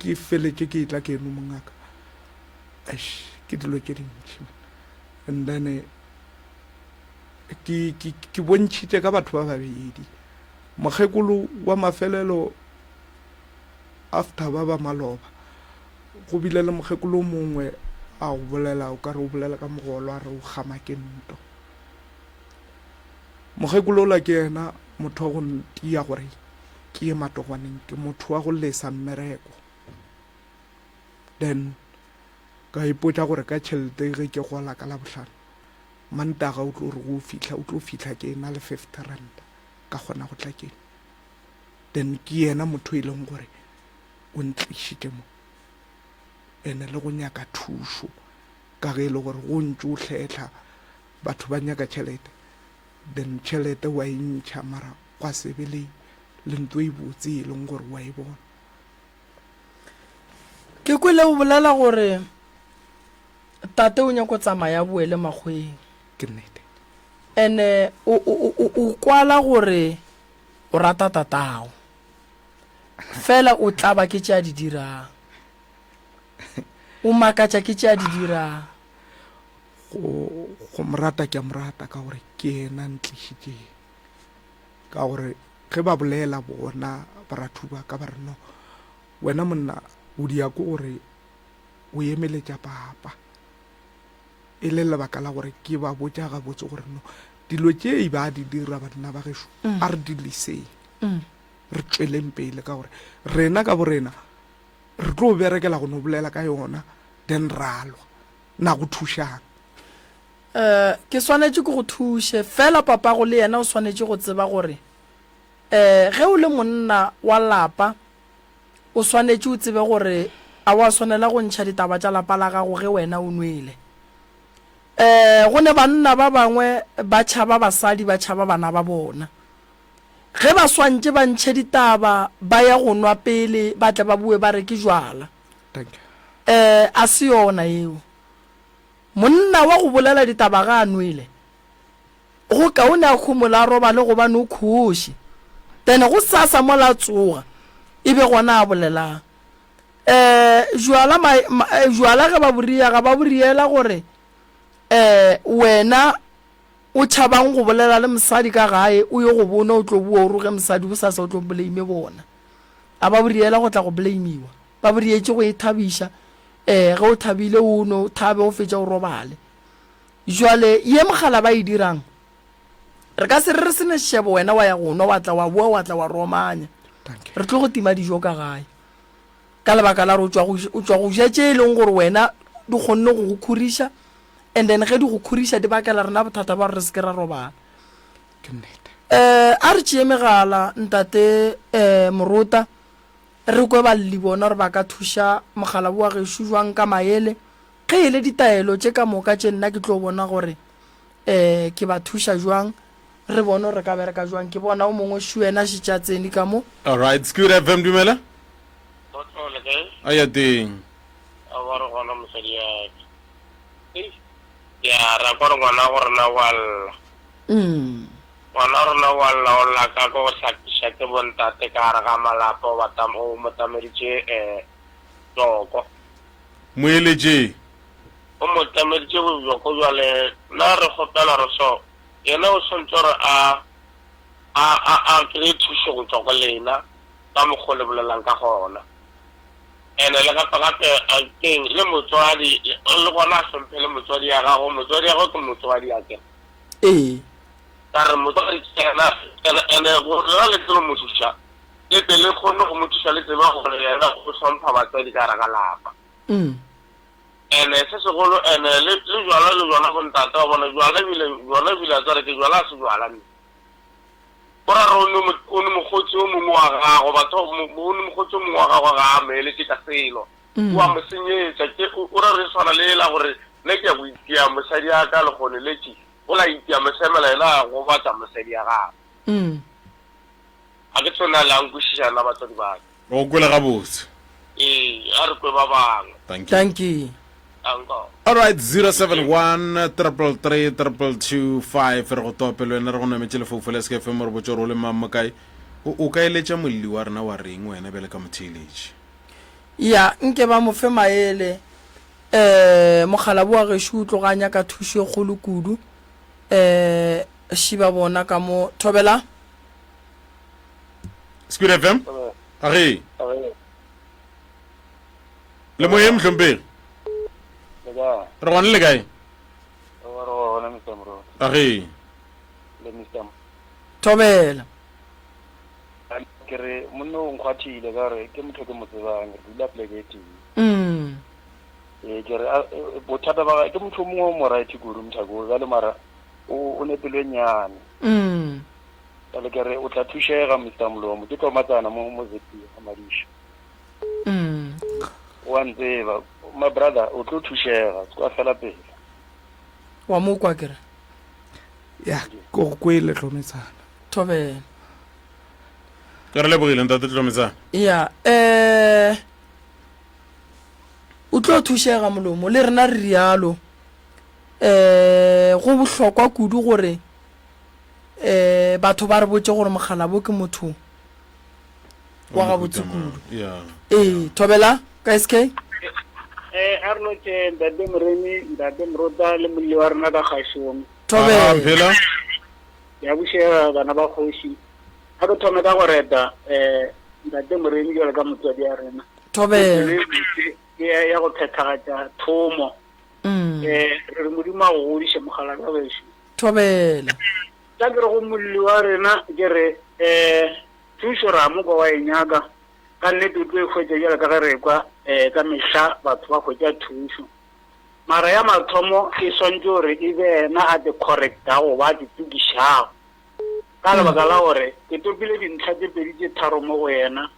ke feletse ke tla ke eno mongaka ke dilo ke dintšhi and then ke bontšhitše ka batho ba babedi mokgekolo wa mafelelo after ba ba maloba go bile le mokgekolo o mongwe a go bolela o ka re o bolela ka mogolo a re o gama ke nto mokgekolo ola ke yena motho wa go ntia gore ke ye matogwaneng ke motho wa go lesa mmereko then ka ipotsa gore ka tšhelete ge ke gola ka la bohlano mantaga o tlo re o tlo fitlha ke na le 50 rand ka kgona go tla keng then ke yena motho e leng gore o ntlišitše mo ene le go nyaka thušo ka ge e le gore go ntse o hletla batho ba nyaka tšhelete then tšhelete wa e ntšha mara gwa sebe le ntho e botse e leng gore wa e bona ke kwele o bolela gore tate o nyako tsamaya boele magweng ke nnete ene o kwala gore o rata tatao fela o tlaba ke tša di dirang o makatša ke tša di dirang go morata ke a morata ka gore ke ena ntlišitše ka gore ge ba bolela bona baratho ba ka ba re no wena monna o diako gore o emeletša papa e le lebaka la gore ke ba botša gabotse gore no dilo tše e ba di dira banna ba gešo a re di liseng re tšweleng pele ka gore rena ka borena re tlo berekela go no bolela ka yona then ralwa na go thušang ke swanetše ke go thuše fela papa go le yena o swanetše go tseba gore ge o le monna wa lapa o swanetše o tsebe gore a wa swanela go ntšha ditaba tša lapa la gago ge wena o nwele go ne banna ba bangwe ba tšhaba basadi ba tšhaba bana ba bona ge ba swantše ba ntšhe ditaba ba ya go nwa pele ba tle ba bue ba re ke jwala a se yona eo monna wa go bolela ditaba ga a nwele go kaone a khumola a roba le gobane o kgoši tene go sasa mola tsoga e be gona a bolelang jwala ga ba boriela gore wena o tšhabang go bolela le mosadi ka gae o ye go bona o tlo bua o roge mosadi o sasa o tlo blame bona a ba boriela go tla go blameiwa ba borietše go e thabiša ge o thabile o no thabe o fetša o robale jwale ye mogala ba e dirang re ka se re se ne shebo wena wa ya go nwa wa tla wa bua wa tla wa romanya re tlo go tima dijo ka gae ka lebaka la re o tswa go ja tše e leng gore wena di kgonne go go khuriša and then ge di go khuriša di bakela rena bothata ba re se ke ra robala a re tšee megala ntate morota re kwe ba le bona re ba ka thuša mogala boa gešo jwang ka maele ge e le ditaelo tše ka moka tše nna ke tlo bona gore ke ba thuša jwang re bone re ka bereka jwang ke bona o mongwe shu ena šitša tsene ka mo alright Good FM dumela aya teng ya ra gore ngwana gore na walla ngwana rona walla o la ka go sakisha ke bontate ka ra ga malapo wa o motameditše toko moeletše o motameditše go jwale na re gopela re so yena o sontse gore a kry thušo go tswa go lena ka mokgwa le bolelang ka gona ene le gape a keng le motswadi le gona a hlomphe le motswadi ya gago ke motswadi ya ke ka re motswadi ene gore le tlo mo thuša e pele kgone go mo thuša le tseba gore yena go hlompha batswadi ka ra ga lapa ene se segolo ene le jwala bontata wa bona jwala bile a tsare ke jwala se jwala mme ora ro o ne mogotsi o mongwe wa gago batho o ne mogotsi o mongwe wa gago ga amele ke ka selo wa mo senyetsa ke ora re swana le la gore ne ke go itia mosadi ya ka le gone leti o la itia mosemela ela go batla mosadi ya gago a ke tsona la nkushisa na batsadi ba o kwela ga botse a re kwe ba bang thank you all right 071 333 225 re go topelo ena re go nametse le foufele se ke fm re botse ro le mamma kae o ka eletša molli wa rena wa reng wena bele ka motheletši ya nke ba mo fe maele mogala bo wa gešo o tloganya ka thušo e kgolo kudu šiba bona ka mo thobela Squid FM age le mo em hlompe re gone le kae age thobela kere monna o nkgwathile ka re ke motho ke mo tsebang re dula pleketeng kere bothata ba ke motho mongwe o mo right kudu mthako ka le mara o ne pelwenyane le kere o tla thušega Mr. Mlomo ke tomatsana mo zepi a madisha wa ntseba my brother o tlo thušega se kwa fela pele wa mo kwa kere ya go kwele tlometsana thobela ke re le bogile ntate tlometsana ya o tlo thušega Molomo le rena re rialo go bohlokwa kudu gore batho ba re botse gore mogala bo ke motho wa ga botse kudu thobela ka SK arno ke ndade mremi ndade mroda le molli wa rena ka kgašong thobela ya bušega bana ba kgoši a ke thome ka go reta ndade mremi jalo ka motswadi ya rena thobela ya go phethagatša thomo re modimo a go godiša mogala ka bešo thobela ka ke re go molli wa rena ke re thušo ra moko wa enyaka ka nnete o tlo e kgwetša jalo ka ge re kwa ka mehla batho ba kgwetša thušo mara ya mathomo e swantse gore e be ena a the correcta go ba ditukišago ka lebaka la gore ke topile dintlha tse pedi tse tharo mo go yena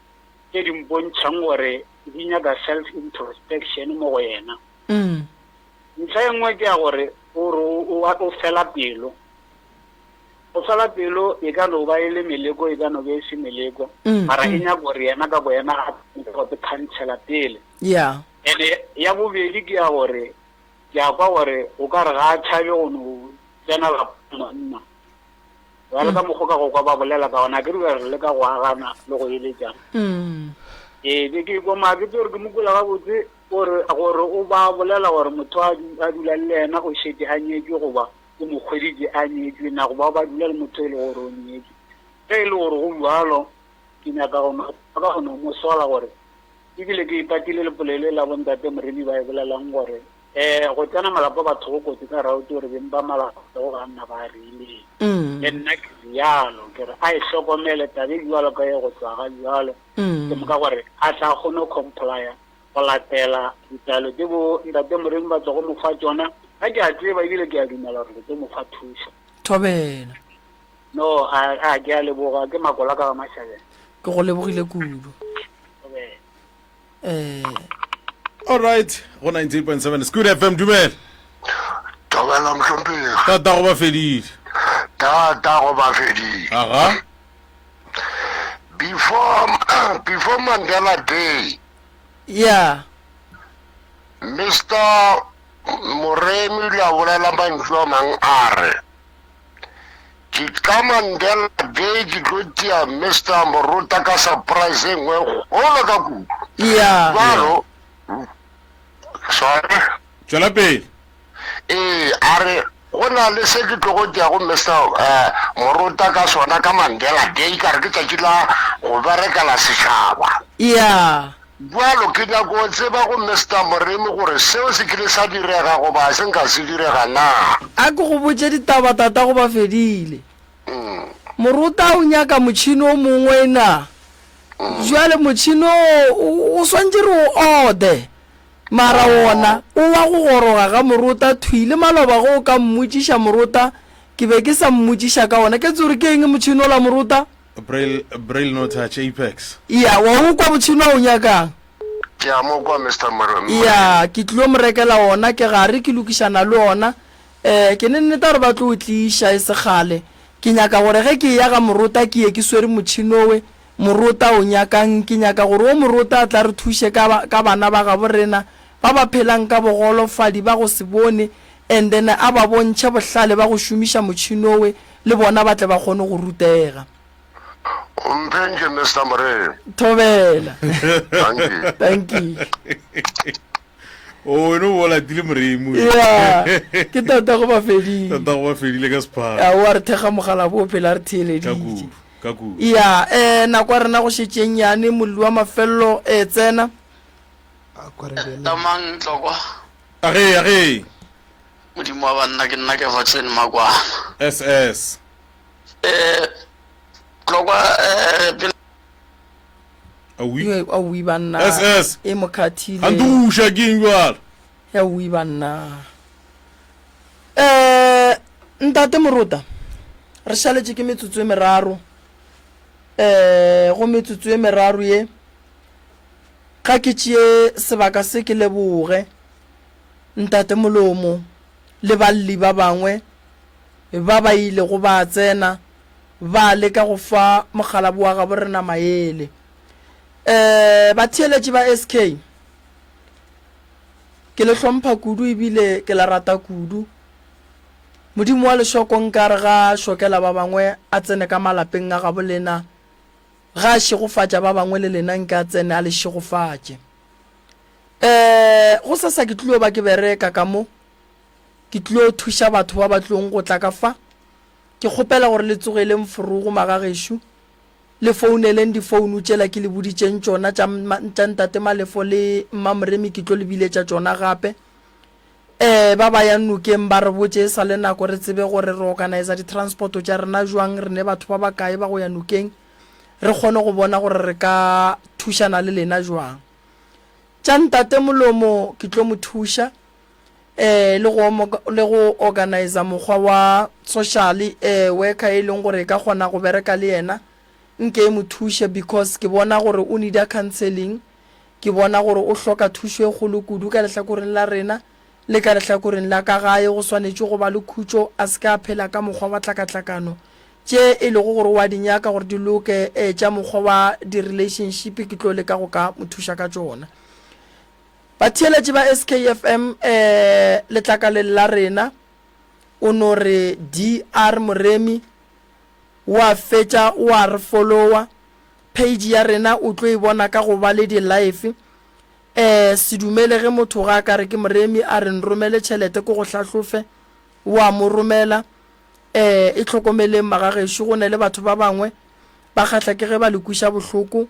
tse di mpontšhang gore di nyaka self introspection mo go yena ntlha e nngwe ke ya gore o fela pelo o fela pelo e ka no ba ile meleko e ka no be se meleko mara e nya gore yena ka boena a go te cancela pele ya ene ya bobedi ke ya gore ke a kwa gore o ka re ga tshabe go no tsena la monna wa le ka mogoka go kwa ba bolela ka ona ke re le ka go agana le go ile jang be ke go ma ke tsore ke mokula ga botse gore o ba bolela gore motho a dula le ena o shete a nyetswe go ba o mo kgweditse a nyetswe na go ba dula le motho e le gore o nyetswe ge e le gore go bualo ke nyaka go no mo sola gore ebile ke ipatile lepolele la bontate moremi ba e bolelang gore go tsena malapa batho go kotsi ka rauti gore beng ba malapa go banna ba rile le nna ke rialo ke re a e hlokomele tabe jalo ka ye go tswaga jalo ke moka gore a tla kgone go complya go latela ditalo tse bo ntate moremi ba tswa go mo fa tsona a ke a tseba ebile ke a dumela gore ke mo fa thuso thobela no a ke a leboga ke makola ka mashabela ke go lebogile kudu all right go 98.7 Squid FM dumela thobela mhlompile tata go ba fedile aga before Mandela Day Mr. Moremi la bolela mantlo a mang a re ke ka Mandela Day ke tlo tia Mr. Moruta ka surprise e nngwe golo ka kudu jalo sorry tswela pele a re go na le se ke tlo go tia go Mr. Moruta ka sona ka Mandela Day ka re ke tšatši la go berekela setšhaba jalo ke nyako tseba go Mr. Moremi gore seo se kile sa direga go ba se nka se direga na a ke go botse ditaba tata go ba fedile Moruta o nyaka motšhini o mongwe na jwale motšhini o swantse re o ode mara wona o wa go goroga ga moruta thuile maloba go ka mmotšiša moruta ke be ke sa mmotšiša ka ona ke tsore ke eng motšhino la moruta braille no touch apex ya wa go kwa motšhino o nyakang ke a mo kwa Mr. Moremi ya ke tlilo mo rekela ona ke gare ke lokišana le ona ke nneta gore ba tlo o tliša e segale ke nyaka gore ge ke ya ga moruta ke ye ke swere motšhinowe moruta o nyakang ke nyaka gore o moruta a tla re thuše ka bana ba gabo rena ba ba phelang ka bogolofadi ba go se bone and then a ba bontšha bohlale ba go šomiša motšhinowe le bona ba tle ba kgone go rutega Thank you, Mr. Moremi. Thobela. Thank you. Oh, no, wala dile Moremi. Yeah. Ke tata go ba fedile. Tata go ba fedile ka spa. Ya wa re thega mogala bo phela re thele di. Kaku. Yeah, na kwa rena go shetseng yana mollu wa mafello tsena. Tamang tlokwa. Age. Modimo wa banna ke nna ke fatseng makwana. SS. Tlokwa awi banna SS e mokhathile andusha kingwala ya wi banna ntate moruta re šaletše ke metsotso e meraro go metsotso e meraro ye ga ke tšee sebaka se ke leboge ntate molomo le balli ba bangwe ba ba ile go ba tsena ba le ka go fa mogalabu wa ga borena maele ba theeletše ba SK ke le hlompha kudu ebile ke la rata kudu modimo wa lešoko nkare ga šokela ba bangwe a tsene ka malapeng a gabo lena ga a šegofatša ba bangwe le lena nke a tsene a le šegofatše go sasa ke tlilo ba ke bereka ka mo ke tlilo thuša batho ba ba tlong go tla ka fa ke kgopela gore le tsogele mforogo magagešo le founeleng difounu tšela ke le boditšeng tšona tša ntate malefo le mmamoremi ke tlo le biletša tšona gape ba ba ya nokeng ba re botše sa le nako re tsebe gore re organisa di-transporto tša rena jwang re ne batho ba bakae ba go ya nokeng re kgone go bona gore re ka thušana le lena jwang tša ntate molomo ke tlo mo thuša le go organisa mokgwa wa social worker e leng gore ka kgona go bereka le yena nke mo thuše because ke bona gore o need a counseling ke bona gore o hloka thušo e kgolo kudu ka lehlakoreng la rena le ka lehlakoreng la ka gae go swanetše go ba le khutšo a se ka phela ka mokgwa wa tlakatlakano tše e lego gore wa dinyaka gore di loke tša mokgwa wa di-relationship ke tlo le ka go ka mo thuša ka tšona batheeletše ba SKFM letlakaleng la rena o no re DR Moremi wa fetša wa re followa page ya rena o tlo e bona ka go ba le di-life se dumele ge motho ga ka re ke Moremi a re nromele tšhelete ko go hlahlofe wa mo romela e tlhokomeleng magagešo go ne le batho ba bangwe ba kgatla ke ge ba le kwiša bohloko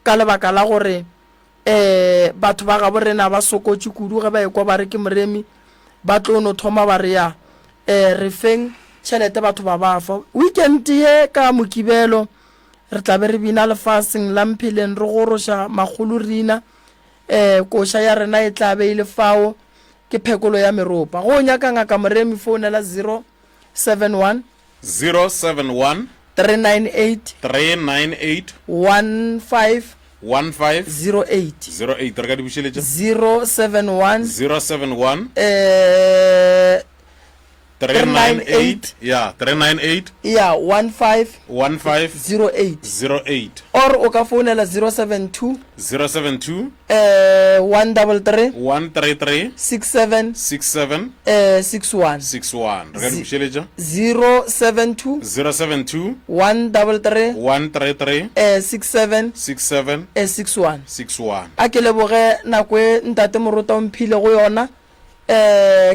ka lebaka la gore batho ba gabo rena ba sokotše kudu ge ba ekwa ba re ke Moremi ba tlo no thoma ba re ya re feng tšhelete batho ba ba fa weekend ye ka mokibelo re tla be re bina lefaseng la mpheleng re goroša magolo rina koša ya rena e tla be ile fao ke phekolo ya meropa go nyaka ngaka Moremi founela 071 398 15 08 re ka di bušeletša 071 398 398 yeah 15 08 or o ka founela 072 133 67 61 re ka di bušeletša 072 133 67 61 a ke leboge nako e ntate moruta o mphile go yona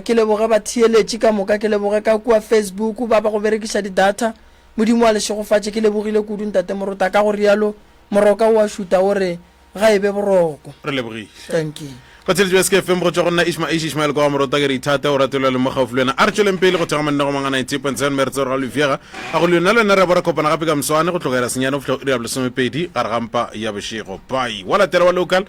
ke leboge ba theeletše ka moka ke leboge ka kua Facebook ba ba go berekiša di-data modimo wa lešegofatše ke lebogile kudu ntate moruta ka go rialo moroka o a šuta gore ga e be boroko re lebogile thank you batheletši ba SKFM go tšwa go nna Ishmael kwa morota ke re ithata o ratelwa le mo gaufi le wena a re tšweleng pele go tšwa manne go manga 90.7 meretse gore ga lefiega a go le yona le wena re bora kopana gape ka moswane go tlogela senyane go fitlha iri ya bolesomepedi gare gampa ya bošego bai wa latela wa local